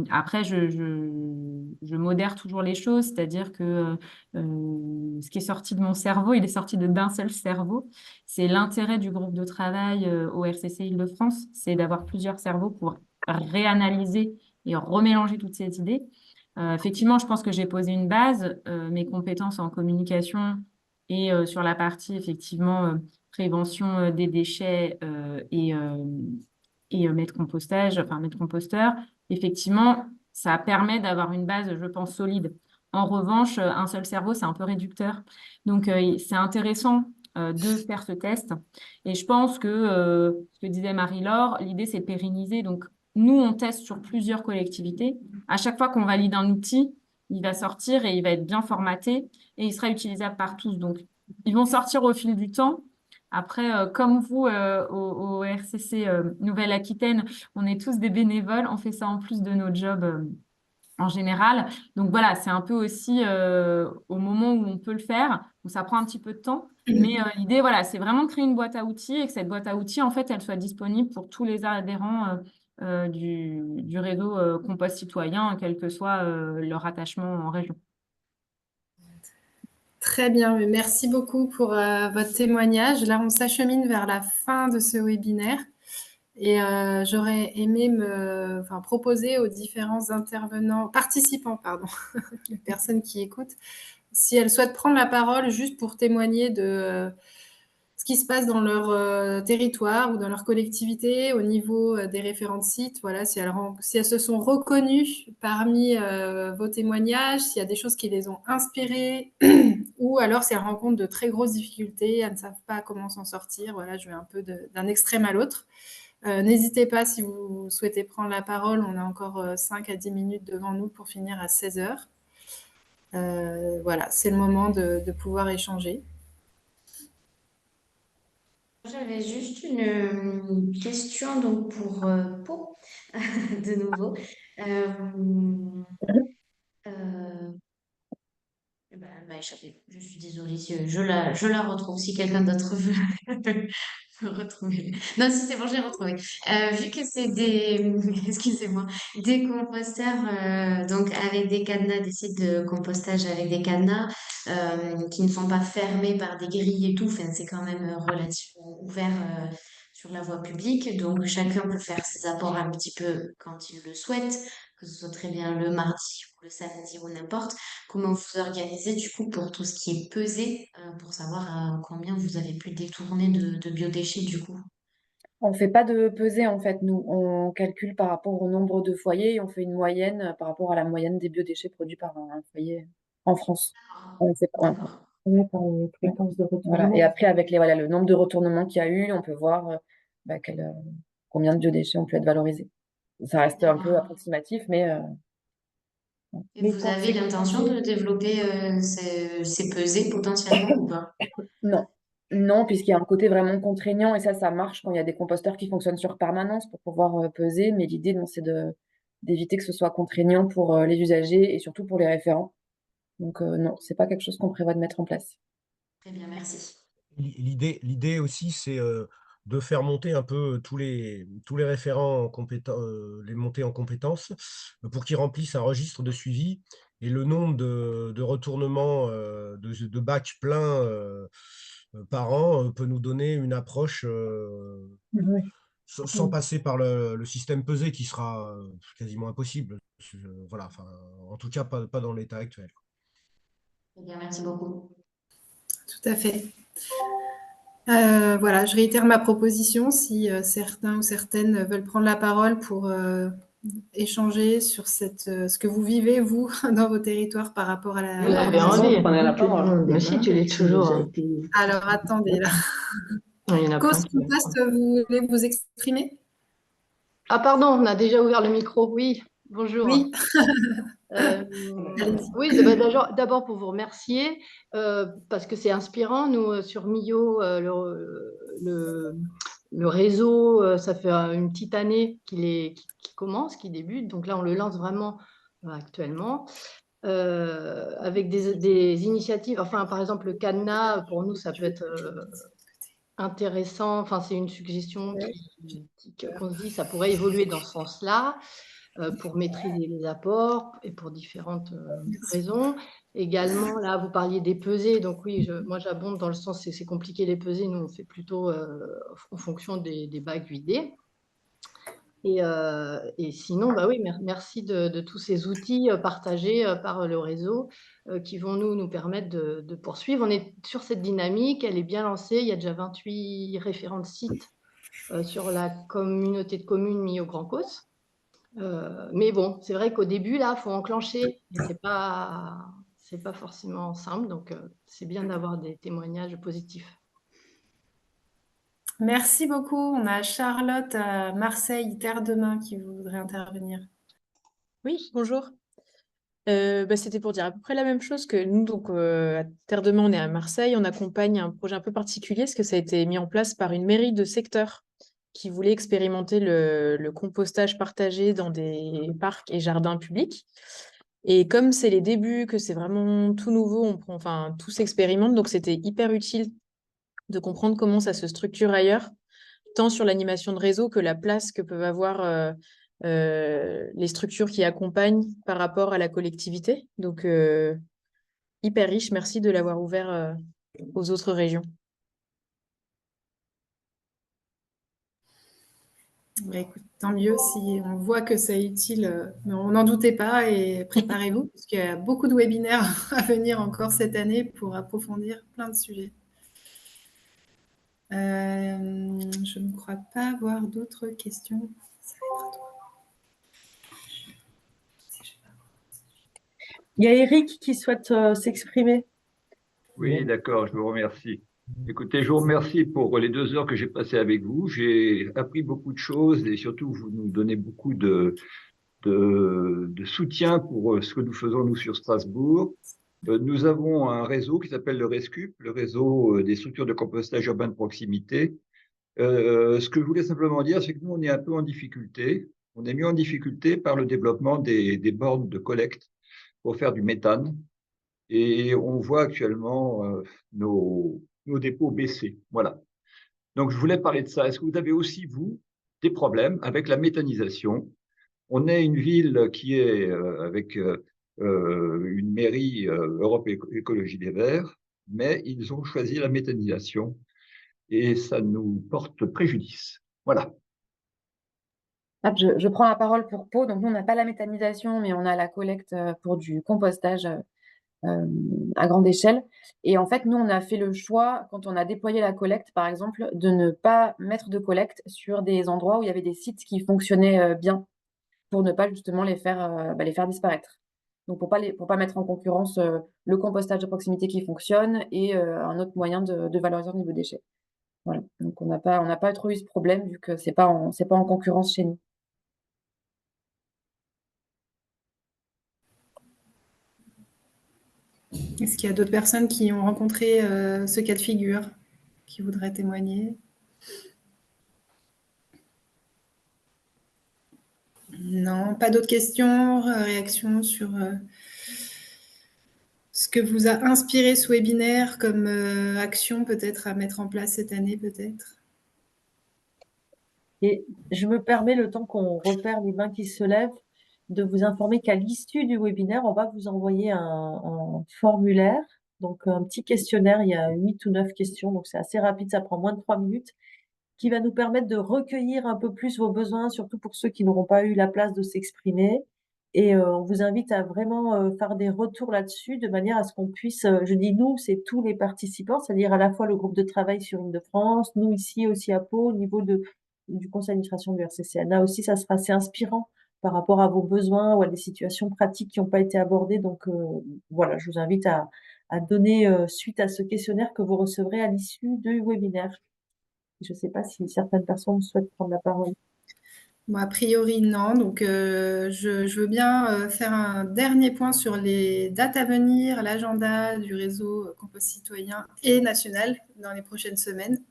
Après, je modère toujours les choses, c'est-à-dire que ce qui est sorti de mon cerveau, il est sorti d'un seul cerveau. C'est l'intérêt du groupe de travail au RCC Île-de-France, c'est d'avoir plusieurs cerveaux pour réanalyser et remélanger toutes ces idées. Effectivement, je pense que j'ai posé une base, mes compétences en communication et sur la partie, effectivement, prévention des déchets et maître compostage, enfin maître composteur. Effectivement, ça permet d'avoir une base, je pense, solide. En revanche, un seul cerveau, c'est un peu réducteur. Donc, c'est intéressant de faire ce test. Et je pense que ce que disait Marie-Laure, l'idée, c'est de pérenniser. Donc, nous, on teste sur plusieurs collectivités. À chaque fois qu'on valide un outil, il va sortir et il va être bien formaté et il sera utilisable par tous. Donc, ils vont sortir au fil du temps. Après, comme vous, au RCC Nouvelle-Aquitaine, on est tous des bénévoles, on fait ça en plus de nos jobs en général. Donc voilà, c'est un peu aussi au moment où on peut le faire, où ça prend un petit peu de temps. Mais l'idée, voilà, c'est vraiment de créer une boîte à outils et que cette boîte à outils, en fait, elle soit disponible pour tous les adhérents du réseau Compost Citoyen, quel que soit leur attachement en région. Très bien, mais merci beaucoup pour votre témoignage. Là, on s'achemine vers la fin de ce webinaire et j'aurais aimé proposer aux différents participants, pardon, les personnes qui écoutent, si elles souhaitent prendre la parole juste pour témoigner de ce qui se passe dans leur territoire ou dans leur collectivité au niveau des référents de sites. Voilà, si elles se sont reconnues parmi vos témoignages, s'il y a des choses qui les ont inspirées ou alors si elles rencontrent de très grosses difficultés, elles ne savent pas comment s'en sortir. Voilà, je vais un peu d'un extrême à l'autre. N'hésitez pas si vous souhaitez prendre la parole. On a encore 5 à 10 minutes devant nous pour finir à 16 heures. Voilà, c'est le moment de pouvoir échanger. J'avais juste une question donc pour Pau, de nouveau. Euh, elle m'a échappé. Je suis désolée. Je la retrouve si quelqu'un d'autre veut me retrouver. Non, si c'est bon, j'ai retrouvé. Vu que c'est excusez-moi, des composteurs, donc avec des cadenas, des sites de compostage avec des cadenas qui ne sont pas fermés par des grilles et tout. Enfin, c'est quand même relativement ouvert sur la voie publique. Donc, chacun peut faire ses apports un petit peu quand il le souhaite, que ce soit très bien le mardi ou le samedi ou n'importe. Comment vous organisez du coup pour tout ce qui est pesé, pour savoir combien vous avez pu détourner de biodéchets du coup? On ne fait pas de pesée en fait, nous. On calcule par rapport au nombre de foyers et on fait une moyenne par rapport à la moyenne des biodéchets produits par un foyer en France. On sait pas. D'accord. Ouais, par les fréquences de Voilà. retournement. Et après, avec le nombre de retournements qu'il y a eu, on peut voir combien de biodéchets ont pu être valorisés. Ça reste un peu approximatif, mais Et Mais vous quand avez c'est l'intention de développer ces pesées potentiellement ou pas? non. Non, puisqu'il y a un côté vraiment contraignant, et ça marche quand il y a des composteurs qui fonctionnent sur permanence pour pouvoir peser, mais l'idée, non, c'est d'éviter que ce soit contraignant pour les usagers et surtout pour les référents. Donc non, c'est pas quelque chose qu'on prévoit de mettre en place. Très bien, merci. L'idée aussi, c'est de faire monter un peu tous les référents les monter en compétences pour qu'ils remplissent un registre de suivi. Et le nombre de retournements de bacs pleins par an peut nous donner une approche Oui. sans passer par le système pesé qui sera quasiment impossible. Voilà, enfin, en tout cas, pas dans l'état actuel. Très bien, merci beaucoup. Tout à fait. Voilà, je réitère ma proposition si certains ou certaines veulent prendre la parole pour échanger sur ce que vous vivez, vous, dans vos territoires par rapport à Vous la avez envie, prenez la parole. Mais si, tu l'es toujours. Hein. Alors, attendez, là. Il y en a plein Cause qui veulent. Compost, vous voulez vous exprimer? Ah pardon, on a déjà ouvert le micro. Oui, bonjour. Oui. Oui, d'abord pour vous remercier parce que c'est inspirant. Nous, sur Mio, le réseau, ça fait une petite année qui commence, qui débute. Donc là, on le lance vraiment actuellement avec des initiatives. Enfin, par exemple, le cadenas, pour nous, ça peut être intéressant. Enfin, c'est une suggestion qu'on se dit, ça pourrait évoluer dans ce sens-là. Pour maîtriser les apports et pour différentes raisons. Également, là, vous parliez des pesées. Donc oui, moi, j'abonde dans le sens, c'est compliqué les pesées. Nous, on fait plutôt en fonction des bacs vidés. Et sinon, bah oui, merci de tous ces outils partagés par le réseau qui vont nous permettre de poursuivre. On est sur cette dynamique, elle est bien lancée. Il y a déjà 28 référents de sites sur la communauté de communes mis au Grand Causse. Mais bon, c'est vrai qu'au début, là, il faut enclencher. C'est pas forcément simple, donc c'est bien d'avoir des témoignages positifs. Merci beaucoup. On a Charlotte à Marseille, Terre de Main, qui voudrait intervenir. Oui, bonjour. C'était pour dire à peu près la même chose que nous. Donc, à Terre de Main, on est à Marseille. On accompagne un projet un peu particulier, parce que ça a été mis en place par une mairie de secteur qui voulait expérimenter le compostage partagé dans des parcs et jardins publics. Et comme c'est les débuts, que c'est vraiment tout nouveau, tout s'expérimente, donc c'était hyper utile de comprendre comment ça se structure ailleurs, tant sur l'animation de réseau que la place que peuvent avoir les structures qui accompagnent par rapport à la collectivité. Donc, hyper riche. Merci de l'avoir ouvert aux autres régions. Bah, écoute, tant mieux si on voit que c'est utile, mais on n'en doutait pas et préparez-vous, parce qu'il y a beaucoup de webinaires à venir encore cette année pour approfondir plein de sujets. Je ne crois pas avoir d'autres questions. Ça va être à toi. Il y a Eric qui souhaite s'exprimer. Oui, d'accord, je vous remercie. Écoutez, je vous remercie pour les 2 heures que j'ai passées avec vous. J'ai appris beaucoup de choses et surtout, vous nous donnez beaucoup de soutien pour ce que nous faisons, nous, sur Strasbourg. Nous avons un réseau qui s'appelle le RESCUP, le réseau des structures de compostage urbain de proximité. Ce que je voulais simplement dire, c'est que nous, on est un peu en difficulté. On est mis en difficulté par le développement des bornes de collecte pour faire du méthane. Et on voit actuellement nos dépôts baisser. Voilà. Donc, je voulais parler de ça. Est-ce que vous avez aussi, vous, des problèmes avec la méthanisation? On est une ville qui est avec une mairie Europe Écologie des Verts, mais ils ont choisi la méthanisation et ça nous porte préjudice. Voilà. Je prends la parole pour Pau. Donc, nous, on n'a pas la méthanisation, mais on a la collecte pour du compostage à grande échelle. Et en fait, nous, on a fait le choix, quand on a déployé la collecte, par exemple, de ne pas mettre de collecte sur des endroits où il y avait des sites qui fonctionnaient bien, pour ne pas justement les faire disparaître. Donc, pour pas mettre en concurrence le compostage de proximité qui fonctionne et un autre moyen de valoriser au niveau déchets. Voilà. Donc, on n'a pas trop eu ce problème vu que c'est pas en concurrence chez nous. Est-ce qu'il y a d'autres personnes qui ont rencontré ce cas de figure, qui voudraient témoigner? Non, pas d'autres questions, réactions sur ce que vous a inspiré ce webinaire comme action peut-être à mettre en place cette année peut-être? Et je me permets, le temps qu'on repère les mains qui se lèvent, de vous informer qu'à l'issue du webinaire, on va vous envoyer un formulaire, donc un petit questionnaire. Il y a 8 ou 9 questions, donc c'est assez rapide, ça prend moins de 3 minutes, qui va nous permettre de recueillir un peu plus vos besoins, surtout pour ceux qui n'auront pas eu la place de s'exprimer. Et on vous invite à vraiment faire des retours là-dessus, de manière à ce qu'on puisse, je dis nous, c'est tous les participants, c'est-à-dire à la fois le groupe de travail sur Île-de-France, nous ici aussi à Pau, au niveau du conseil d'administration du RCCNA aussi, ça sera assez inspirant par rapport à vos besoins ou à des situations pratiques qui n'ont pas été abordées. Donc voilà, je vous invite à donner suite à ce questionnaire que vous recevrez à l'issue du webinaire. Je ne sais pas si certaines personnes souhaitent prendre la parole. Bon, a priori, non. Donc, je veux bien faire un dernier point sur les dates à venir, l'agenda du réseau Compost Citoyen et national dans les prochaines semaines.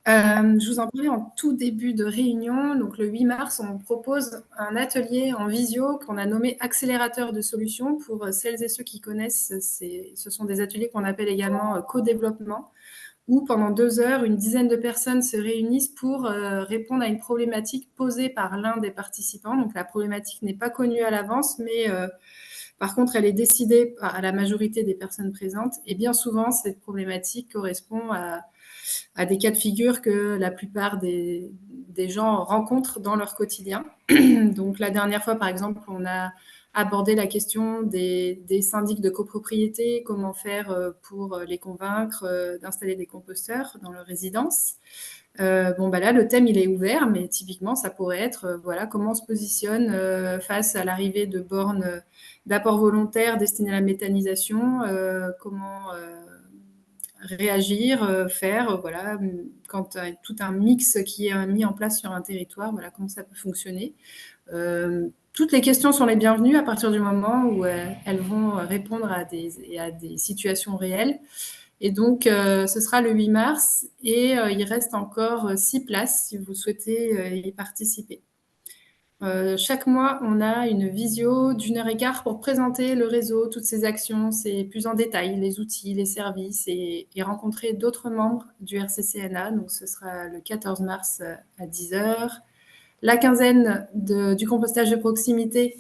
Je vous en parlais en tout début de réunion. Donc, le 8 mars, on propose un atelier en visio qu'on a nommé accélérateur de solutions pour celles et ceux qui connaissent. Ce sont des ateliers qu'on appelle également co-développement, où pendant 2 heures, une dizaine de personnes se réunissent pour répondre à une problématique posée par l'un des participants. Donc, la problématique n'est pas connue à l'avance, mais par contre, elle est décidée à la majorité des personnes présentes. Et bien souvent, cette problématique correspond à des cas de figure que la plupart des gens rencontrent dans leur quotidien. Donc, la dernière fois, par exemple, on a abordé la question des syndics de copropriété, comment faire pour les convaincre d'installer des composteurs dans leur résidence. Là, le thème, il est ouvert, mais typiquement, ça pourrait être comment on se positionne face à l'arrivée de bornes d'apport volontaire destinées à la méthanisation, comment réagir, faire, quand tout un mix qui est mis en place sur un territoire, comment ça peut fonctionner. Toutes les questions sont les bienvenues à partir du moment où elles vont répondre à des situations réelles. Et donc, ce sera le 8 mars et il reste encore 6 places si vous souhaitez y participer. Chaque mois, on a une visio d'1h15 pour présenter le réseau, toutes ses actions, c'est plus en détail, les outils, les services et rencontrer d'autres membres du RCCNA. Donc, ce sera le 14 mars à 10h. La quinzaine du compostage de proximité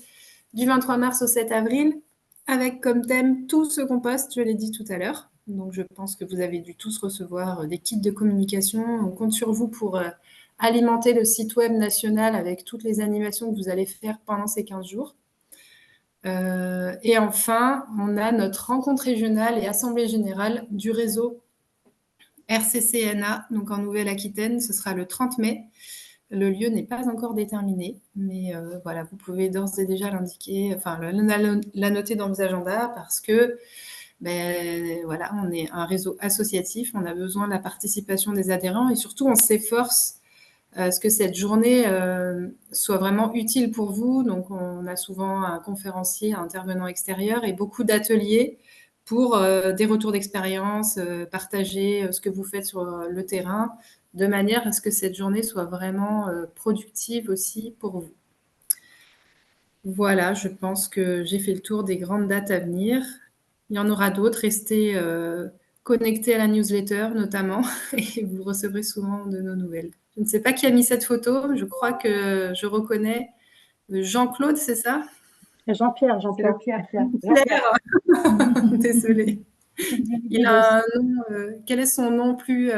du 23 mars au 7 avril, avec comme thème tout ce compost, je l'ai dit tout à l'heure. Donc, je pense que vous avez dû tous recevoir des kits de communication. On compte sur vous pour alimenter le site web national avec toutes les animations que vous allez faire pendant ces 15 jours. Et enfin, on a notre rencontre régionale et assemblée générale du réseau RCCNA, donc en Nouvelle-Aquitaine. Ce sera le 30 mai. Le lieu n'est pas encore déterminé, mais vous pouvez d'ores et déjà l'indiquer, la noter dans vos agendas parce que on est un réseau associatif, on a besoin de la participation des adhérents et surtout on s'efforce à ce que cette journée soit vraiment utile pour vous. Donc on a souvent un conférencier, un intervenant extérieur et beaucoup d'ateliers pour des retours d'expérience, partager ce que vous faites sur le terrain, de manière à ce que cette journée soit vraiment productive aussi pour vous. Voilà, je pense que j'ai fait le tour des grandes dates à venir. Il y en aura d'autres. Restez connectés à la newsletter notamment et vous recevrez souvent de nos nouvelles. Je ne sais pas qui a mis cette photo. Je crois que je reconnais Jean-Claude, c'est ça? Jean-Pierre. Désolée. Il a un nom. Quel est son nom plus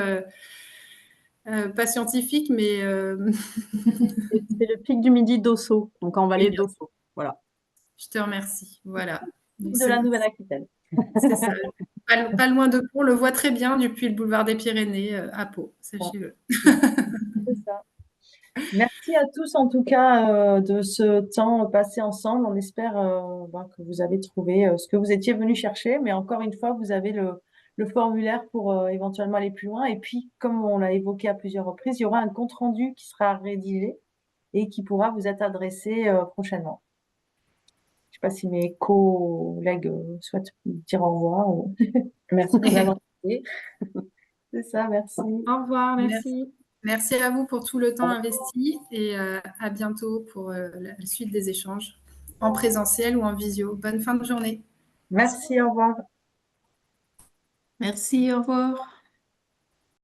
pas scientifique, mais c'est le pic du Midi d'Ossau, donc en vallée d'Ossau. Voilà. Je te remercie. Voilà. De la Nouvelle-Aquitaine. C'est ça. Pas loin de Pau, on le voit très bien depuis le boulevard des Pyrénées à Pau, sachez-le. C'est ça. Merci à tous en tout cas de ce temps passé ensemble. On espère que vous avez trouvé ce que vous étiez venu chercher, mais encore une fois, vous avez le formulaire pour éventuellement aller plus loin. Et puis, comme on l'a évoqué à plusieurs reprises, il y aura un compte-rendu qui sera rédigé et qui pourra vous être adressé prochainement. Je ne sais pas si mes collègues souhaitent vous dire au revoir. Merci de nous avoir écoutés. C'est ça, merci. Au revoir, merci. Merci à vous pour tout le temps investi et à bientôt pour la suite des échanges en présentiel ou en visio. Bonne fin de journée. Merci, au revoir. Merci, au revoir.